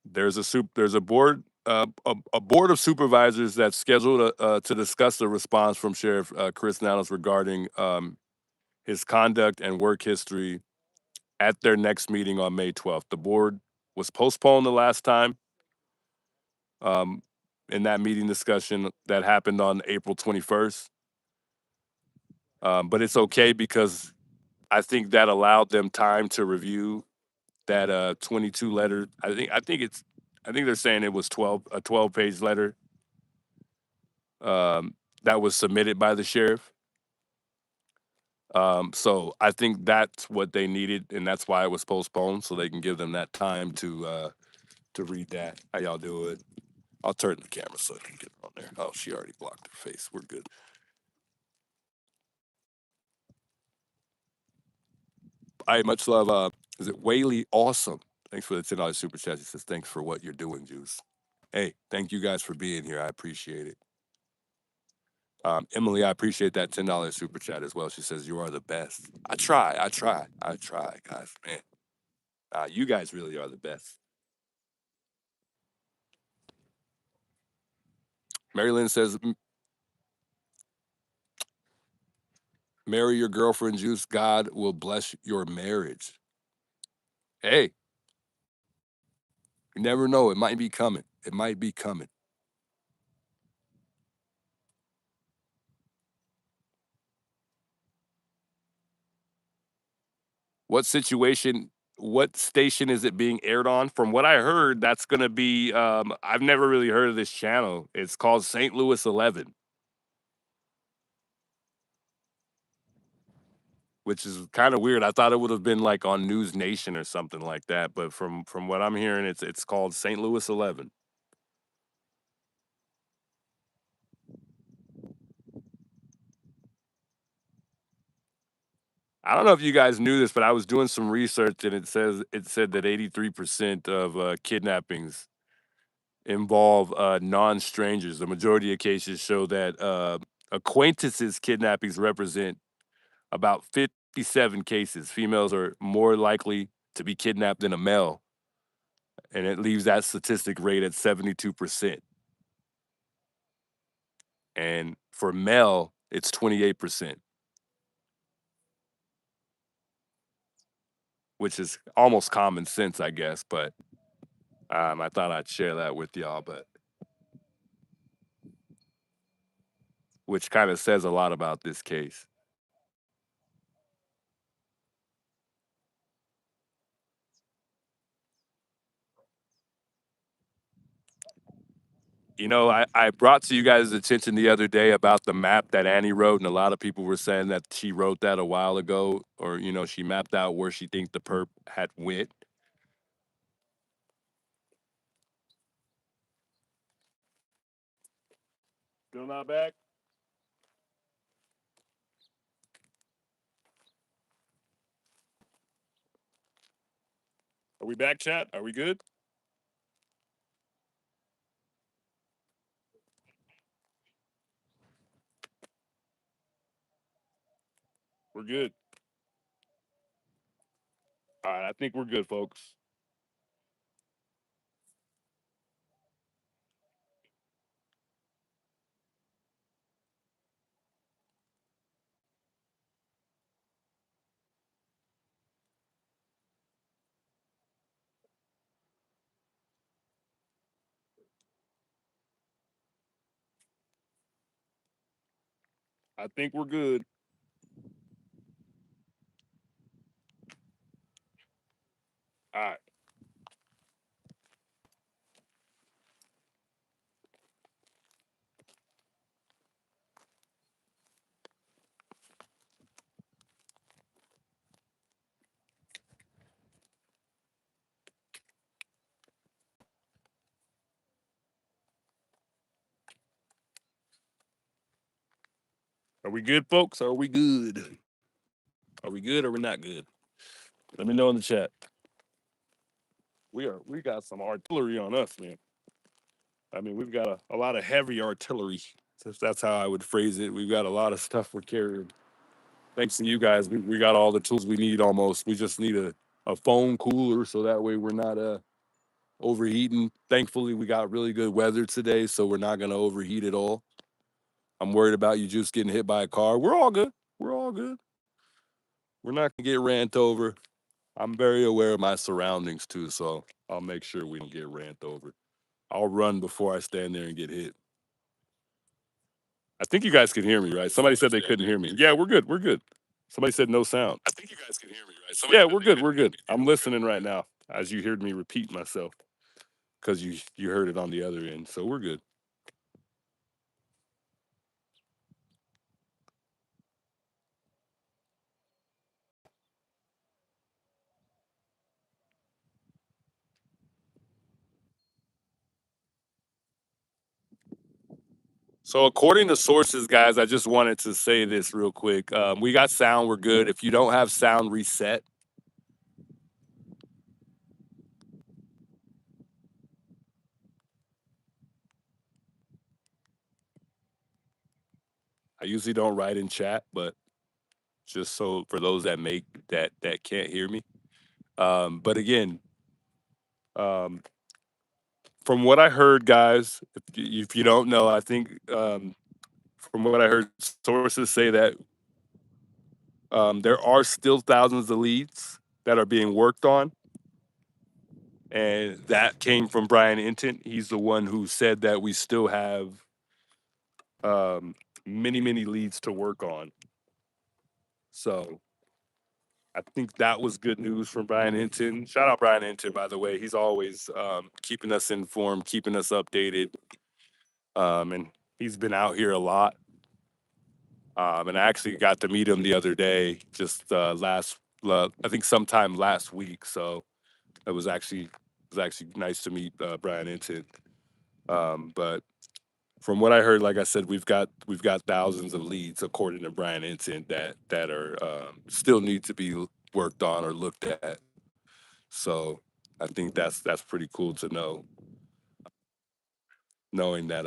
there's a board a board of supervisors that's scheduled to discuss the response from Sheriff Chris Nanos regarding his conduct and work history at their next meeting on May 12th. The board was postponed the last time um, in that meeting discussion that happened on April 21st. But it's okay because I think that allowed them time to review that 22 letter. I think they're saying it was 12-page letter that was submitted by the sheriff. So I think that's what they needed, and that's why it was postponed, so they can give them that time to read that. How y'all do it? I'll turn the camera so I can get on there. Oh, she already blocked her face. We're good. I much love. Is it Whaley? Awesome. Thanks for the $10 super chat. He says thanks for what you're doing, Juice. Hey, thank you guys for being here. I appreciate it. Emily, I appreciate that $10 super chat as well. She says you are the best. I try, guys. Man, you guys really are the best. Marilyn says, marry your girlfriend, Juice. God will bless your marriage. Hey, you never know. It might be coming. It might be coming. What situation what station is it being aired on? From what I heard, that's going to be. I've never really heard of this channel. It's called St. Louis 11, which is kind of weird. I thought it would have been like on News Nation or something like that, but from what I'm hearing, it's called St. Louis 11. I don't know if you guys knew this, but I was doing some research and it said that 83% of kidnappings involve non-strangers. The majority of cases show that acquaintances kidnappings represent about 57 cases. Females are more likely to be kidnapped than a male, and it leaves that statistic rate at 72%. And for male, it's 28%, which is almost common sense, I guess. But I thought I'd share that with y'all, but which kind of says a lot about this case. You know, I brought to you guys' attention the other day about the map that Annie wrote, and a lot of people were saying that she wrote that a while ago, or she mapped out where she thinks the perp had went. Still not back? Are we back, chat? Are we good? We're good. All right, I think we're good, folks. I think we're good. All right. Are we good, folks? Are we good? Are we good or we're not good? Let me know in the chat. We got some artillery on us, man. I mean, we've got a lot of heavy artillery. If that's how I would phrase it. We've got a lot of stuff we're carrying. Thanks to you guys, we got all the tools we need almost. We just need a phone cooler so that way we're not overheating. Thankfully, we got really good weather today, so we're not gonna overheat at all. I'm worried about you just getting hit by a car. We're all good. We're all good. We're not gonna get ran over. I'm very aware of my surroundings too, so I'll make sure we don't get ran over. I'll run before I stand there and get hit. I think you guys can hear me, right? Somebody said they couldn't hear me. Yeah, we're good. We're good. Somebody said no sound. I think you guys can hear me, right? Yeah, we're good. We're good. I'm listening right now as you heard me repeat myself because you heard it on the other end. So we're good. So according to sources, guys, I just wanted to say this real quick. We got sound. We're good. If you don't have sound, reset. I usually don't write in chat, but just so for those that make that can't hear me. But again, um, from what I heard, guys, if you don't know, I think from what I heard, sources say that there are still thousands of leads that are being worked on, and that came from Brian Intent. He's the one who said that we still have um, many leads to work on. So I think that was good news from Brian Hinton. Shout out Brian Hinton, by the way. He's always keeping us informed, keeping us updated. And he's been out here a lot. And I actually got to meet him the other day, just I think sometime last week. So it was actually nice to meet Brian Hinton. But from what I heard, like I said, we've got thousands of leads according to Brian Hinton that are still need to be worked on or looked at. So I think that's pretty cool to know, knowing that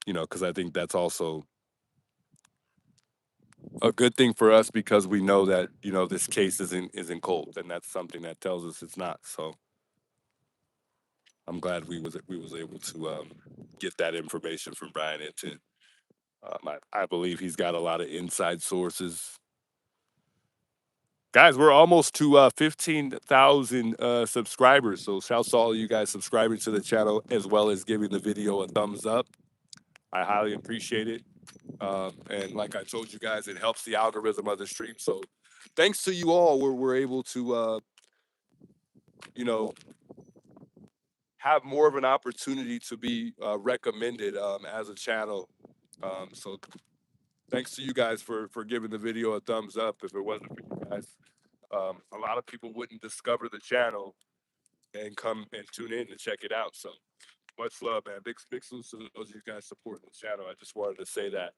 because I think that's also a good thing for us because we know that this case isn't cold, and that's something that tells us it's not. So I'm glad we was able to get that information from Brian Hinton. I believe he's got a lot of inside sources. Guys, we're almost to 15,000 subscribers. So shouts to all of you guys subscribing to the channel as well as giving the video a thumbs up. I highly appreciate it. And like I told you guys, it helps the algorithm of the stream. So thanks to you all, we're able to, you know, have more of an opportunity to be recommended as a channel. So thanks to you guys for giving the video a thumbs up. If it wasn't for you guys, a lot of people wouldn't discover the channel and come and tune in to check it out. So much love, man. Big salutes to those of you guys supporting the channel. I just wanted to say that.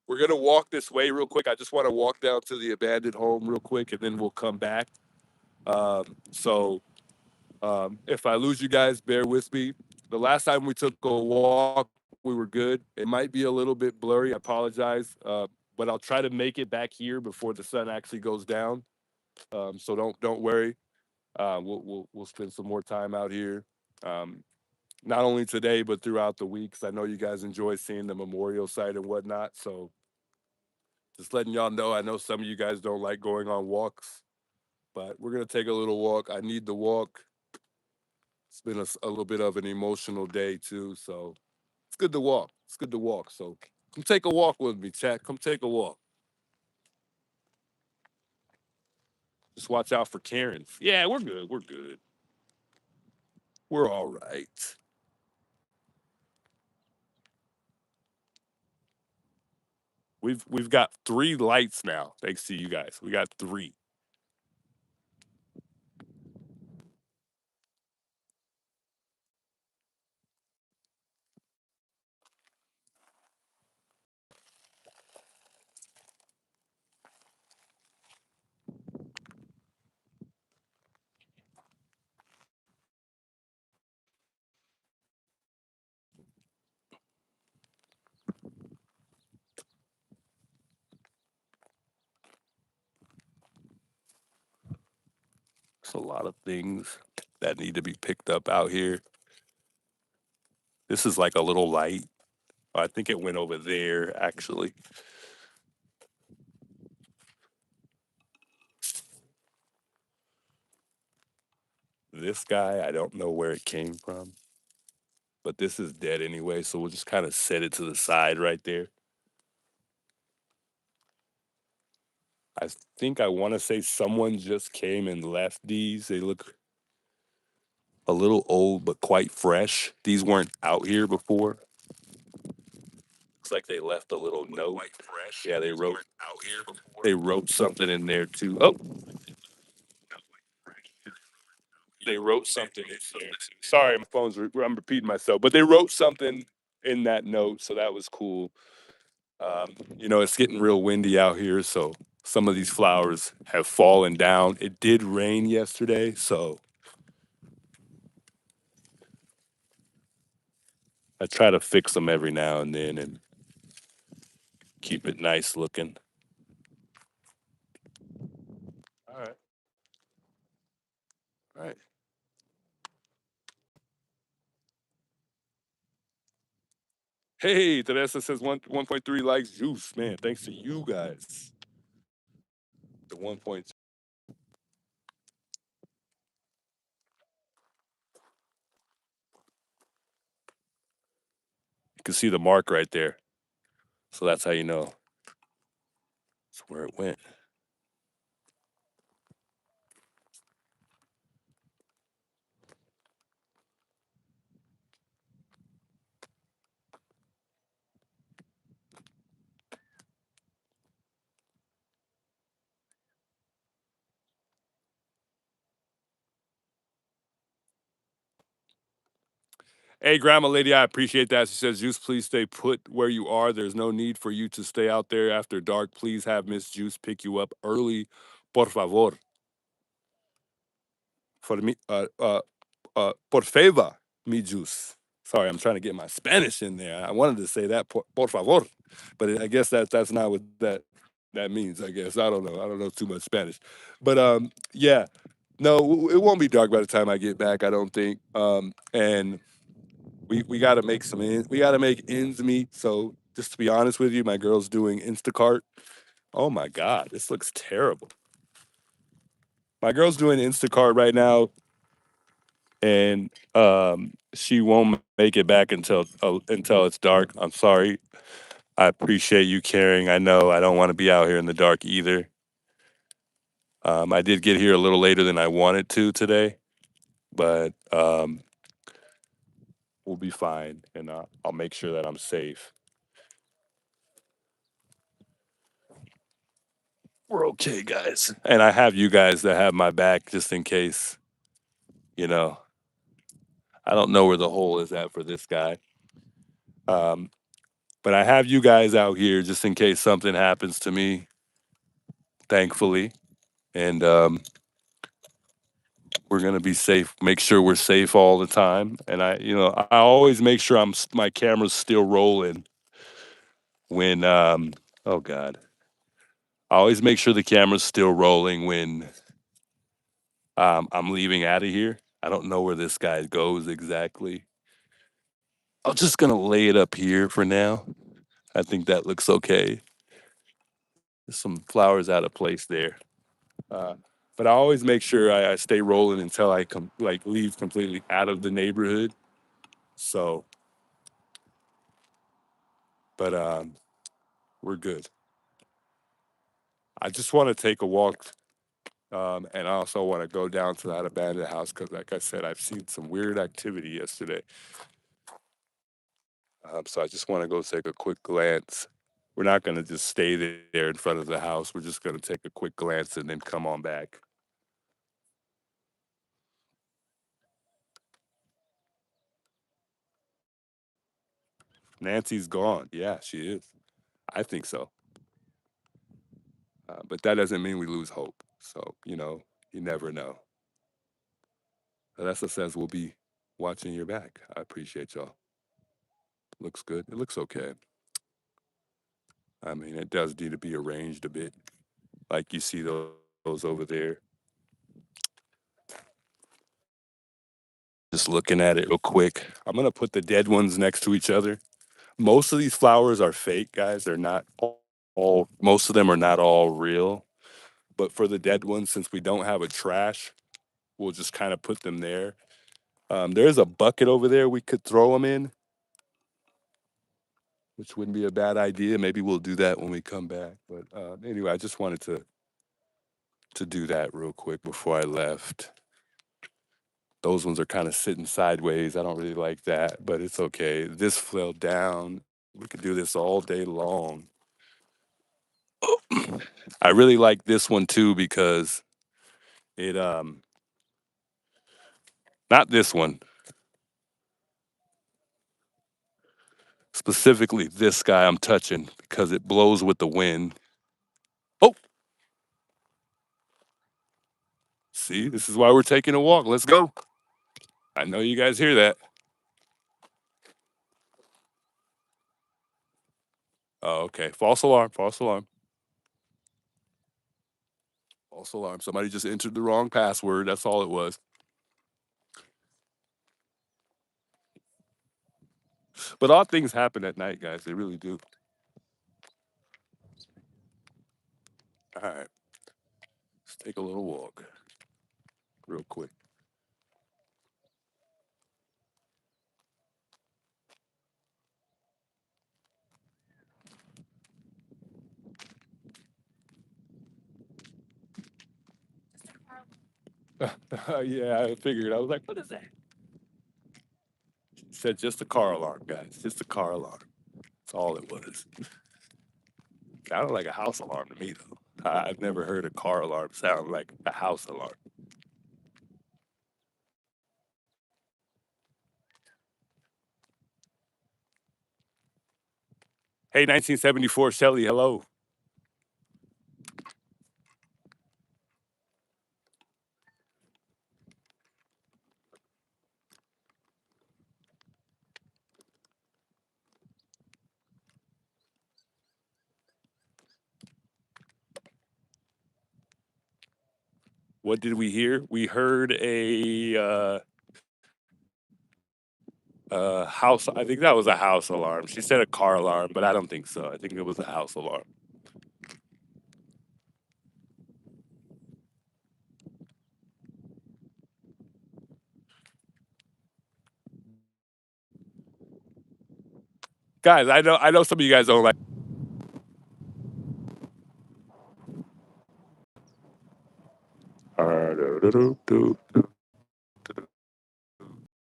We're gonna walk this way real quick. I just want to walk down to the abandoned home real quick, and then we'll come back. So if I lose you guys, bear with me. The last time we took a walk, we were good. It might be a little bit blurry. I apologize, but I'll try to make it back here before the sun actually goes down. So don't worry. We'll spend some more time out here. Not only today, but throughout the weeks. I know you guys enjoy seeing the memorial site and whatnot. So just letting y'all know, I know some of you guys don't like going on walks, but we're going to take a little walk. I need the walk. It's been a little bit of an emotional day too. So it's good to walk. It's good to walk. So come take a walk with me, chat. Come take a walk. Just watch out for Karens. Yeah, we're good. We're good. We're all right. We've got 3 lights now, thanks to you guys. We got 3. There's a lot of things that need to be picked up out here. This is like a little light. I think it went over there, actually. This guy, I don't know where it came from, but this is dead anyway, so we'll just kind of set it to the side right there. I think I want to say someone just came and left these. They look a little old, but quite fresh. These weren't out here before. Looks like they left a little note. Quite fresh. Yeah, they wrote out here before. They wrote something in there too. Oh, they wrote something in there. Sorry, my phone's. I'm repeating myself, but they wrote something in that note, so that was cool. It's getting real windy out here, so some of these flowers have fallen down. It did rain yesterday, so I try to fix them every now and then and keep it nice looking. All right. All right. Hey, Teresa says 1.3 likes juice. Man, thanks to you guys. The 1.2. You can see the mark right there. So that's how you know. That's where it went. Hey, Grandma Lady, I appreciate that. She says, Juice, please stay put where you are. There's no need for you to stay out there after dark. Please have Miss Juice pick you up early, por favor. For me, por favor, mi Juice. Sorry, I'm trying to get my Spanish in there. I wanted to say that, por favor, but I guess that's not what that means. I guess I don't know. I don't know too much Spanish, but yeah, no, it won't be dark by the time I get back. I don't think. And we got to make we got to make ends meet. So just to be honest with you, my girl's doing Instacart. Oh my God, this looks terrible. My girl's doing Instacart right now, and she won't make it back until it's dark. I'm sorry. I appreciate you caring. I know I don't want to be out here in the dark either. I did get here a little later than I wanted to today, but we'll be fine, and I'll make sure that I'm safe. We're okay, guys. And I have you guys that have my back just in case, you know, I don't know where the hole is at for this guy. Um, but I have you guys out here just in case something happens to me, thankfully. And we're going to be safe. Make sure we're safe all the time. And I always make sure my camera's still rolling when, oh God, I always make sure the camera's still rolling when I'm leaving out of here. I don't know where this guy goes exactly. I'm just gonna lay it up here for now. I think that looks okay. There's some flowers out of place there, uh, but I always make sure I stay rolling until I leave completely out of the neighborhood. So, but we're good. I just want to take a walk, and I also want to go down to that abandoned house because, like I said, I've seen some weird activity yesterday. So I just want to go take a quick glance. We're not going to just stay there in front of the house. We're just going to take a quick glance and then come on back. Nancy's gone. Yeah, she is. I think so. But that doesn't mean we lose hope. So, you never know. Vanessa says we'll be watching your back. I appreciate y'all. Looks good. It looks okay. I mean, it does need to be arranged a bit. Like you see those over there. Just looking at it real quick. I'm going to put the dead ones next to each other. Most of these flowers are fake, guys. They're not most of them are not all real. But for the dead ones, since we don't have a trash, we'll just kind of put them there. There's a bucket over there we could throw them in, which wouldn't be a bad idea. Maybe we'll do that when we come back. But anyway, I just wanted to do that real quick before I left. Those ones are kind of sitting sideways. I don't really like that, but it's okay. This fell down. We could do this all day long. I really like this one too because it not this one, specifically this guy I'm touching because it blows with the wind. Oh, see, this is why we're taking a walk. Let's go. I know you guys hear that. Oh, okay. False alarm, false alarm. False alarm. Somebody just entered the wrong password. That's all it was. But odd things happen at night, guys. They really do. All right. Let's take a little walk real quick. Yeah, I figured. I was like, what is that? It said just a car alarm, guys. Just a car alarm. That's all it was. Sounded like a house alarm to me, though. I've never heard a car alarm sound like a house alarm. Hey, 1974 Shelly, hello. What did we hear? We heard a house. I think that was a house alarm. She said a car alarm, but I don't think so. I think it was a house alarm. Guys, I know some of you guys don't like.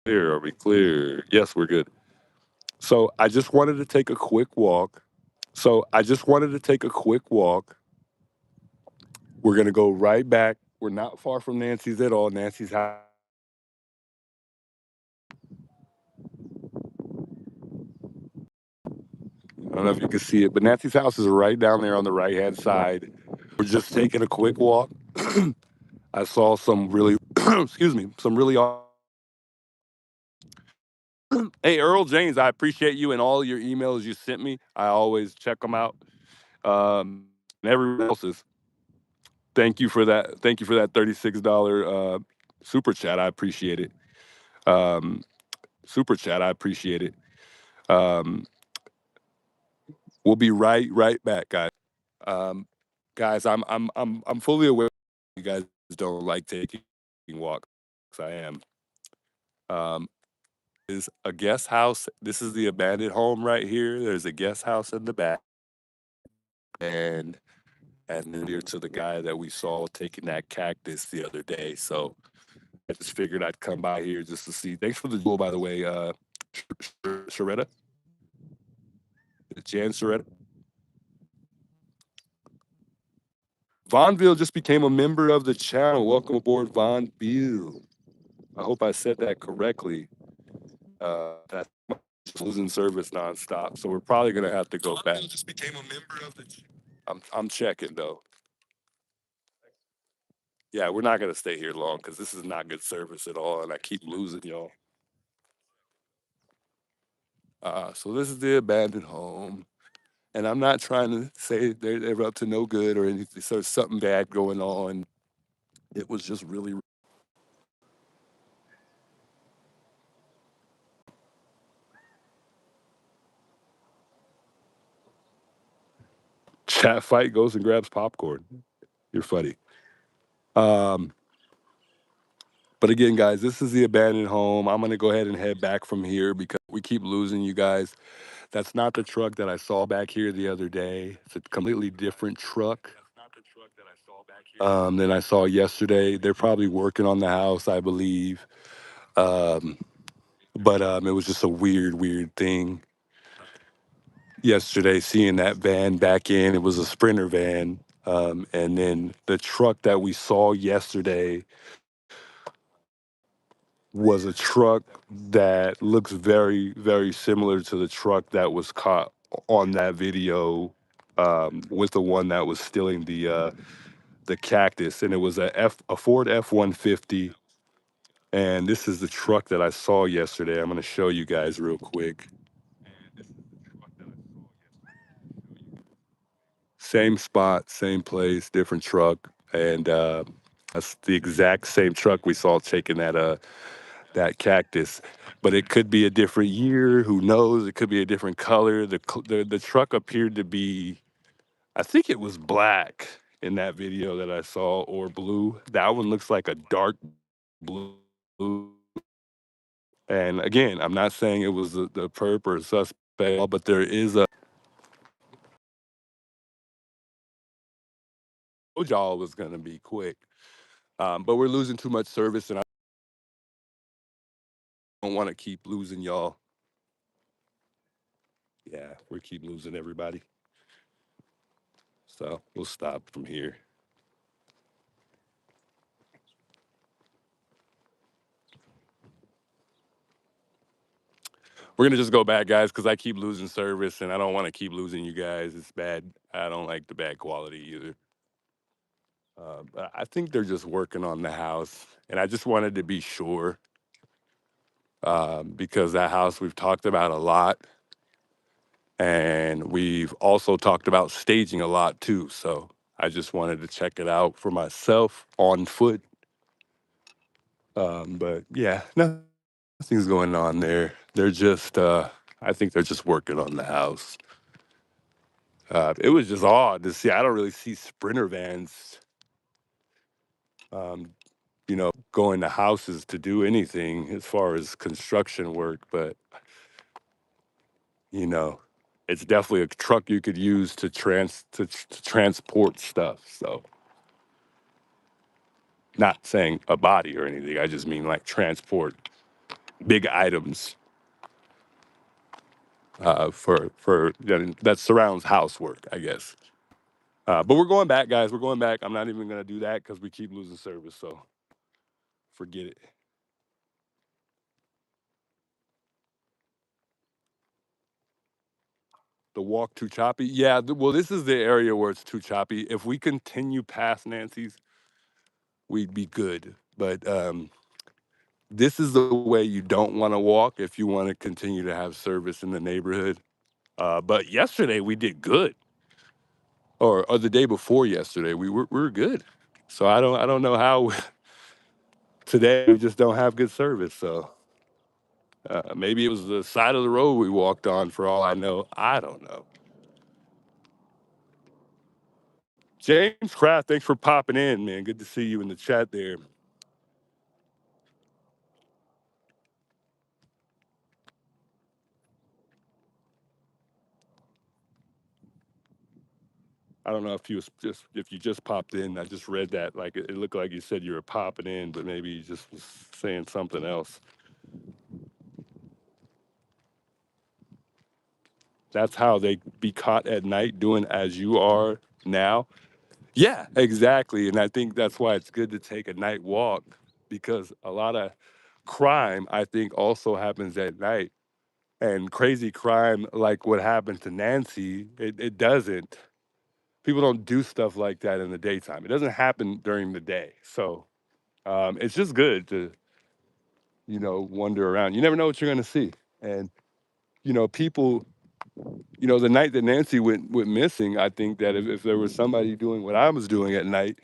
Clear? Are we clear? Yes, we're good. So I just wanted to take a quick walk. We're gonna go right back. We're not far from Nancy's at all. Nancy's house. I don't know if you can see it, but Nancy's house is right down there on the right hand side. We're just taking a quick walk. I saw some really, excuse me, some really. Hey, Earl James, I appreciate you and all your emails you sent me. I always check them out. And everyone else's. Thank you for that. Thank you for that $36 super chat. I appreciate it. Um, super chat. I appreciate it. Um, we'll be right back, guys. Um, guys, I'm fully aware you guys don't like taking walks. I am. Um, is a guest house. This is the abandoned home right here. There's a guest house in the back, and then here to the guy that we saw taking that cactus the other day. So I just figured I'd come by here just to see. Thanks for the jewel, by the way, Sharetta, Jan Sharetta. Vonville just became a member of the channel. Welcome aboard, Vonville. I hope I said that correctly. That's losing service nonstop, so we're probably gonna have to go back. Just became a member of the. I'm checking though. Yeah, we're not gonna stay here long because this is not good service at all, and I keep losing y'all. So this is the abandoned home, and I'm not trying to say they're up to no good or anything. So there's something bad going on. It was just really. Chat fight goes and grabs popcorn. You're funny. Um, but again, guys, this is the abandoned home. I'm gonna go ahead and head back from here because we keep losing you guys. That's not the truck that I saw back here the other day. It's a completely different truck than I saw yesterday. They're probably working on the house, I believe. Um, but it was just a weird thing yesterday seeing that van back in. It was a Sprinter van. And then the truck that we saw yesterday was a truck that looks very similar to the truck that was caught on that video with the one that was stealing the cactus, and it was a Ford F-150. And this is the truck that I saw yesterday. I'm going to show you guys real quick. Same spot, same place, different truck, and that's the exact same truck we saw taking that cactus. But it could be a different year. Who knows? It could be a different color. The truck appeared to be, I think it was black in that video that I saw, or blue. That one looks like a dark blue. And again, I'm not saying it was the perp or suspect, but there is a. Told y'all it was gonna be quick, but we're losing too much service, and I don't want to keep losing y'all. Yeah, we keep losing everybody, so we'll stop from here. We're gonna just go back, guys, because I keep losing service, and I don't want to keep losing you guys. It's bad. I don't like the bad quality either. But I think they're just working on the house, and I just wanted to be sure because that house we've talked about a lot, and we've also talked about staging a lot too. So I just wanted to check it out for myself on foot. But yeah, nothing's going on there. They're just, I think they're just working on the house. It was just odd to see. I don't really see sprinter vans, um, going to houses to do anything as far as construction work. But you know, it's definitely a truck you could use to transport stuff. So, not saying a body or anything. I just mean like transport big items for that surrounds housework, I guess. But we're going back, guys. We're going back. I'm not even gonna do that because we keep losing service. So forget it. The walk too choppy. Yeah. Well, this is the area where it's too choppy. If we continue past Nancy's, we'd be good. But this is the way you don't want to walk if you want to continue to have service in the neighborhood. But yesterday we did good, or the day before yesterday we were good. So I don't know how today we just don't have good service. So maybe it was the side of the road we walked on. For all I know, I don't know. James Kraft, thanks for popping in, man. Good to see you in the chat there. I don't know if you was just if you just popped in. I just read that like it looked like you said you were popping in, but maybe you just was saying something else. That's how they be caught at night doing as you are now. Yeah, exactly. And I think that's why it's good to take a night walk because a lot of crime, I think, also happens at night. And crazy crime, like what happened to Nancy, it doesn't. People don't do stuff like that in the daytime. It doesn't happen during the day. So it's just good to, wander around. You never know what you're going to see. And, people, the night that Nancy went missing, I think that if there was somebody doing what I was doing at night,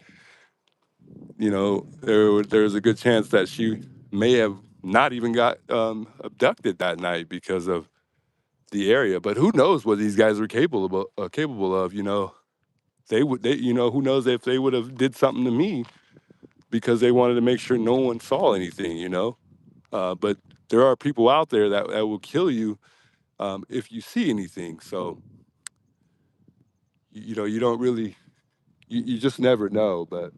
there's a good chance that she may have not even got abducted that night because of the area. But who knows what these guys are capable of? Who knows if they would have did something to me because they wanted to make sure no one saw anything. But there are people out there that will kill you if you see anything. So you don't really, you just never know. But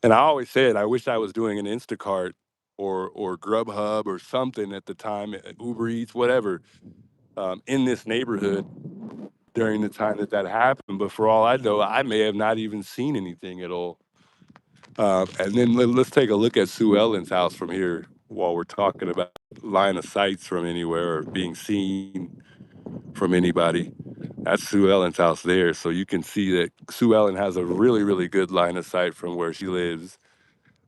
and I always said I wish I was doing an Instacart or Grubhub or something at the time, Uber Eats, whatever, in this neighborhood during the time that happened. But for all I know, I may have not even seen anything at all. And then let's take a look at Sue Ellen's house from here while we're talking about line of sights from anywhere or being seen from anybody. That's Sue Ellen's house there. So you can see that Sue Ellen has a really, really good line of sight from where she lives.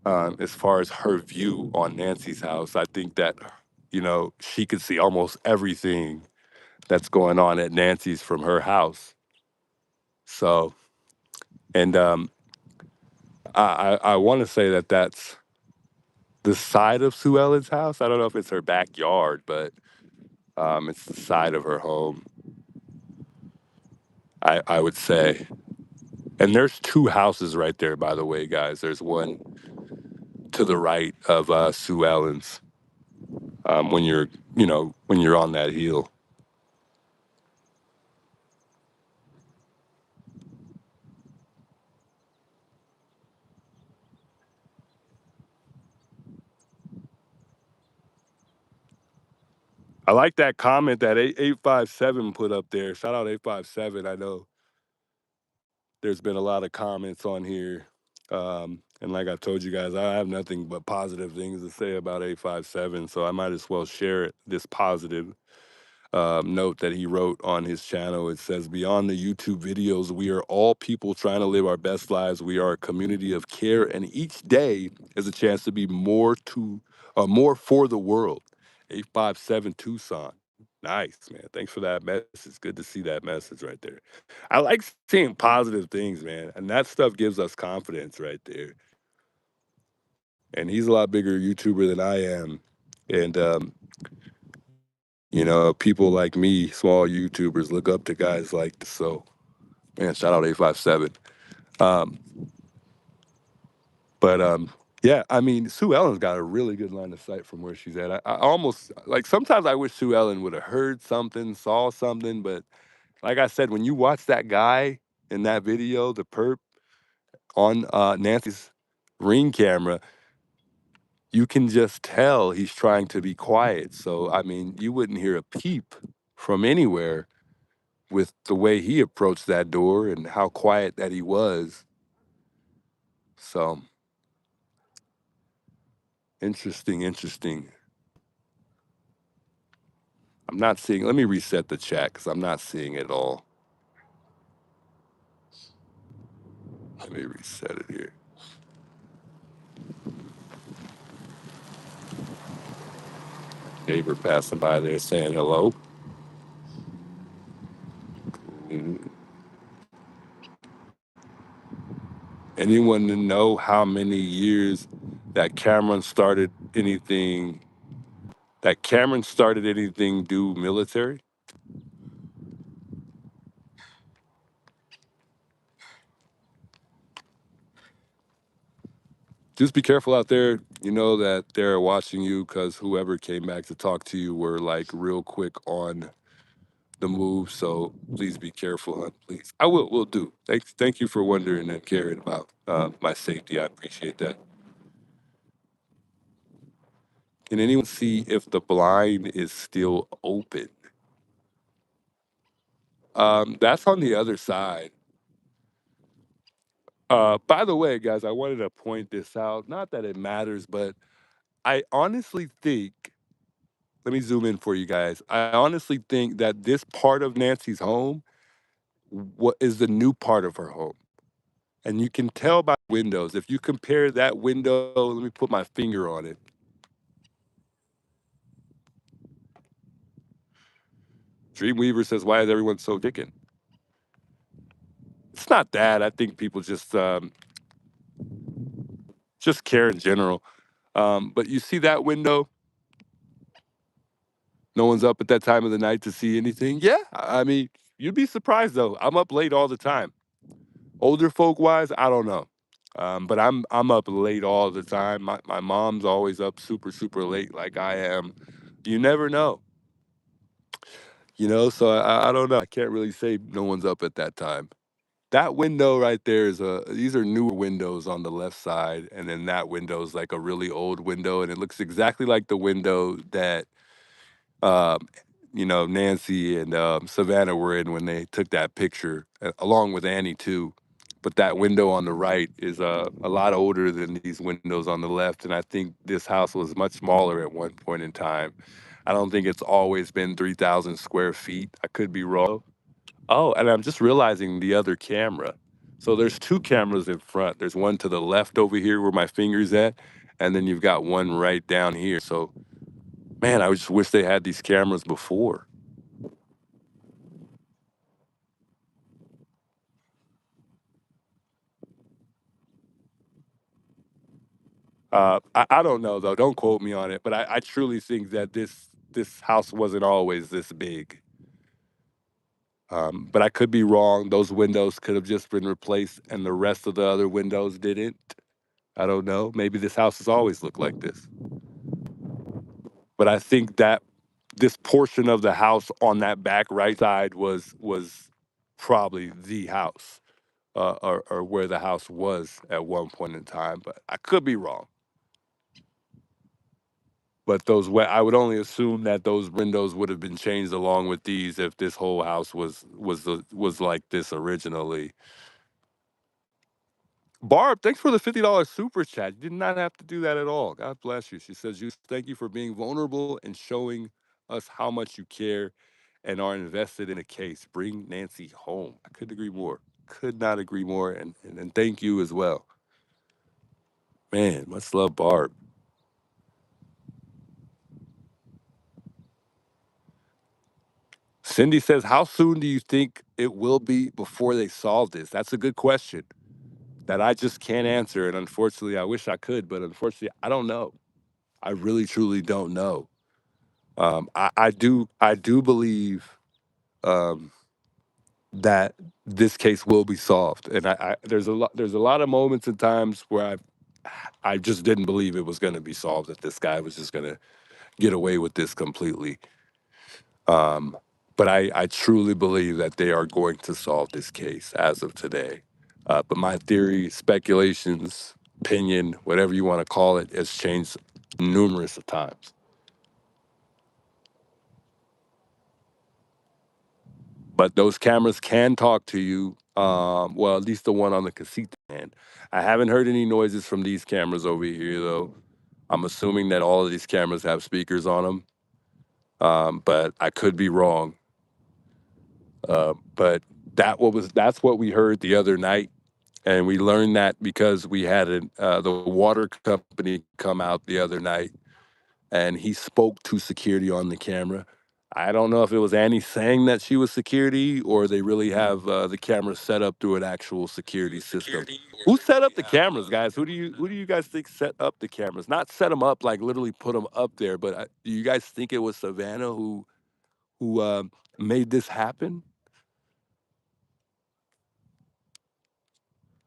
As far as her view on Nancy's house, I think that, she could see almost everything that's going on at Nancy's from her house. So, and I want to say that that's the side of Sue Ellen's house. I don't know if it's her backyard, but it's the side of her home, I would say. And there's two houses right there, by the way, guys. There's one to the right of Sue Ellen's when you're on that hill. I like that comment that 857 put up there. Shout out 857. I know there's been a lot of comments on here. And like I told you guys, I have nothing but positive things to say about 857, so I might as well share it, this positive note that he wrote on his channel. It says, "Beyond the YouTube videos, we are all people trying to live our best lives. We are a community of care, and each day is a chance to be more for the world." 857 Tucson. Nice, man. Thanks for that message. Good to see that message right there. I like seeing positive things, man, and that stuff gives us confidence right there. And he's a lot bigger YouTuber than I am, and people like me, small YouTubers, look up to guys like this. So, man, shout out 857. Um, but yeah, I mean, Sue Ellen's got a really good line of sight from where she's at. I almost like sometimes I wish Sue Ellen would have heard something, saw something. But like I said, when you watch that guy in that video, the perp on Nancy's Ring camera, you can just tell he's trying to be quiet. So, I mean, you wouldn't hear a peep from anywhere with the way he approached that door and how quiet that he was. So, interesting, interesting. I'm not seeing, let me reset the chat because I'm not seeing it all. Let me reset it here. Neighbor passing by there saying hello. Mm. Anyone to know how many years that Cameron started anything, do military? Just be careful out there. You know that they're watching you because whoever came back to talk to you were like real quick on the move. So please be careful, hon. Please, I will do. Thank you for wondering and caring about my safety. I appreciate that. Can anyone see if the blind is still open? That's on the other side. By the way, guys, I wanted to point this out. Not that it matters, but I honestly think, let me zoom in for you guys. I honestly think that this part of Nancy's home, what is the new part of her home. And you can tell by windows. If you compare that window, let me put my finger on it. Dreamweaver says, "Why is everyone so chicken?" It's not that. I think people just care in general. But you see that window? No one's up at that time of the night to see anything. Yeah, I mean, you'd be surprised though. I'm up late all the time. Older folk wise, I don't know. But I'm up late all the time. My mom's always up super late, like I am. You never know, So I don't know. I can't really say no one's up at that time. That window right there is these are newer windows on the left side, and then that window is like a really old window, and it looks exactly like the window that um, Nancy and Savannah were in when they took that picture, along with Annie too. But that window on the right is a lot older than these windows on the left, and I think this house was much smaller at one point in time. I don't think it's always been 3,000 square feet. I could be wrong. Oh, and I'm just realizing the other camera. So there's two cameras in front. There's one to the left over here where my finger's at, and then you've got one right down here. So, man, I just wish they had these cameras before. I don't know though. Don't quote me on it, but I truly think that this house wasn't always this big. But I could be wrong. Those windows could have just been replaced, and the rest of the other windows didn't. I don't know. Maybe this house has always looked like this. But I think that this portion of the house on that back right side was probably the house, or where the house was at one point in time. But I could be wrong. But I would only assume that those windows would have been changed along with these if this whole house was like this originally. Barb, thanks for the $50 super chat. You did not have to do that at all. God bless you. She says, "You thank you for being vulnerable and showing us how much you care and are invested in a case. Bring Nancy home." I couldn't agree more. Could not agree more. And thank you as well. Man, much love, Barb. Cindy says, "How soon do you think it will be before they solve this?" That's a good question that I just can't answer. And unfortunately, I wish I could, but unfortunately, I don't know. I really, truly don't know. I do believe um, that this case will be solved, and there's a lot of moments and times where I just didn't believe it was going to be solved. That this guy was just going to get away with this completely. Um, but I truly believe that they are going to solve this case as of today. But my theory, speculations, opinion, whatever you want to call it, has changed numerous of times. But those cameras can talk to you. Well, at least the one on the casita stand. I haven't heard any noises from these cameras over here, though. I'm assuming that all of these cameras have speakers on them, but I could be wrong. But that's what we heard the other night, and we learned that because we had the water company come out the other night, and he spoke to security on the camera. I don't know if it was Annie saying that she was security, or they really have the camera set up through an actual security system. Who set up the cameras, guys? Who do you guys think set up the cameras? Not set them up like literally put them up there, but do you guys think it was Savannah who made this happen?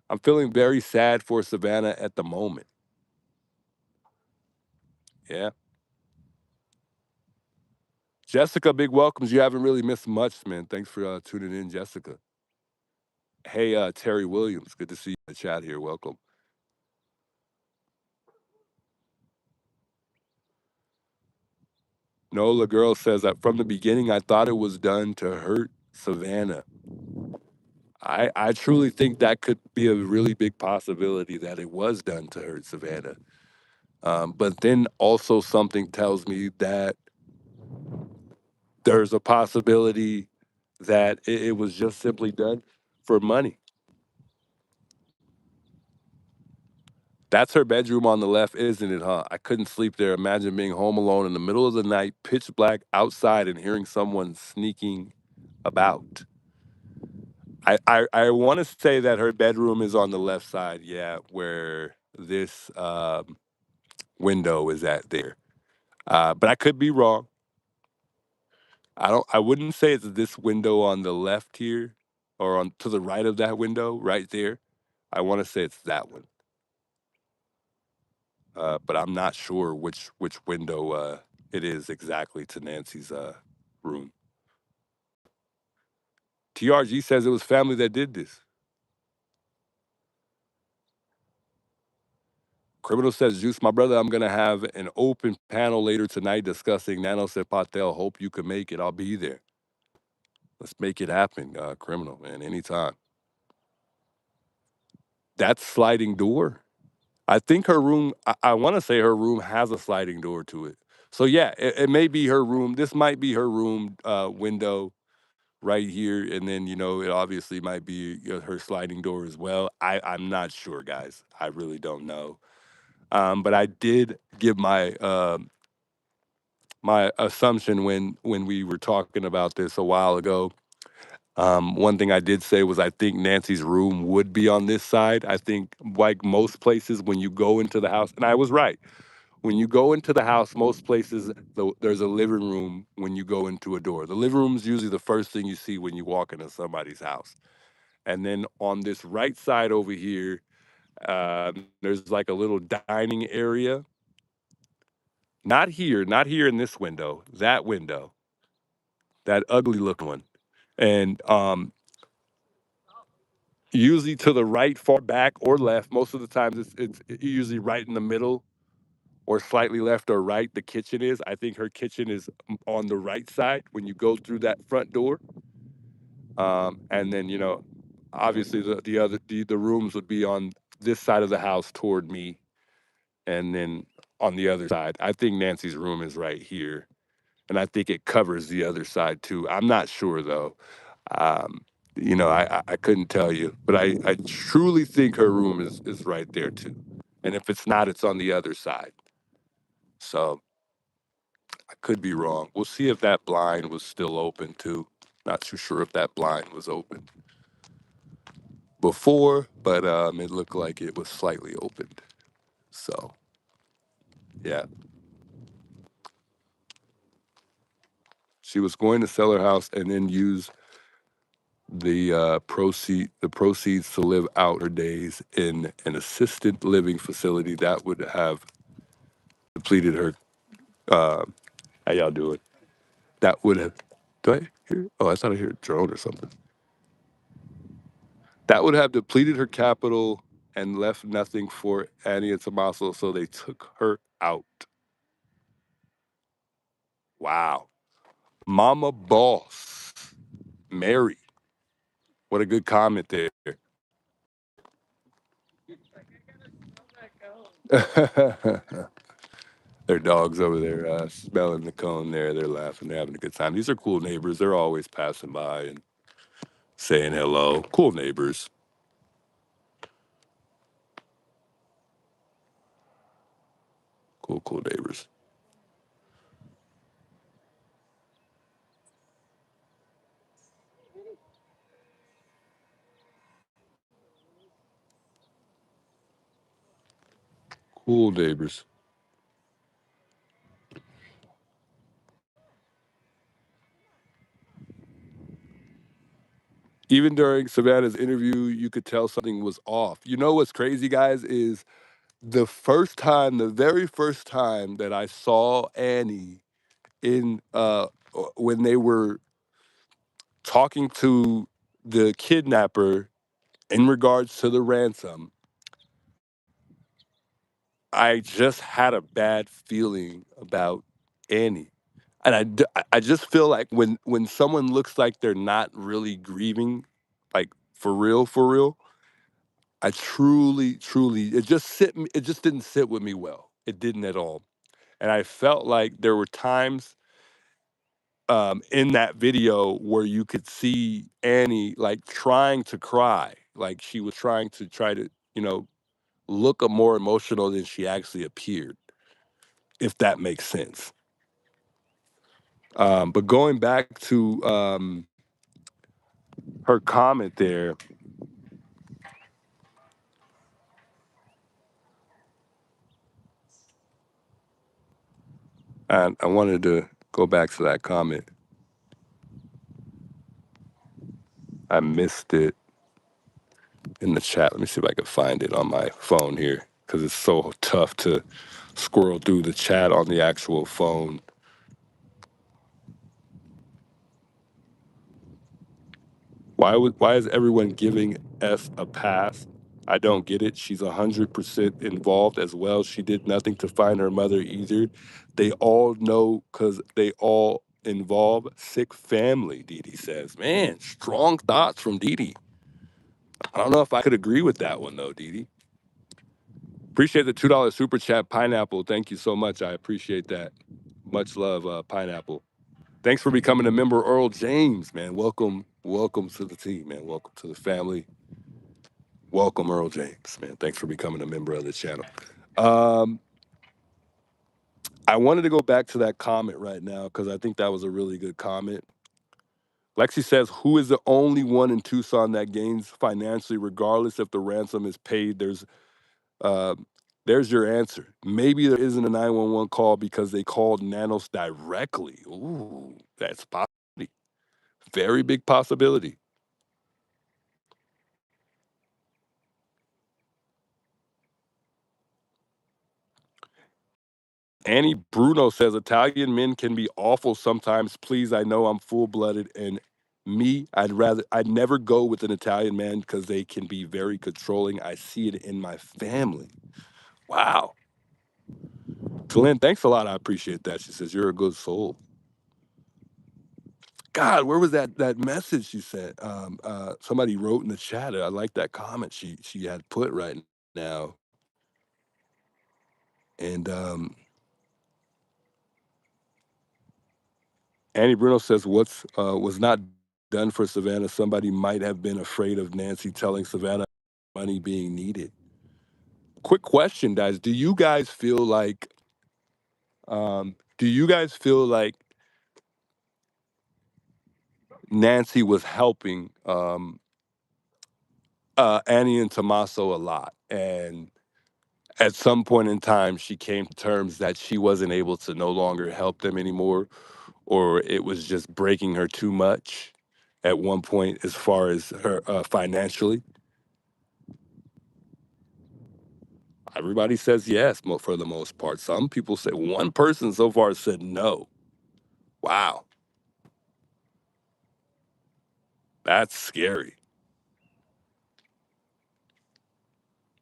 I'm feeling very sad for Savannah at the moment. Yeah. Jessica, big welcomes. You haven't really missed much, man. Thanks for tuning in, Jessica. Hey, Terry Williams. Good to see you in the chat here. Welcome. Nola Girl says that from the beginning, I thought it was done to hurt Savannah. I truly think that could be a really big possibility that it was done to hurt Savannah. But then also something tells me that there's a possibility that it was just simply done for money. That's her bedroom on the left, isn't it, huh? I couldn't sleep there. Imagine being home alone in the middle of the night, pitch black outside, and hearing someone sneaking about. I want to say that her bedroom is on the left side, yeah, where this window is at there. But I could be wrong. I wouldn't say it's this window on the left here or on to the right of that window right there. I want to say it's that one. But I'm not sure which window it is exactly to Nancy's room. TRG says it was family that did this. Criminal says, "Juice, my brother, I'm gonna have an open panel later tonight discussing Nano said Patel. Hope you can make it. I'll be there. Let's make it happen, criminal, man, anytime." That sliding door. I think her room, I want to say her room has a sliding door to it. So yeah, it may be her room. This might be her room window right here, and then it obviously might be her sliding door as well. I'm not sure, guys. I really don't know. But I did give my assumption when we were talking about this a while ago. One thing I did say was I think Nancy's room would be on this side. I think like most places when you go into the house, and I was right. When you go into the house, most places there's a living room when you go into a door. The living room is usually the first thing you see when you walk into somebody's house. And then on this right side over here, there's like a little dining area. Not here in this window, that window, that ugly looking one. And usually to the right, far back or left, most of the times it's usually right in the middle or slightly left or right. The kitchen is. I think her kitchen is on the right side when you go through that front door. And then obviously the rooms would be on this side of the house toward me, and then on the other side. I think Nancy's room is right here, and I think it covers the other side too. I'm not sure though. Um, I couldn't tell you, but I truly think her room is right there too. And if it's not, it's on the other side. So I could be wrong. We'll see if that blind was still open too. Not too sure if that blind was open before, but it looked like it was slightly opened. So yeah, she was going to sell her house and then use the proceeds to live out her days in an assisted living facility that would have depleted her. Uh, how y'all doing? That would have. Do I hear? Oh, I thought I heard a drone or something. That would have depleted her capital and left nothing for Annie and Tommaso, so they took her out. Wow. Mama Boss. Mary. What a good comment there. Their dogs over there smelling the cone there. They're laughing. They're having a good time. These are cool neighbors. They're always passing by and saying hello. Cool neighbors. Cool neighbors. Cool neighbors. Even during Savannah's interview, you could tell something was off. You know what's crazy, guys, is the very first time that I saw Annie in when they were talking to the kidnapper in regards to the ransom, I just had a bad feeling about Annie. And I just feel like when someone looks like they're not really grieving, like for real, I truly, it just didn't sit with me well. It didn't at all. And I felt like there were times in that video where you could see Annie like trying to cry, like she was try to, look more emotional than she actually appeared, if that makes sense. But going back to her comment there, and I wanted to go back to that comment. I missed it in the chat. Let me see if I can find it on my phone here because it's so tough to squirrel through the chat on the actual phone. Why is everyone giving S a pass? I don't get it. She's 100% involved as well. She did nothing to find her mother either. They all know because they all involve sick family, Dee Dee says. Man, strong thoughts from Dee Dee. I don't know if I could agree with that one though, Dee Dee. Appreciate the $2 super chat, Pineapple. Thank you so much. I appreciate that. Much love, Pineapple. Thanks for becoming a member, Earl James, man. Welcome to the team, man. Welcome to the family. Welcome, Earl James, man. Thanks for becoming a member of the channel. Um, I wanted to go back to that comment right now because I think that was a really good comment. Lexi says, "Who is the only one in Tucson that gains financially, regardless if the ransom is paid?" Uh, there's your answer. Maybe there isn't a 911 call because they called Nanos directly. Ooh, that's possibility. Very big possibility. Annie Bruno says Italian men can be awful sometimes. Please, I know I'm full blooded, and I'd never go with an Italian man because they can be very controlling. I see it in my family. Wow. Glenn, thanks a lot. I appreciate that. She says, "You're a good soul." God, where was that message she sent? Somebody wrote in the chat. I like that comment she had put right now. And Annie Bruno says, "What's was not done for Savannah? Somebody might have been afraid of Nancy telling Savannah money being needed." Quick question, guys: do you guys feel like Nancy was helping Annie and Tommaso a lot, and at some point in time, she came to terms that she wasn't able to no longer help them anymore, or it was just breaking her too much at one point as far as her financially? Everybody says yes for the most part. Some people say one person so far said no. Wow, that's scary.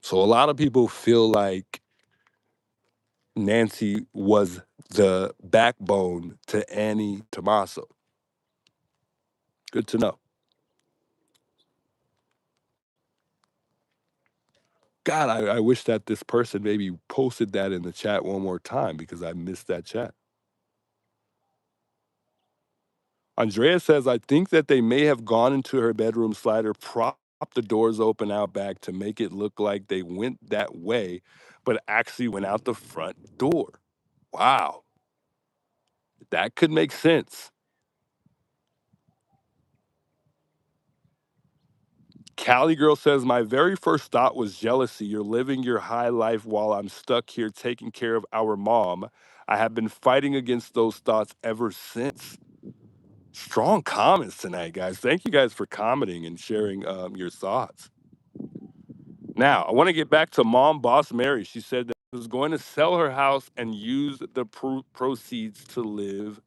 So a lot of people feel like Nancy was the backbone to Annie Tommaso. Good to know. God, I wish that this person maybe posted that in the chat one more time because I missed that chat. Andrea says, I think that they may have gone into her bedroom slider, propped the doors open out back to make it look like they went that way, but actually went out the front door. Wow, that could make sense. Cali Girl says, my very first thought was jealousy. You're living your high life while I'm stuck here taking care of our mom. I have been fighting against those thoughts ever since. Strong comments tonight, guys. Thank you guys for commenting and sharing your thoughts. Now, I want to get back to Mom Boss Mary. She said that she was going to sell her house and use the proceeds to live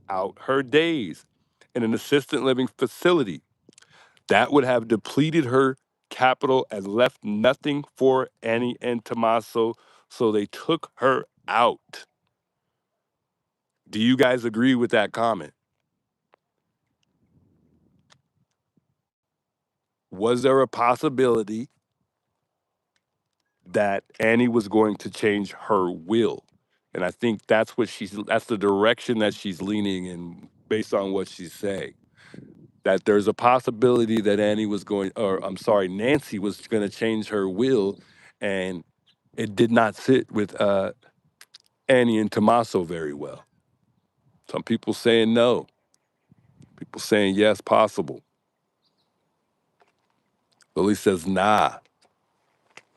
out her days in an assisted living facility. That would have depleted her capital and left nothing for Annie and Tommaso, so they took her out. Do you guys agree with that comment? Was there a possibility that Annie was going to change her will? And I think that's the direction that she's leaning in based on what she's saying. That there's a possibility that Nancy was going to change her will, and it did not sit with Annie and Tommaso very well. Some people saying no, people saying yes, possible. Lily says nah.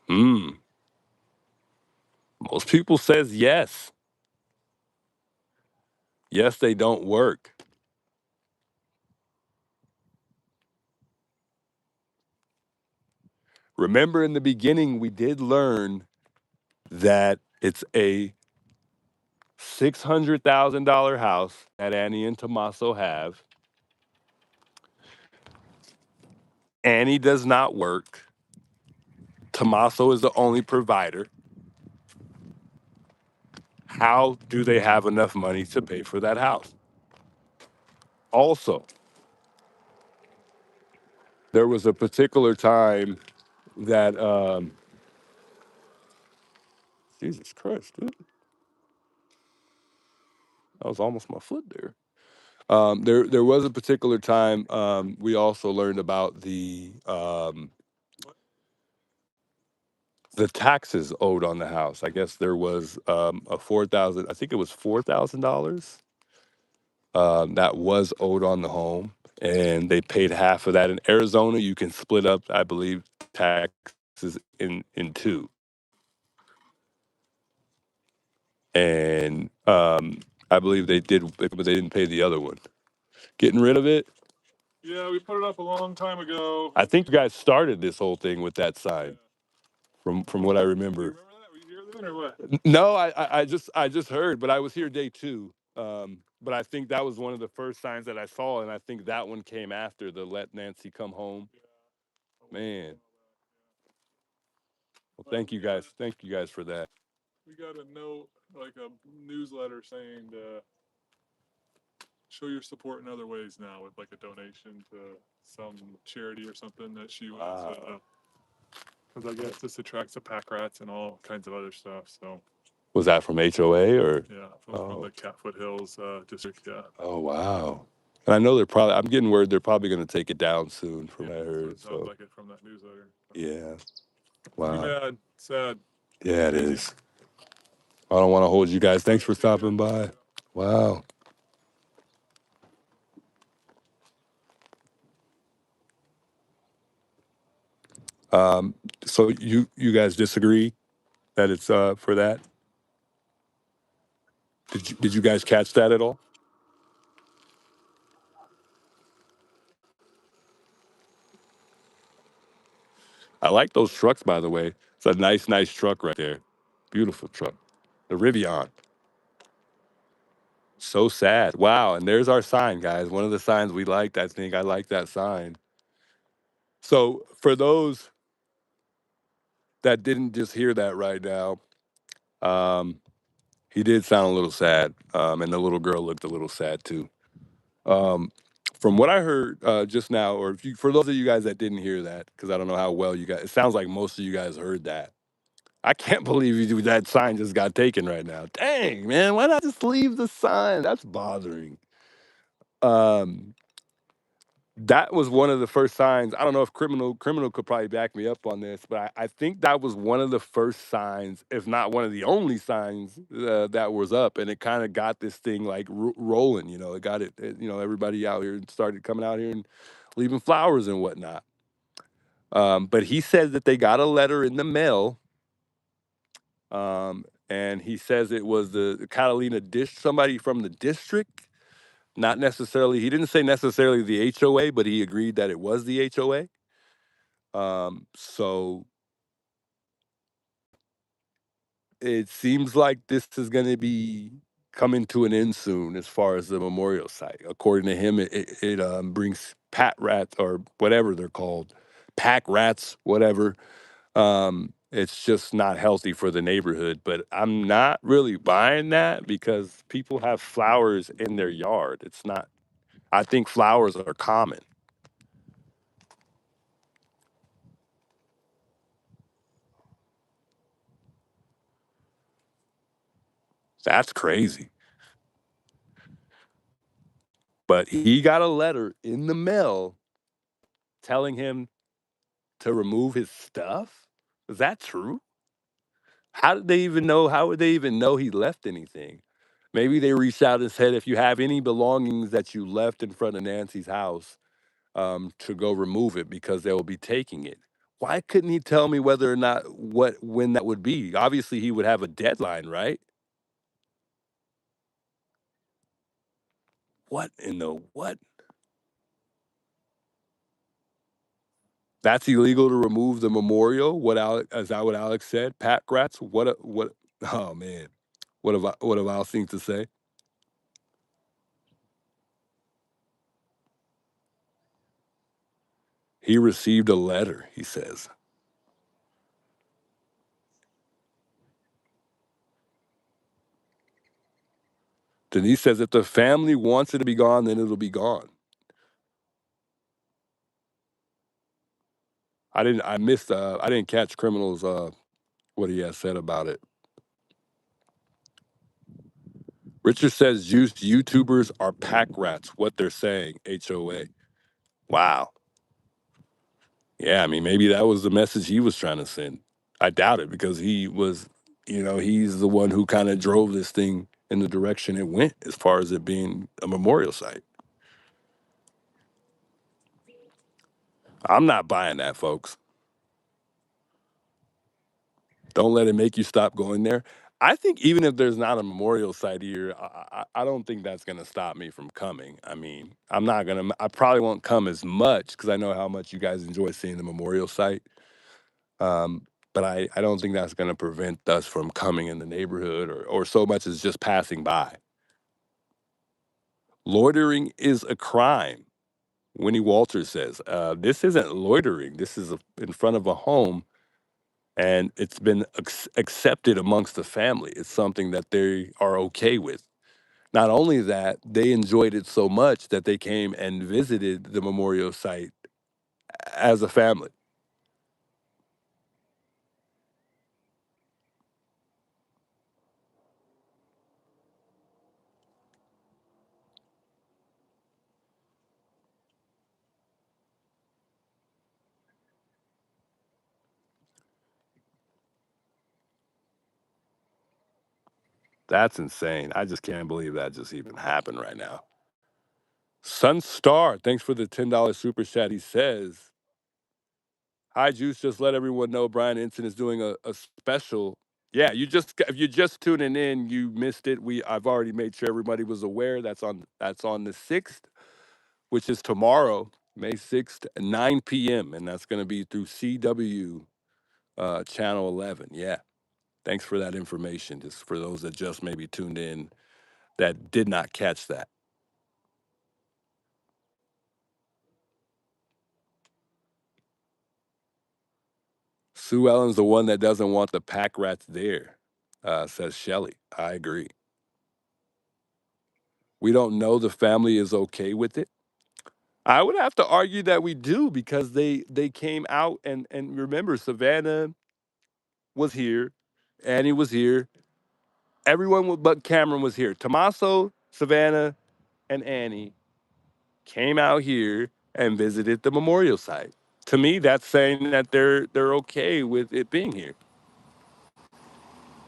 Hmm. Most people says yes. Yes, they don't work. Remember in the beginning, we did learn that it's a $600,000 house that Annie and Tommaso have. Annie does not work. Tommaso is the only provider. How do they have enough money to pay for that house? Also, there was a particular time that, Jesus Christ, dude, that was almost my foot there. There was a particular time we also learned about the taxes owed on the house. I guess there was a 4,000. I think it was $4,000 that was owed on the home, and they paid half of that. In Arizona, you can split up, I believe, taxes in two, and I believe they did, but they didn't pay the other one. Getting rid of it. Yeah, we put it up a long time ago. I think you guys started this whole thing with that sign, from what I remember. You remember that? Were you here then or what? No, I just heard, but I was here day two. But I think that was one of the first signs that I saw, and I think that one came after the "Let Nancy Come Home." Man, well, thank you guys. Thank you guys for that. We got a note, like a newsletter saying show your support in other ways now with like a donation to some charity or something that she was because I guess this attracts the pack rats and all kinds of other stuff. So Was that from HOA or? yeah, from the Catfoot Hills district. Yeah. Oh wow. And I know they're probably. I'm getting word they're probably going to take it down soon. From what I heard. It sounds like it from that newsletter. Yeah. Too Wow. bad. Sad. Yeah, it is. I don't want to hold you guys. Thanks for stopping by. Wow. So you guys disagree that it's for that? Did you guys catch that at all? I like those trucks, by the way. It's a nice truck right there. Beautiful truck. The Rivian. So sad. Wow. And there's our sign, guys. One of the signs we liked, I think. I like that sign. So for those that didn't just hear that right now, um, he did sound a little sad. And the little girl looked a little sad too. Um, from what I heard just now, or if you, for those of you guys that didn't hear that, because I don't know how well you guys, it sounds like most of you guys heard that. I can't believe that sign just got taken right now. Dang, man, why not just leave the sign? That's bothering. Um, that was one of the first signs. I don't know if criminal could probably back me up on this, but I think that was one of the first signs, if not one of the only signs that was up, and it kind of got this thing like rolling. You know, it got everybody out here started coming out here and leaving flowers and whatnot. But he said that they got a letter in the mail. And he says it was the Catalina somebody from the district, not necessarily. He didn't say necessarily the HOA, but he agreed that it was the HOA. So it seems like this is going to be coming to an end soon, as far as the memorial site. According to him, it brings pat rats or whatever they're called, pack rats, whatever. It's just not healthy for the neighborhood, but I'm not really buying that because people have flowers in their yard. It's not, I think flowers are common. That's crazy. But he got a letter in the mail telling him to remove his stuff. Is that true? How did they even know? How would they even know he left anything? Maybe they reached out and said, if you have any belongings that you left in front of Nancy's house, to go remove it because they will be taking it. Why couldn't he tell me whether or not when that would be? Obviously, he would have a deadline, right? What in the what? That's illegal to remove the memorial. What Alex, is that what Alex said? Pat Gratz. What? Oh man, what have I seen to say? He received a letter. He says. Denise says if the family wants it to be gone, then it'll be gone. I missed. I didn't catch criminals. What he has said about it. Richard says used YouTubers are pack rats. What they're saying, HOA. Wow. Yeah, I mean, maybe that was the message he was trying to send. I doubt it because he was, he's the one who kind of drove this thing in the direction it went as far as it being a memorial site. I'm not buying that, folks. Don't let it make you stop going there. I think even if there's not a memorial site here, I don't think that's going to stop me from coming. I mean, I probably won't come as much because I know how much you guys enjoy seeing the memorial site. But I don't think that's going to prevent us from coming in the neighborhood or so much as just passing by. Loitering is a crime. Winnie Walters says, this isn't loitering. This is in front of a home and it's been accepted amongst the family. It's something that they are okay with. Not only that, they enjoyed it so much that they came and visited the memorial site as a family. That's insane. I just can't believe that just even happened right now. Sunstar, thanks for the $10 super chat. He says, "Hi Juice, just let everyone know Brian Ensign is doing a special. Yeah, if you're just tuning in, you missed it. I've already made sure everybody was aware. That's on the 6th, which is tomorrow, May 6th, 9 p.m. And that's gonna be through CW channel 11. Yeah. Thanks for that information. Just for those that just maybe tuned in that did not catch that. Sue Ellen's the one that doesn't want the pack rats there, says Shelly. I agree. We don't know the family is okay with it. I would have to argue that we do because they came out and remember Savannah was here, Annie was here, but Cameron was here. Tommaso, Savannah, and Annie came out here and visited the memorial site. To me, that's saying that they're okay with it being here.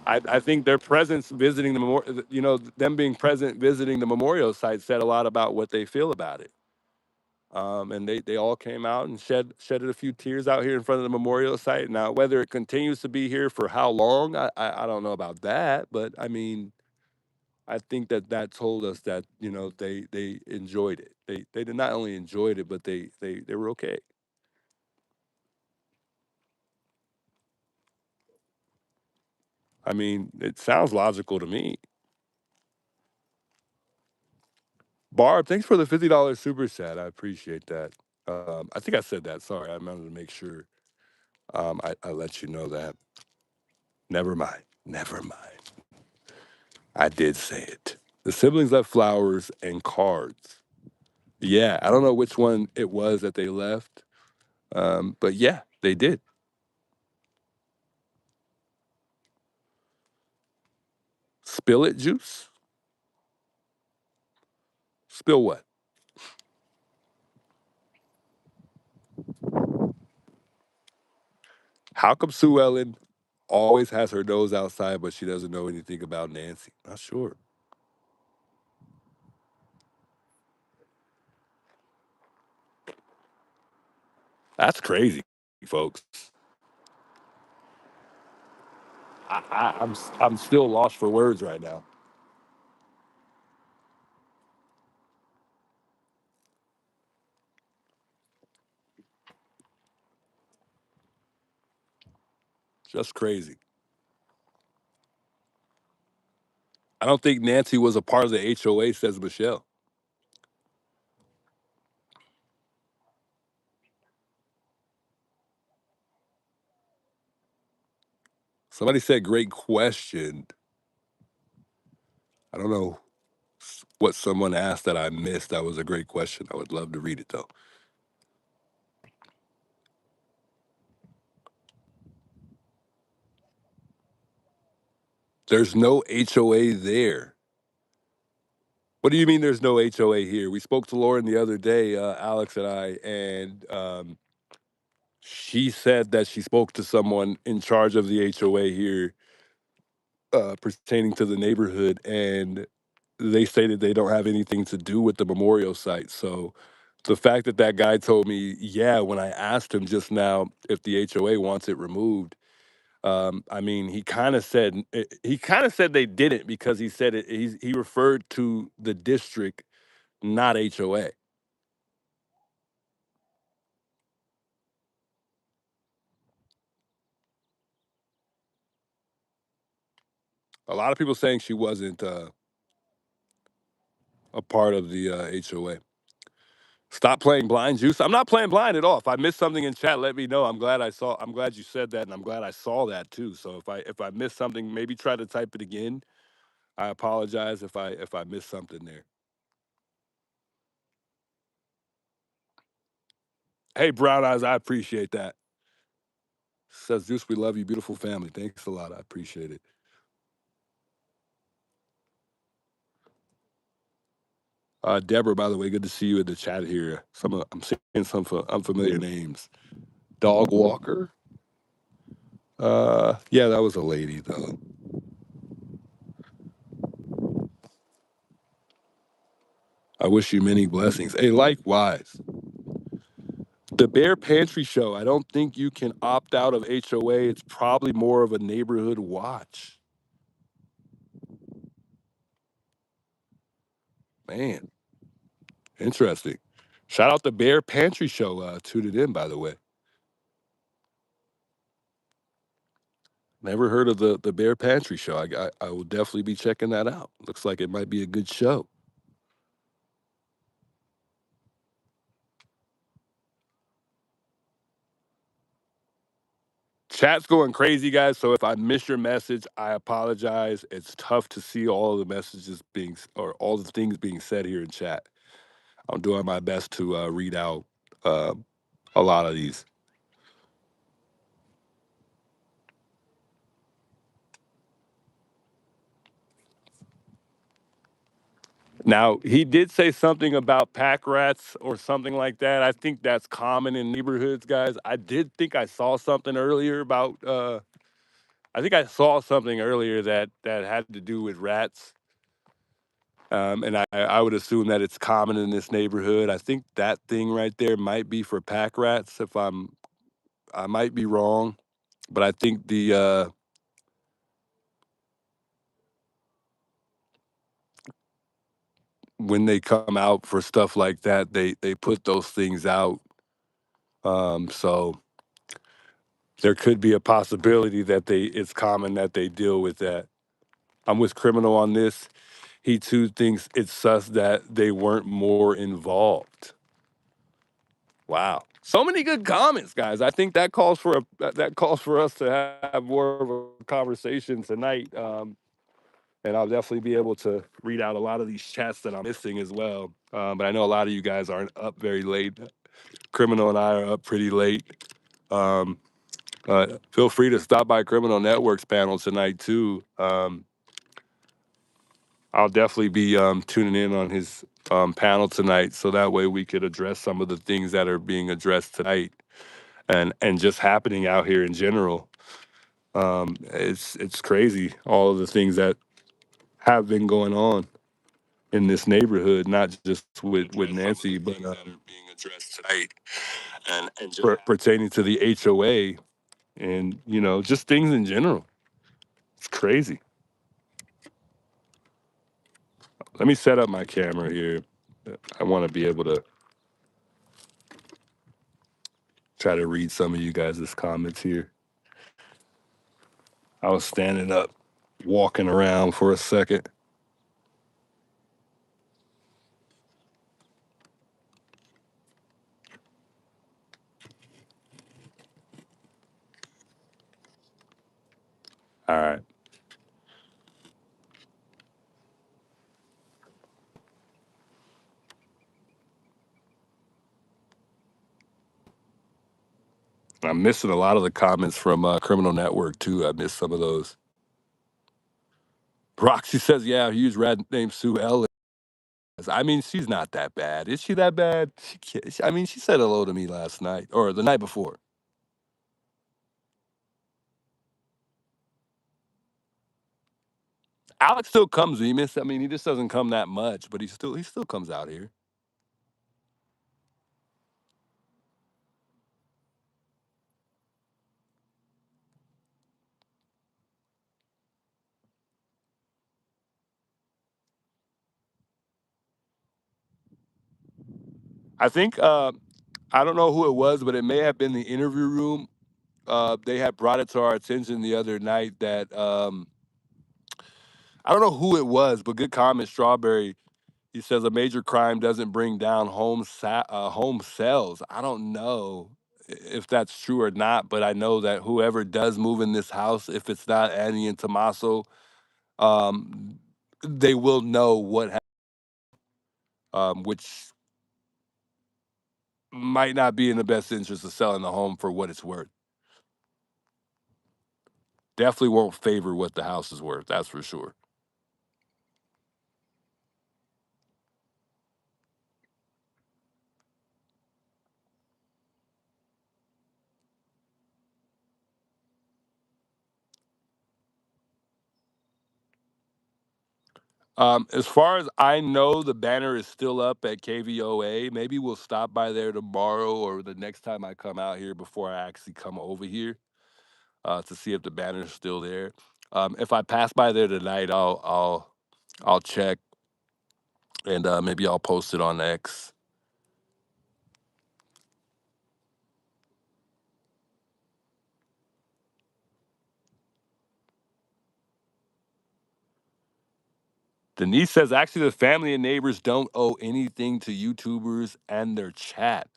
I think their presence visiting the memorial, them being present visiting the memorial site said a lot about what they feel about it. And they all came out and shedded a few tears out here in front of the memorial site. Now, whether it continues to be here for how long, I don't know about that, but I mean, I think that told us that they enjoyed it. They did not only enjoyed it, but they were okay. I mean, it sounds logical to me. Barb, thanks for the $50 super chat. I appreciate that. I think I said that. Sorry, I wanted to make sure I let you know that. Never mind. Never mind. I did say it. The siblings left flowers and cards. Yeah, I don't know which one it was that they left, but yeah, they did. Spill it, Juice? Spill what? How come Sue Ellen always has her nose outside, but she doesn't know anything about Nancy? Not sure. That's crazy, folks. I'm still lost for words right now. Just crazy. I don't think Nancy was a part of the HOA, says Michelle. Somebody said, great question. I don't know what someone asked that I missed. That was a great question. I would love to read it, though. There's no HOA there. What do you mean there's no HOA here? We spoke to Lauren the other day, Alex and I, and she said that she spoke to someone in charge of the HOA here pertaining to the neighborhood, and they stated they don't have anything to do with the memorial site. So the fact that that guy told me, yeah, when I asked him just now if the HOA wants it removed, I mean, he kind of said they didn't because he said he referred to the district, not HOA. A lot of people saying she wasn't a part of the HOA. Stop playing blind, Juice. I'm not playing blind at all. If I missed something in chat, let me know. I'm glad you said that, and I'm glad I saw that too. So if I missed something, maybe try to type it again. I apologize if I missed something there. Hey, Brown Eyes, I appreciate that. Says Juice, we love you, beautiful family. Thanks a lot. I appreciate it. Deborah, by the way, good to see you in the chat here. I'm seeing some unfamiliar names. Dog Walker. Yeah, that was a lady though. I wish you many blessings. Hey, likewise. The Bear Pantry Show, I don't think you can opt out of HOA. It's probably more of a neighborhood watch. Man, interesting. Shout out the Bear Pantry Show. Tuned it in, by the way. Never heard of the Bear Pantry Show. I will definitely be checking that out. Looks like it might be a good show. Chat's going crazy, guys. So if I miss your message, I apologize. It's tough to see all of the messages being or all the things being said here in chat. I'm doing my best to read out uh, a lot of these. Now, he did say something about pack rats or something like that. I think that's common in neighborhoods, guys. I did think I saw something earlier about. I think I saw something earlier that had to do with rats. And I would assume that it's common in this neighborhood. I think that thing right there might be for pack rats. I might be wrong, but I think the when they come out for stuff like that, they put those things out. So there could be a possibility that it's common that they deal with that. I'm with Criminal on this. He too thinks it's sus that they weren't more involved. Wow. So many good comments, guys. I think that calls for us to have more of a conversation tonight. And I'll definitely be able to read out a lot of these chats that I'm missing as well. But I know a lot of you guys aren't up very late. Criminal and I are up pretty late. Um, Feel free to stop by Criminal Network's panel tonight too. I'll definitely be tuning in on his panel tonight, so that way we could address some of the things that are being addressed tonight and just happening out here in general. It's crazy all of the things that have been going on in this neighborhood, not just with Nancy, but being addressed tonight and just pertaining to the HOA and just things in general. It's crazy. Let me set up my camera here. I want to be able to try to read some of you guys' comments here. I was standing up, walking around for a second. All right. I'm missing a lot of the comments from Criminal Network too. I missed some of those. Roxy says, "Yeah, a huge rat named Sue Ellen." I mean, she's not that bad. Is she that bad? I mean, she said hello to me last night or the night before. Alex still comes, Emus. I mean, he just doesn't come that much, but he still comes out here. I think I don't know who it was, but it may have been the interview room. They had brought it to our attention the other night that I don't know who it was, but good comment, Strawberry. He says a major crime doesn't bring down home sales. I don't know if that's true or not, but I know that whoever does move in this house, if it's not Annie and Tommaso, um, they will know what happened, which might not be in the best interest of selling the home for what it's worth. Definitely won't favor what the house is worth. That's for sure. As far as I know, the banner is still up at KVOA. Maybe we'll stop by there tomorrow or the next time I come out here before I actually come over here to see if the banner is still there. If I pass by there tonight, I'll check and maybe I'll post it on X. Denise says, actually, the family and neighbors don't owe anything to YouTubers and their chat.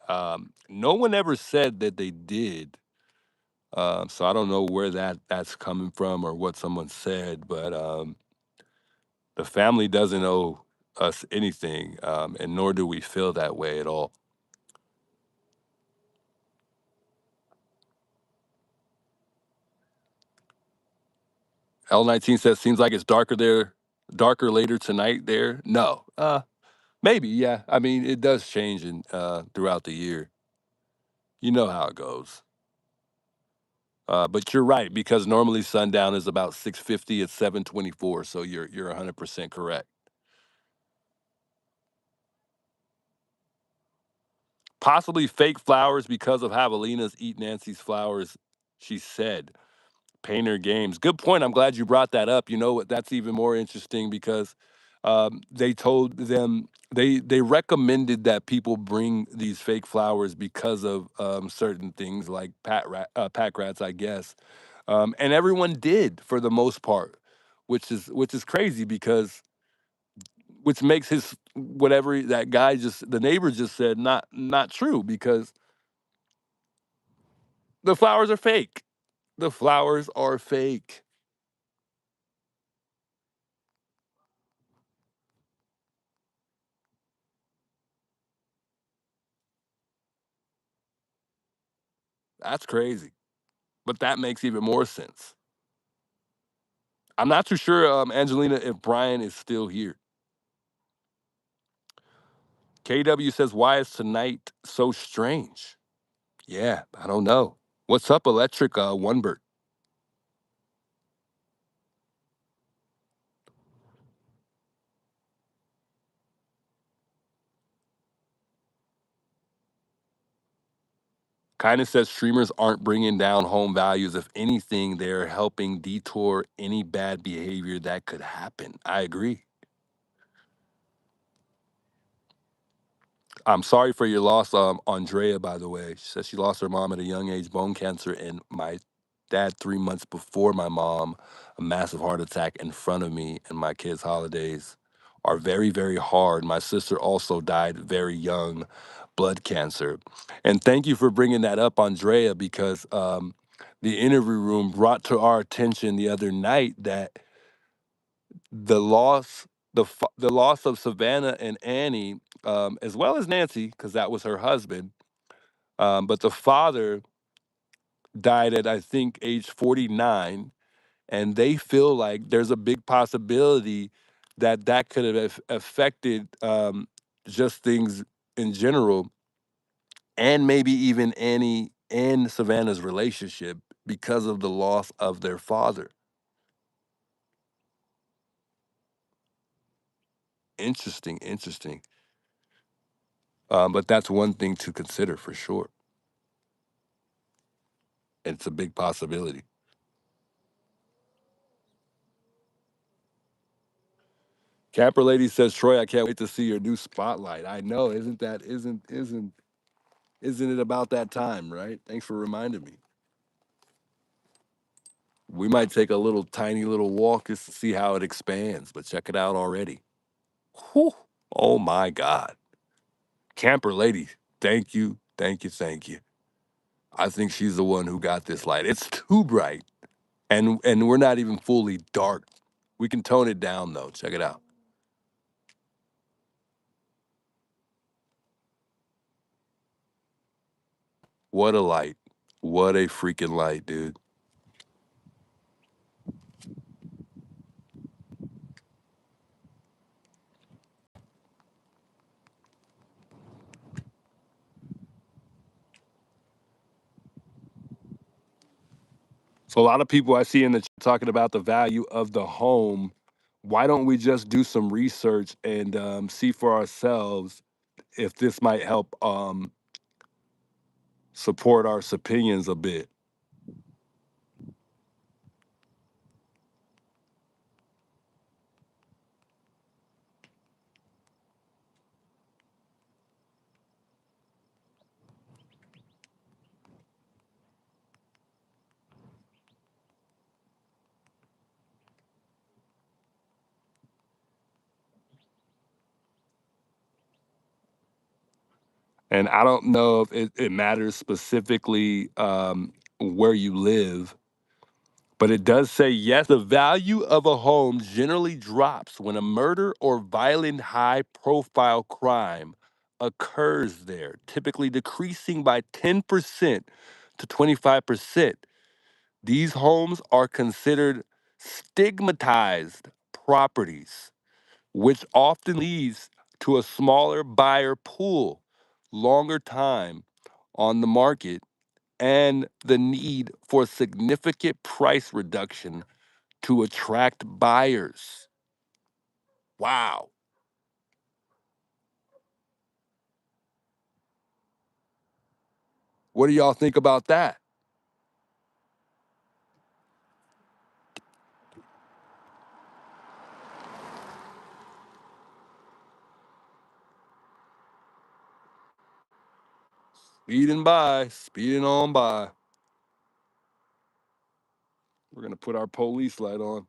No one ever said that they did. So I don't know where that's coming from or what someone said, but the family doesn't owe us anything, and nor do we feel that way at all. L19 says, seems like it's darker there, darker later tonight there. No, maybe, yeah. I mean, it does change throughout the year. You know how it goes. But you're right because normally sundown is about 6:50. It's 7:24, so you're 100% correct. Possibly fake flowers because of javelinas eat Nancy's flowers. She said, Painter Games. Good point. I'm glad you brought that up. You know what? That's even more interesting because they told them they recommended that people bring these fake flowers because of certain things like pack rats, I guess. And everyone did for the most part, which is crazy because which makes his whatever that guy just the neighbor just said not true because the flowers are fake. The flowers are fake. That's crazy. But that makes even more sense. I'm not too sure, Angelina, if Brian is still here. KW says, why is tonight so strange? Yeah, I don't know. What's up, Electric Onebird? Kind of says streamers aren't bringing down home values. If anything, they're helping detour any bad behavior that could happen. I agree. I'm sorry for your loss, Andrea, by the way. She says she lost her mom at a young age, bone cancer, and my dad 3 months before my mom, a massive heart attack in front of me, and my kids' holidays are very, very hard. My sister also died very young, blood cancer. And thank you for bringing that up, Andrea, because the interview room brought to our attention the other night that the loss the loss of Savannah and Annie, as well as Nancy, because that was her husband. But the father died at I think age 49, and they feel like there's a big possibility that that could have affected just things in general, and maybe even Annie and Savannah's relationship because of the loss of their father. Interesting, interesting. But that's one thing to consider for sure. It's a big possibility. Capper Lady says, Troy, I can't wait to see your new spotlight. I know, isn't it about that time, right? Thanks for reminding me. We might take a little tiny little walk just to see how it expands, but check it out already. Whew. Oh my God. Camper Lady, thank you, thank you, thank you. I think she's the one who got this light. It's too bright. And we're not even fully dark. We can tone it down though. Check it out. What a light. What a freaking light, dude. So a lot of people I see in the chat talking about the value of the home. Why don't we just do some research and see for ourselves if this might help support our opinions a bit? And I don't know if it matters specifically where you live, but it does say yes, the value of a home generally drops when a murder or violent high profile crime occurs there, typically decreasing by 10% to 25%. These homes are considered stigmatized properties, which often leads to a smaller buyer pool, longer time on the market, and the need for significant price reduction to attract buyers. Wow. What do y'all think about that? Speeding on by. We're going to put our police light on.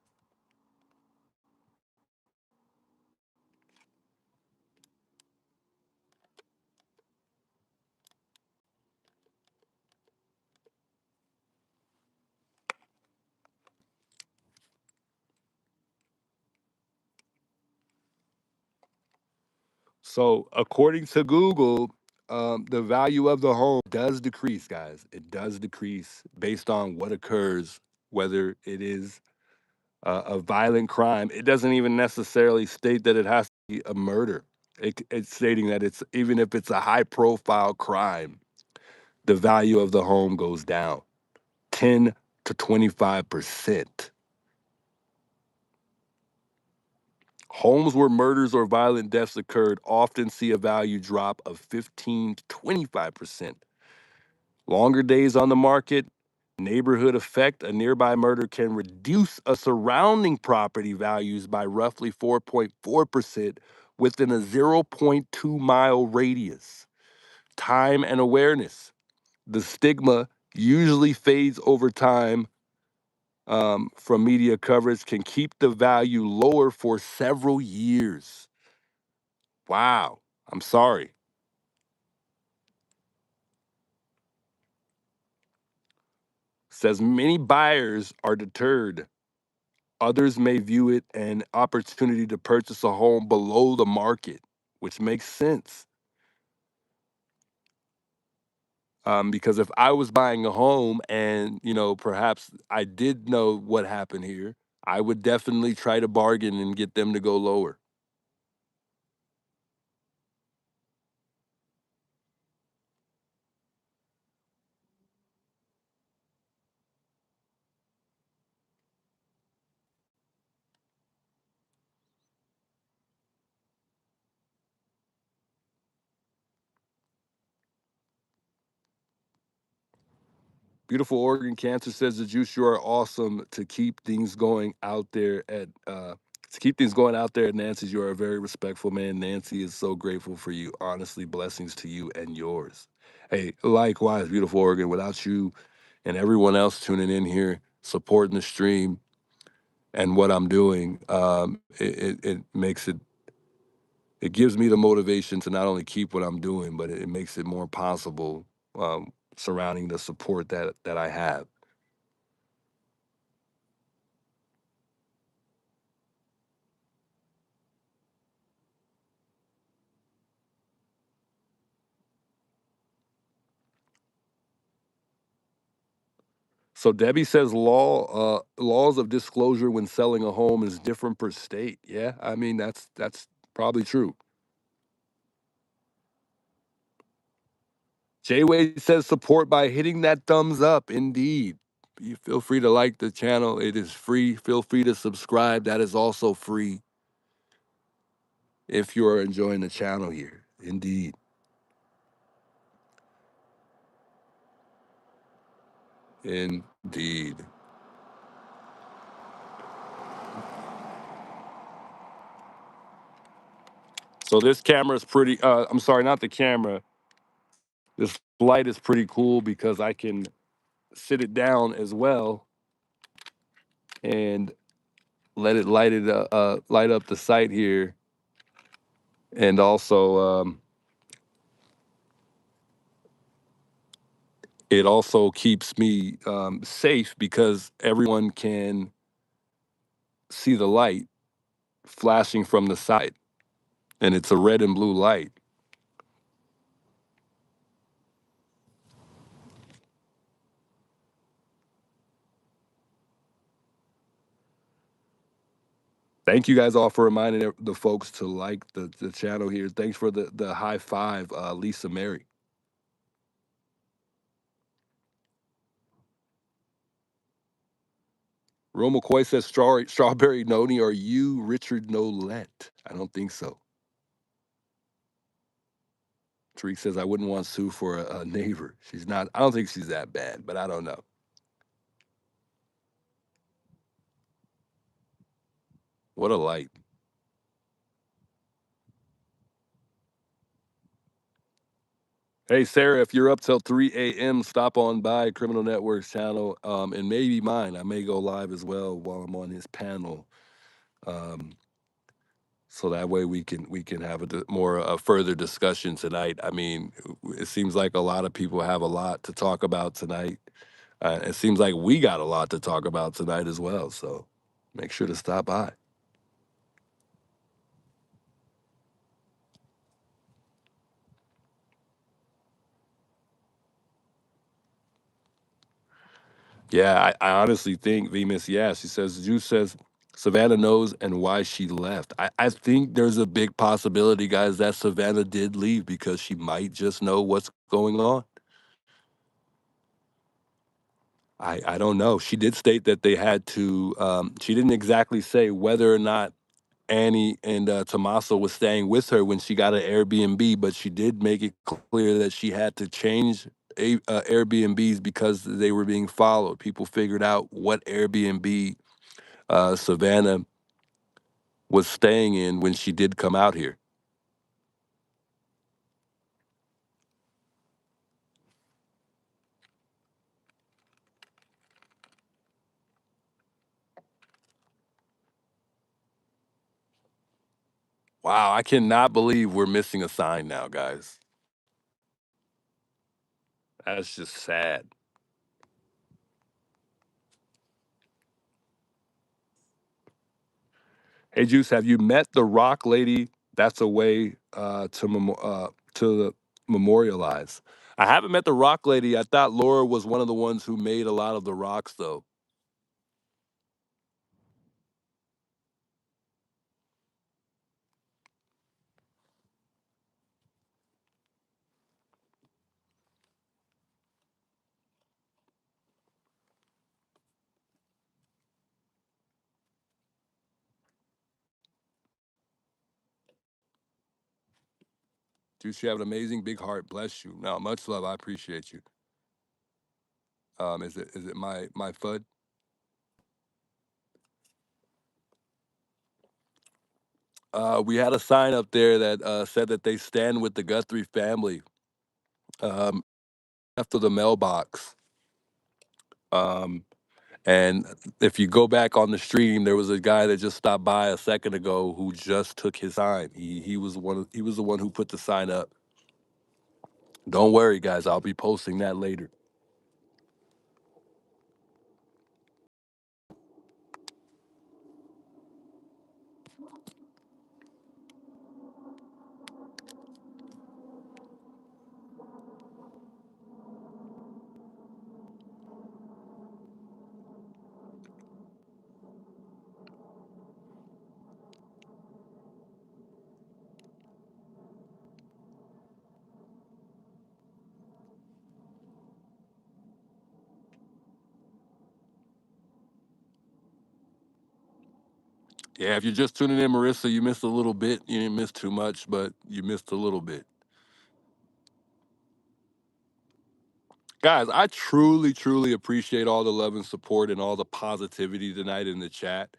So, according to Google, the value of the home does decrease, guys. It does decrease based on what occurs, whether it is a violent crime. It doesn't even necessarily state that it has to be a murder. It's stating that it's even if it's a high profile crime, the value of the home goes down 10 to 25%. Homes where murders or violent deaths occurred often see a value drop of 15 to 25%. Longer days on the market, neighborhood effect, a nearby murder can reduce a surrounding property values by roughly 4.4% within a zero point 0.2 mile radius. Time and awareness. The stigma usually fades over time from media coverage, can keep the value lower for several years. Wow. I'm sorry. Says many buyers are deterred. Others may view it an opportunity to purchase a home below the market, which makes sense. Because if I was buying a home and, perhaps I did know what happened here, I would definitely try to bargain and get them to go lower. Beautiful Oregon Cancer says the juice, you are awesome to keep things going out there at Nancy's. You are a very respectful man. Nancy is so grateful for you. Honestly, blessings to you and yours. Hey, likewise, beautiful Oregon. Without you and everyone else tuning in here, supporting the stream and what I'm doing, it makes it gives me the motivation to not only keep what I'm doing, but it makes it more possible surrounding the support that I have. So Debbie says laws of disclosure when selling a home is different per state. Yeah, I mean that's probably true. Jay Wade says support by hitting that thumbs up. Indeed. You feel free to like the channel. It is free. Feel free to subscribe. That is also free if you are enjoying the channel here. Indeed. Indeed. So this camera is pretty, I'm sorry, not the camera. This light is pretty cool because I can sit it down as well and let it light up the site here. And also, it also keeps me safe because everyone can see the light flashing from the side, and it's a red and blue light. Thank you guys all for reminding the folks to like the channel here. Thanks for the high five, Lisa Mary. Roma McCoy says strawberry noni. Are you Richard Nolette? I don't think so. Tariq says I wouldn't want Sue for a neighbor. She's not. I don't think she's that bad, but I don't know. What a light. Hey Sarah, if you're up till 3 a.m., stop on by Criminal Network's channel, and maybe mine. I may go live as well while I'm on his panel, um, so that way we can have more further discussion tonight. I mean, it seems like a lot of people have a lot to talk about tonight. It seems like we got a lot to talk about tonight as well. So make sure to stop by. Yeah, I honestly think Venus, yeah, she says, Juice says Savannah knows and why she left. I think there's a big possibility, guys, that Savannah did leave because she might just know what's going on. I don't know. She did state that they had to, she didn't exactly say whether or not Annie and Tommaso was staying with her when she got an Airbnb, but she did make it clear that she had to change Airbnbs because they were being followed. People figured out what Airbnb Savannah was staying in when she did come out here. Wow, I cannot believe we're missing a sign now, guys. That's just sad. Hey, Juice, have you met the rock lady that's away to memorialize? I haven't met the rock lady. I thought Laura was one of the ones who made a lot of the rocks, though. Juice, you have an amazing big heart. Bless you. Now, much love. I appreciate you. Is it my FUD? We had a sign up there that said that they stand with the Guthrie family. Um, after the mailbox. Um, and if you go back on the stream, there was a guy that just stopped by a second ago who just took his sign. He was the one who put the sign up. Don't worry, guys. I'll be posting that later. Yeah, if you're just tuning in, Marissa, you missed a little bit. You didn't miss too much, but you missed a little bit. Guys, I truly, truly appreciate all the love and support and all the positivity tonight in the chat.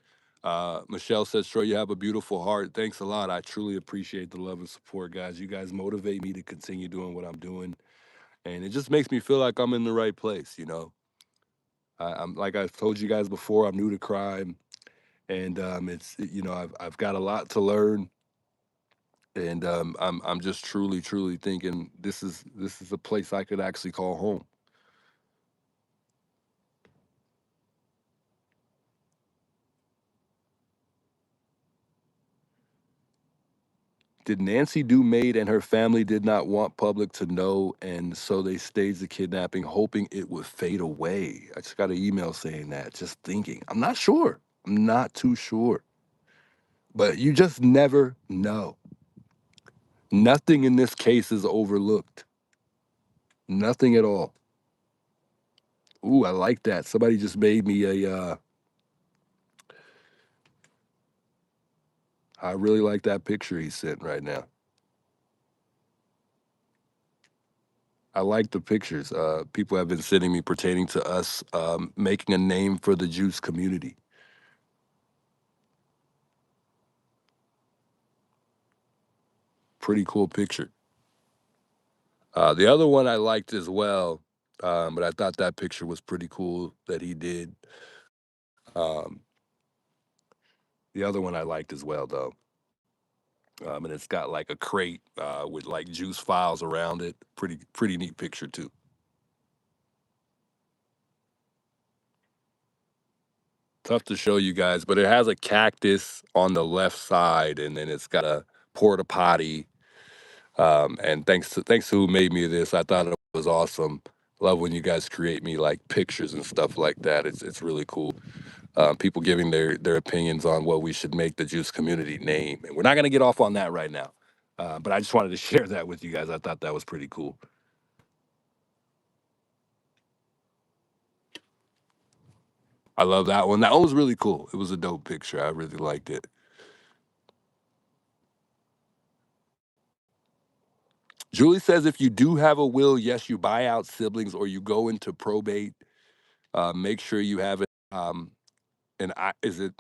Michelle says, "Sure, you have a beautiful heart." Thanks a lot. I truly appreciate the love and support, guys. You guys motivate me to continue doing what I'm doing, and it just makes me feel like I'm in the right place. I'm like I've told you guys before. I'm new to crime, and I've got a lot to learn, and I'm just truly, truly thinking this is a place I could actually call home. Did Nancy do Maid and her family did not want public to know, and so they staged the kidnapping, hoping it would fade away? I just got an email saying that. Just thinking. I'm not sure. I'm not too sure. But you just never know. Nothing in this case is overlooked. Nothing at all. Ooh, I like that. Somebody just made me I really like that picture he sent right now. I like the pictures. People have been sending me pertaining to us making a name for the juice community. Pretty cool picture. The other one I liked as well, but I thought that picture was pretty cool that he did. Um, the other one I liked as well, though, and it's got like a crate with like juice files around it. Pretty neat picture too. Tough to show you guys, but it has a cactus on the left side, and then it's got a porta potty. And thanks to who made me this, I thought it was awesome. Love when you guys create me like pictures and stuff like that. It's really cool. People giving their opinions on what we should make the juice community name, and we're not gonna get off on that right now. But I just wanted to share that with you guys. I thought that was pretty cool. I love that one. That one was really cool. It was a dope picture. I really liked it. Julie says if you do have a will, yes, you buy out siblings or you go into probate. Make sure you have it. Is it?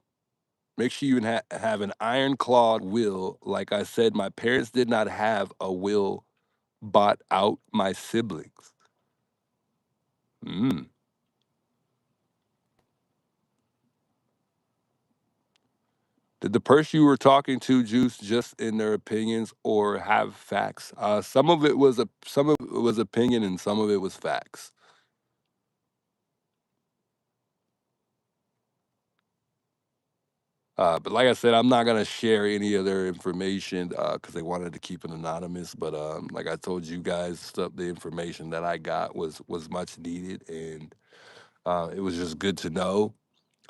Make sure you have an ironclad will. Like I said, my parents did not have a will bought out my siblings. Mm. Did the person you were talking to juice just in their opinions or have facts? Some of it was opinion and some of it was facts. But like I said, I'm not gonna share any of their information because they wanted to keep it anonymous. But like I told you guys, the information that I got was much needed, and it was just good to know.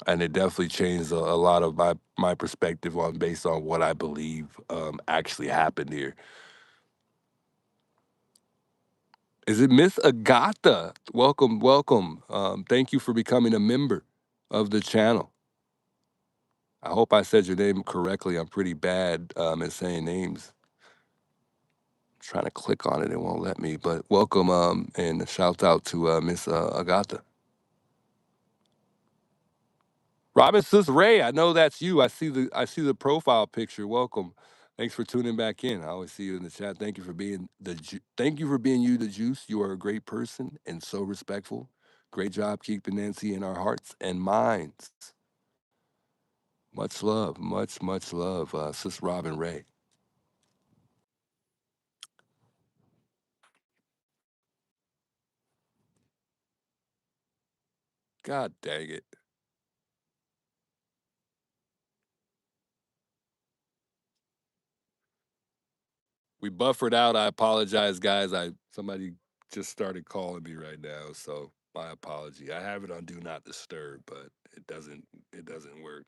And it definitely changed a lot of my perspective on based on what I believe actually happened here. Is it Miss Agatha? Welcome, welcome. Thank you for becoming a member of the channel. I hope I said your name correctly. I'm pretty bad at saying names. Trying to click on it, it won't let me. But welcome and shout out to Miss Agatha. Robin Sis Ray, I know that's you. I see the profile picture. Welcome. Thanks for tuning back in. I always see you in the chat. Thank you for being you, the juice. You are a great person and so respectful. Great job keeping Nancy in our hearts and minds. Much love, much love, Sis Robin Ray. God dang it. We buffered out. I apologize, guys. Somebody just started calling me right now, so my apology. I have it on do not disturb, but it doesn't work.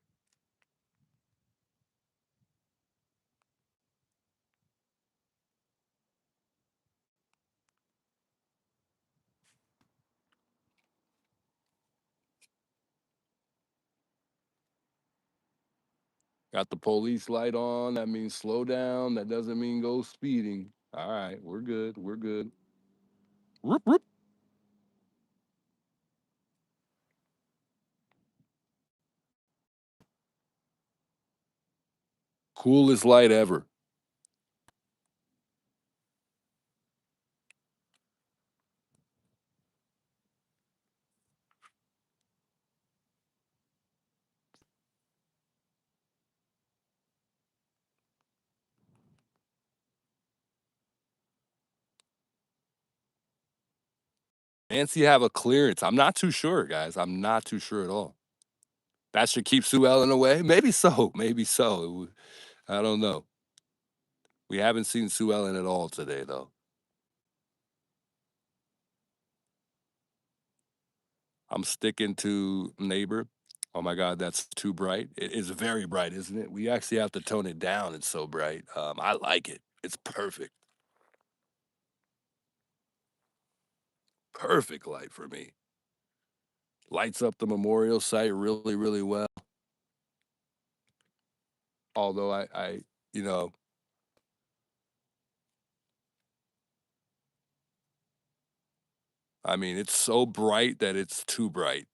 Got the police light on. That means slow down. That doesn't mean go speeding. All right, we're good. We're good. Whoop, whoop. Coolest light ever. Nancy have a clearance. I'm not too sure, guys. I'm not too sure at all. That should keep Sue Ellen away. Maybe so. Maybe so. I don't know. We haven't seen Sue Ellen at all today, though. I'm sticking to neighbor. Oh my God, that's too bright. It is very bright, isn't it? We actually have to tone it down. It's so bright. I like it. It's perfect. Perfect light for me. Lights up the memorial site really, really well. Although you know, I mean, it's so bright that it's too bright,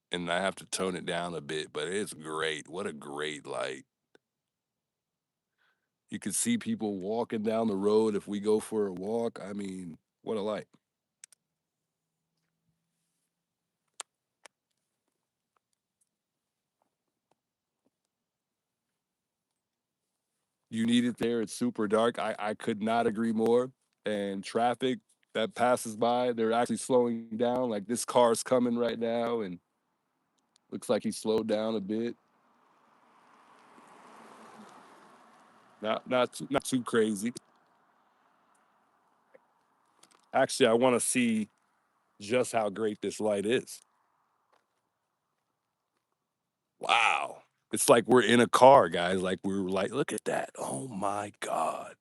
and I have to tone it down a bit. But it's great. What a great light! You can see people walking down the road if we go for a walk. I mean, what a light! You need it there. It's super dark. I could not agree more. And traffic that passes by, they're actually slowing down. Like this car's coming right now, and looks like he slowed down a bit. Not too crazy. Actually, I want to see just how great this light is. Wow. It's like we're in a car, guys. Like we're like, look at that. Oh my God.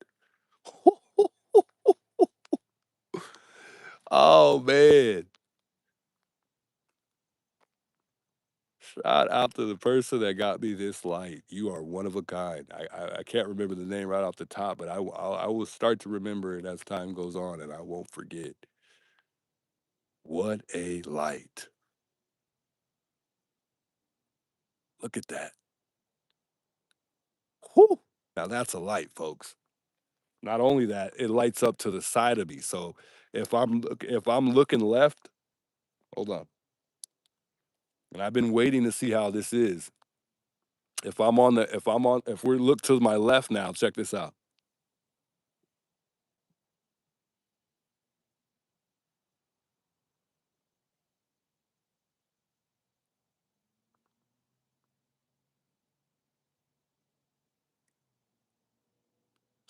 Oh man. Shout out to the person that got me this light. You are one of a kind. I can't remember the name right off the top, but I will start to remember it as time goes on, and I won't forget. What a light! Look at that. Whew. Now that's a light, folks. Not only that, it lights up to the side of me. So if I'm looking left, hold on, and I've been waiting to see how this is. If we look to my left now, check this out.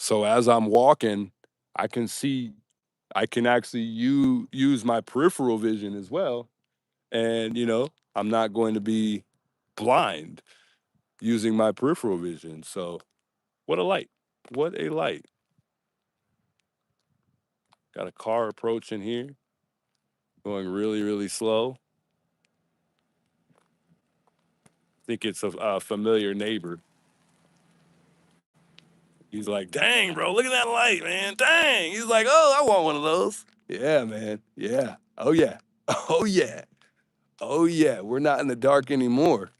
So as I'm walking, I can see, I can actually use my peripheral vision as well. And, I'm not going to be blind using my peripheral vision. So, what a light. What a light. Got a car approaching here, going really, really slow. Think it's a familiar neighbor. He's like, dang, bro, look at that light, man. Dang. He's like, oh, I want one of those. Yeah, man. Yeah. Oh, yeah. Oh, yeah. Oh, yeah. We're not in the dark anymore.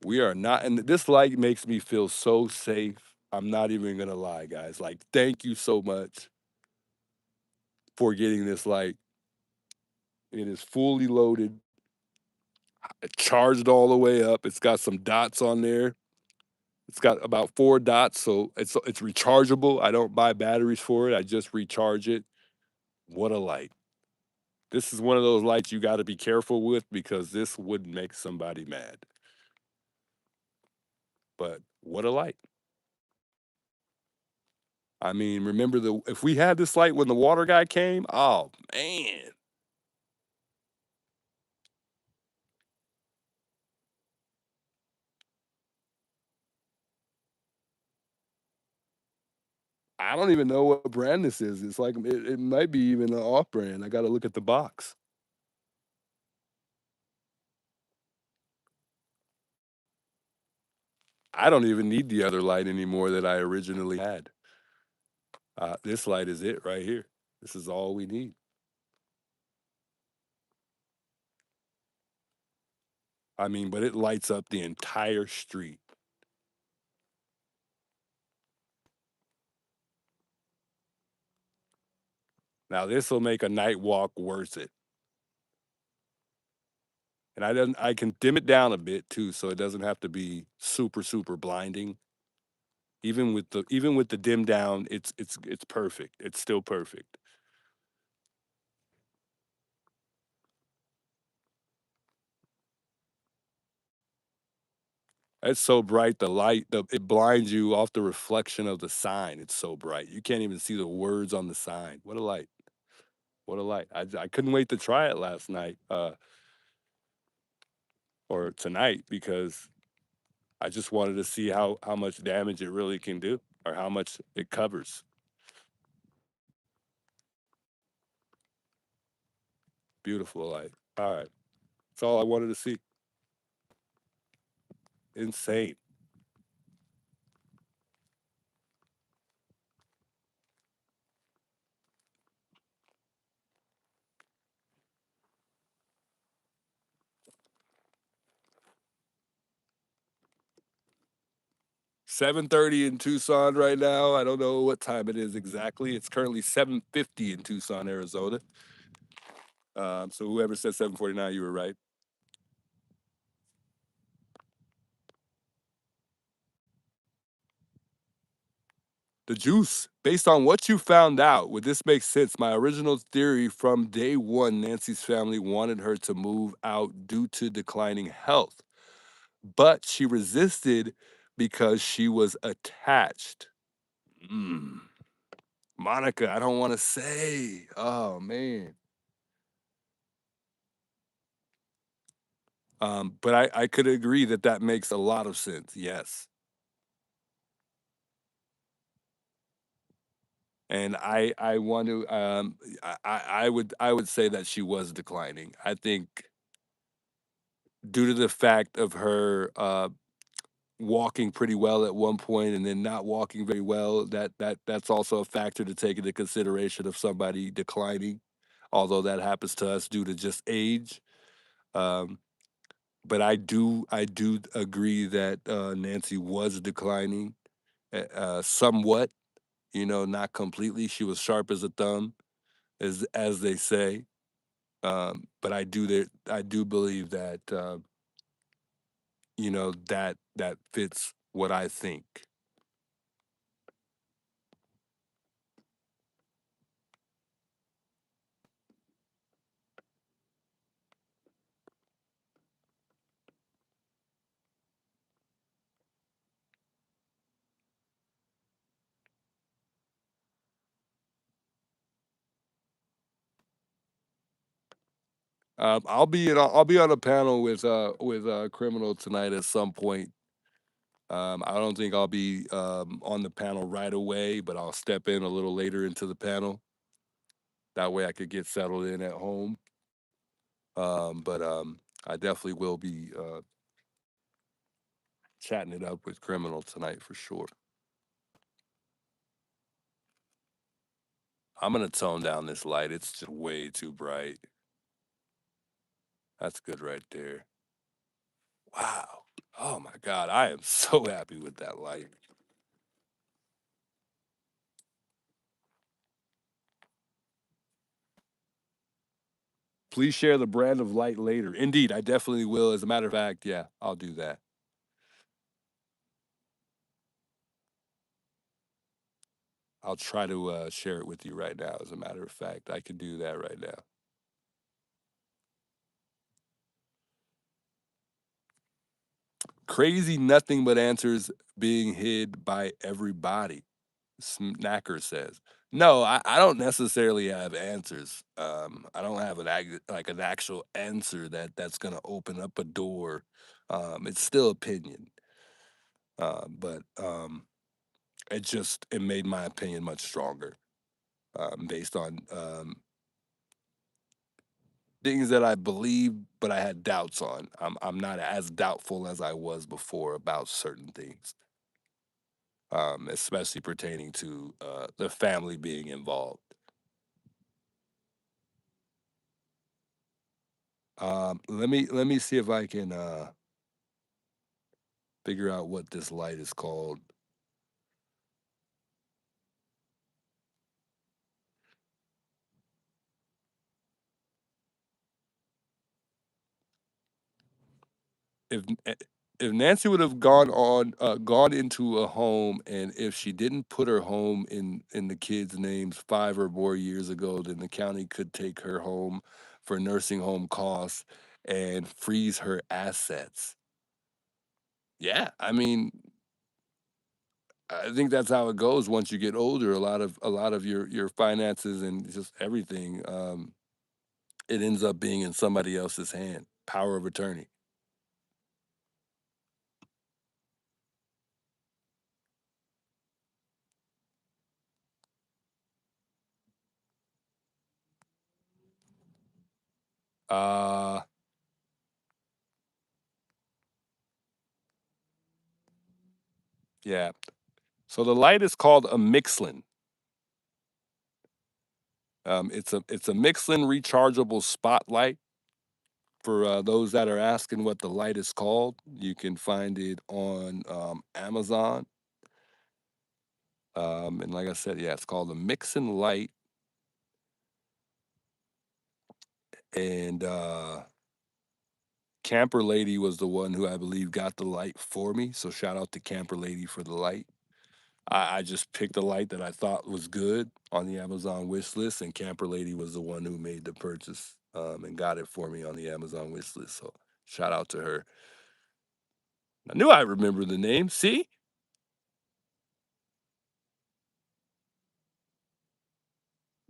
We are not. And this light makes me feel so safe. I'm not even going to lie, guys. Like, thank you so much for getting this light. It is fully loaded, charged all the way up. It's got some dots on there. It's got about 4 dots, so it's rechargeable. I don't buy batteries for it. I just recharge it. What a light. This is one of those lights you got to be careful with because this would make somebody mad. But what a light. I mean, remember if we had this light when the water guy came? Oh man. I don't even know what brand this is. It's like it might be even an off brand. I got to look at the box. I don't even need the other light anymore that I originally had. This light is it right here. This is all we need. I mean, but it lights up the entire street. Now this will make a night walk worth it. And I can dim it down a bit too, so it doesn't have to be super blinding. Even with the dim down, it's perfect. It's still perfect. It's so bright, it blinds you off the reflection of the sign. It's so bright. You can't even see the words on the sign. What a light. What a light. I couldn't wait to try it last night, or tonight, because I just wanted to see how much damage it really can do, or how much it covers. Beautiful light. All right. That's all I wanted to see. Insane. 7:30 in Tucson right now. I don't know what time it is exactly. It's currently 7:50 in Tucson, Arizona. So whoever said 7:49, you were right. The juice. Based on what you found out, would this make sense? My original theory from day one, Nancy's family wanted her to move out due to declining health, but she resisted because she was attached. Mm. Monica, I don't want to say. Oh man. But I could agree that that makes a lot of sense. Yes. And I want to I would say that she was declining. I think due to the fact of her walking pretty well at one point and then not walking very well, that's also a factor to take into consideration of somebody declining, although that happens to us due to just age. Um, but I do agree that Nancy was declining, somewhat. Not completely. She was sharp as a thumb, as they say. But I do believe that that fits what I think. I'll be on a panel with criminal tonight at some point. I don't think I'll be on the panel right away, but I'll step in a little later into the panel. That way I could get settled in at home. But I definitely will be chatting it up with criminal tonight for sure. I'm gonna tone down this light. It's just way too bright. That's good right there. Wow. Oh my God. I am so happy with that light. Please share the brand of light later. Indeed, I definitely will. As a matter of fact, yeah, I'll do that. I'll try to share it with you right now. As a matter of fact, I can do that right now. Crazy nothing but answers being hid by everybody. Snacker says. No, I don't necessarily have answers. I don't have like an actual answer that's gonna open up a door. It's still opinion, but it made my opinion much stronger, based on things that I believe, but I had doubts on. I'm not as doubtful as I was before about certain things, especially pertaining to the family being involved. Let me see if I can figure out what this light is called. If if Nancy would have gone into a home, and if she didn't put her home in the kids' names 5 or more years ago, then the county could take her home for nursing home costs and freeze her assets. Yeah, I mean, I think that's how it goes once you get older. A lot of your finances and just everything, it ends up being in somebody else's hand. Power of attorney. Uh, yeah. So the light is called a Mixlin. It's a Mixlin rechargeable spotlight. For those that are asking what the light is called, you can find it on Amazon. And like I said, yeah, it's called a Mixin light. And Camper Lady was the one who I believe got the light for me. So shout out to Camper Lady for the light. I just picked a light that I thought was good on the Amazon wish list, and Camper Lady was the one who made the purchase and got it for me on the Amazon wish list. So shout out to her. I knew I remembered the name. See?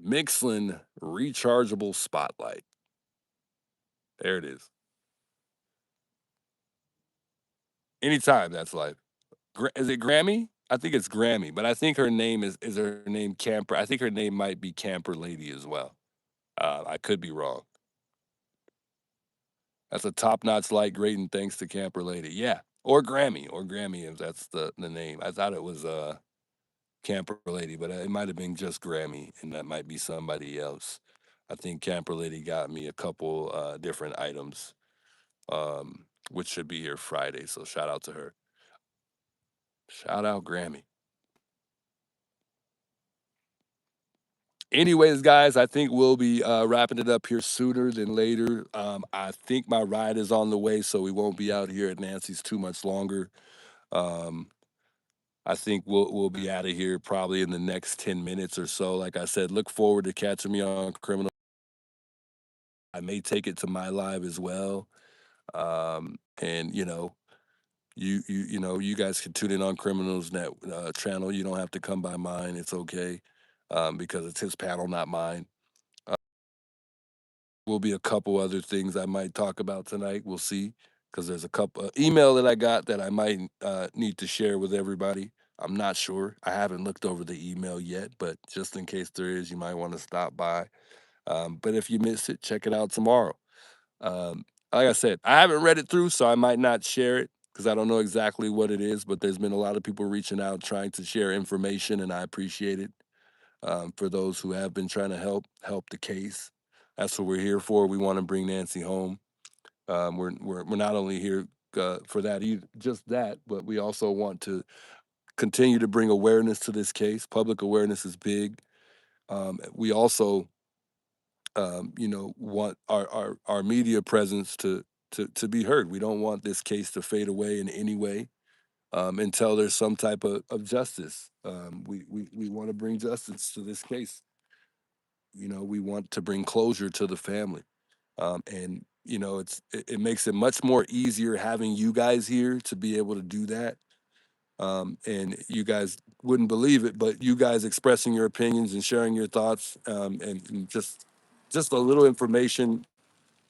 Mixlin rechargeable spotlight. There it is. Anytime that's life. Is it Grammy? I think it's Grammy, but I think her name is her name Camper. I think her name might be Camper Lady as well. I could be wrong. That's a top-notch light, great, and thanks to Camper Lady. Yeah, or Grammy if that's the name. I thought it was Camper Lady, but it might have been just Grammy, and that might be somebody else. I think Camper Lady got me a couple different items, which should be here Friday. So shout out to her. Shout out Grammy. Anyways, guys, I think we'll be wrapping it up here sooner than later. I think my ride is on the way, so we won't be out here at Nancy's too much longer. Um, I think we'll be out of here probably in the next 10 minutes or so. Like I said, look forward to catching me on Criminal. I may take it to my live as well, and you guys can tune in on Criminals Net channel. You don't have to come by mine. It's okay, because it's his panel, not mine. Will be a couple other things I might talk about tonight. We'll see, because there's a couple email that I got that I might need to share with everybody. I'm not sure. I haven't looked over the email yet, but just in case there is, you might want to stop by. But if you miss it, check it out tomorrow. Like I said, I haven't read it through, so I might not share it because I don't know exactly what it is. But there's been a lot of people reaching out trying to share information, and I appreciate it. For those who have been trying to help the case. That's what we're here for. We want to bring Nancy home. We're not only here for that, just that, but we also want to continue to bring awareness to this case. Public awareness is big. We also, want our media presence to be heard. We don't want this case to fade away in any way until there's some type of justice. We want to bring justice to this case. We want to bring closure to the family. And it makes it much more easier having you guys here to be able to do that. And you guys wouldn't believe it, but you guys expressing your opinions and sharing your thoughts, and just a little information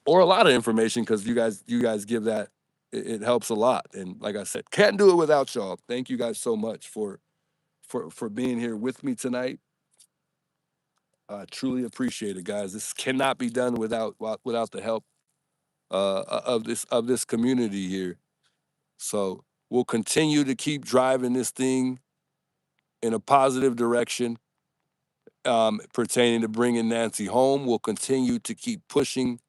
or a lot of information, because you guys give that, it helps a lot. And like I said, can't do it without y'all. Thank you guys so much for being here with me tonight. I truly appreciate it, guys. This cannot be done without the help of this community here. So we'll continue to keep driving this thing in a positive direction, pertaining to bringing Nancy home. We'll continue to keep pushing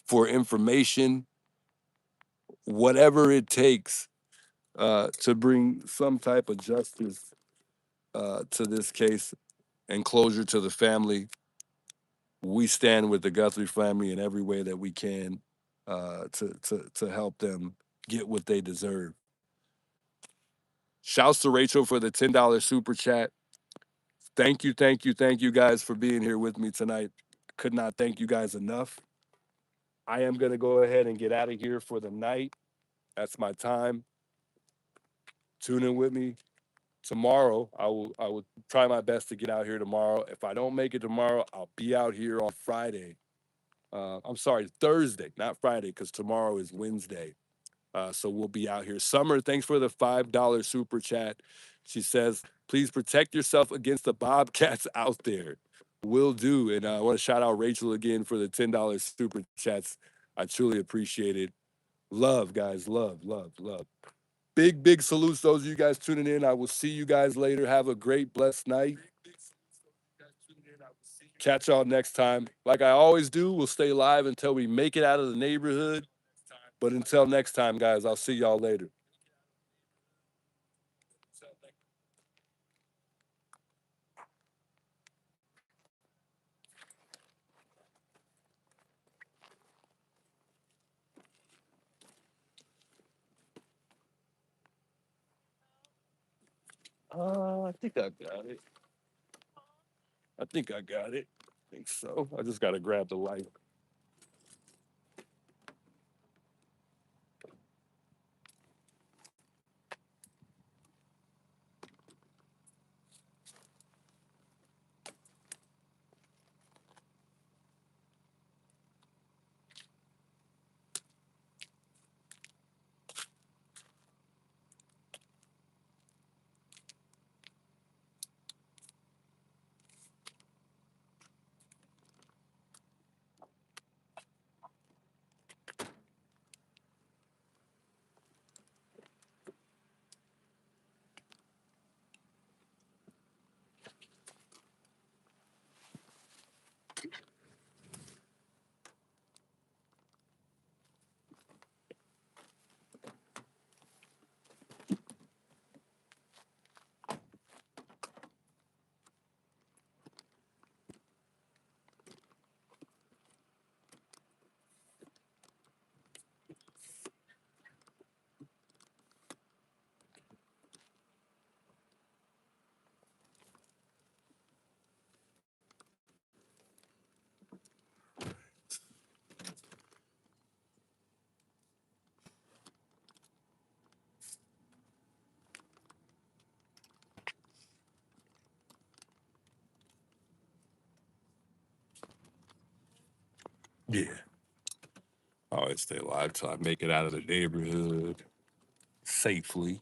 for information, whatever it takes, to bring some type of justice to this case and closure to the family. We stand with the Guthrie family in every way that we can, to help them get what they deserve. Shouts to Rachel for the $10 super chat. Thank you, thank you, thank you guys for being here with me tonight. Could not thank you guys enough. I am gonna go ahead and get out of here for the night. That's my time. Tune in with me tomorrow. I will try my best to get out here tomorrow. If I don't make it tomorrow, I'll be out here on Friday. I'm sorry, Thursday, not Friday, because tomorrow is Wednesday. So we'll be out here. Summer, thanks for the $5 super chat. She says, please protect yourself against the bobcats out there. Will do. And I want to shout out Rachel again for the $10 super chats. I truly appreciate it. Love, guys. Love, love, love. Big, big salutes those of you guys tuning in. I will see you guys later. Have a great, blessed night. Catch y'all next time. Like I always do, we'll stay live until we make it out of the neighborhood. But until next time, guys, I'll see y'all later. I think I got it. I think I got it. I think so. I just got to grab the light. Yeah. I always stay alive till I make it out of the neighborhood safely.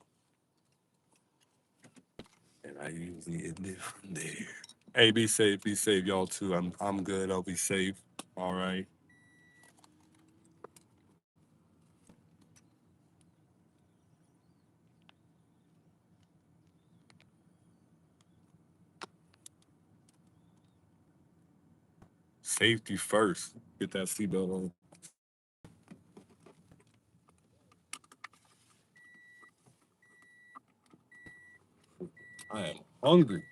And I usually end it from there. Hey, be safe, y'all too. I'm good. I'll be safe. All right. Safety first. Get that seatbelt on. I am hungry.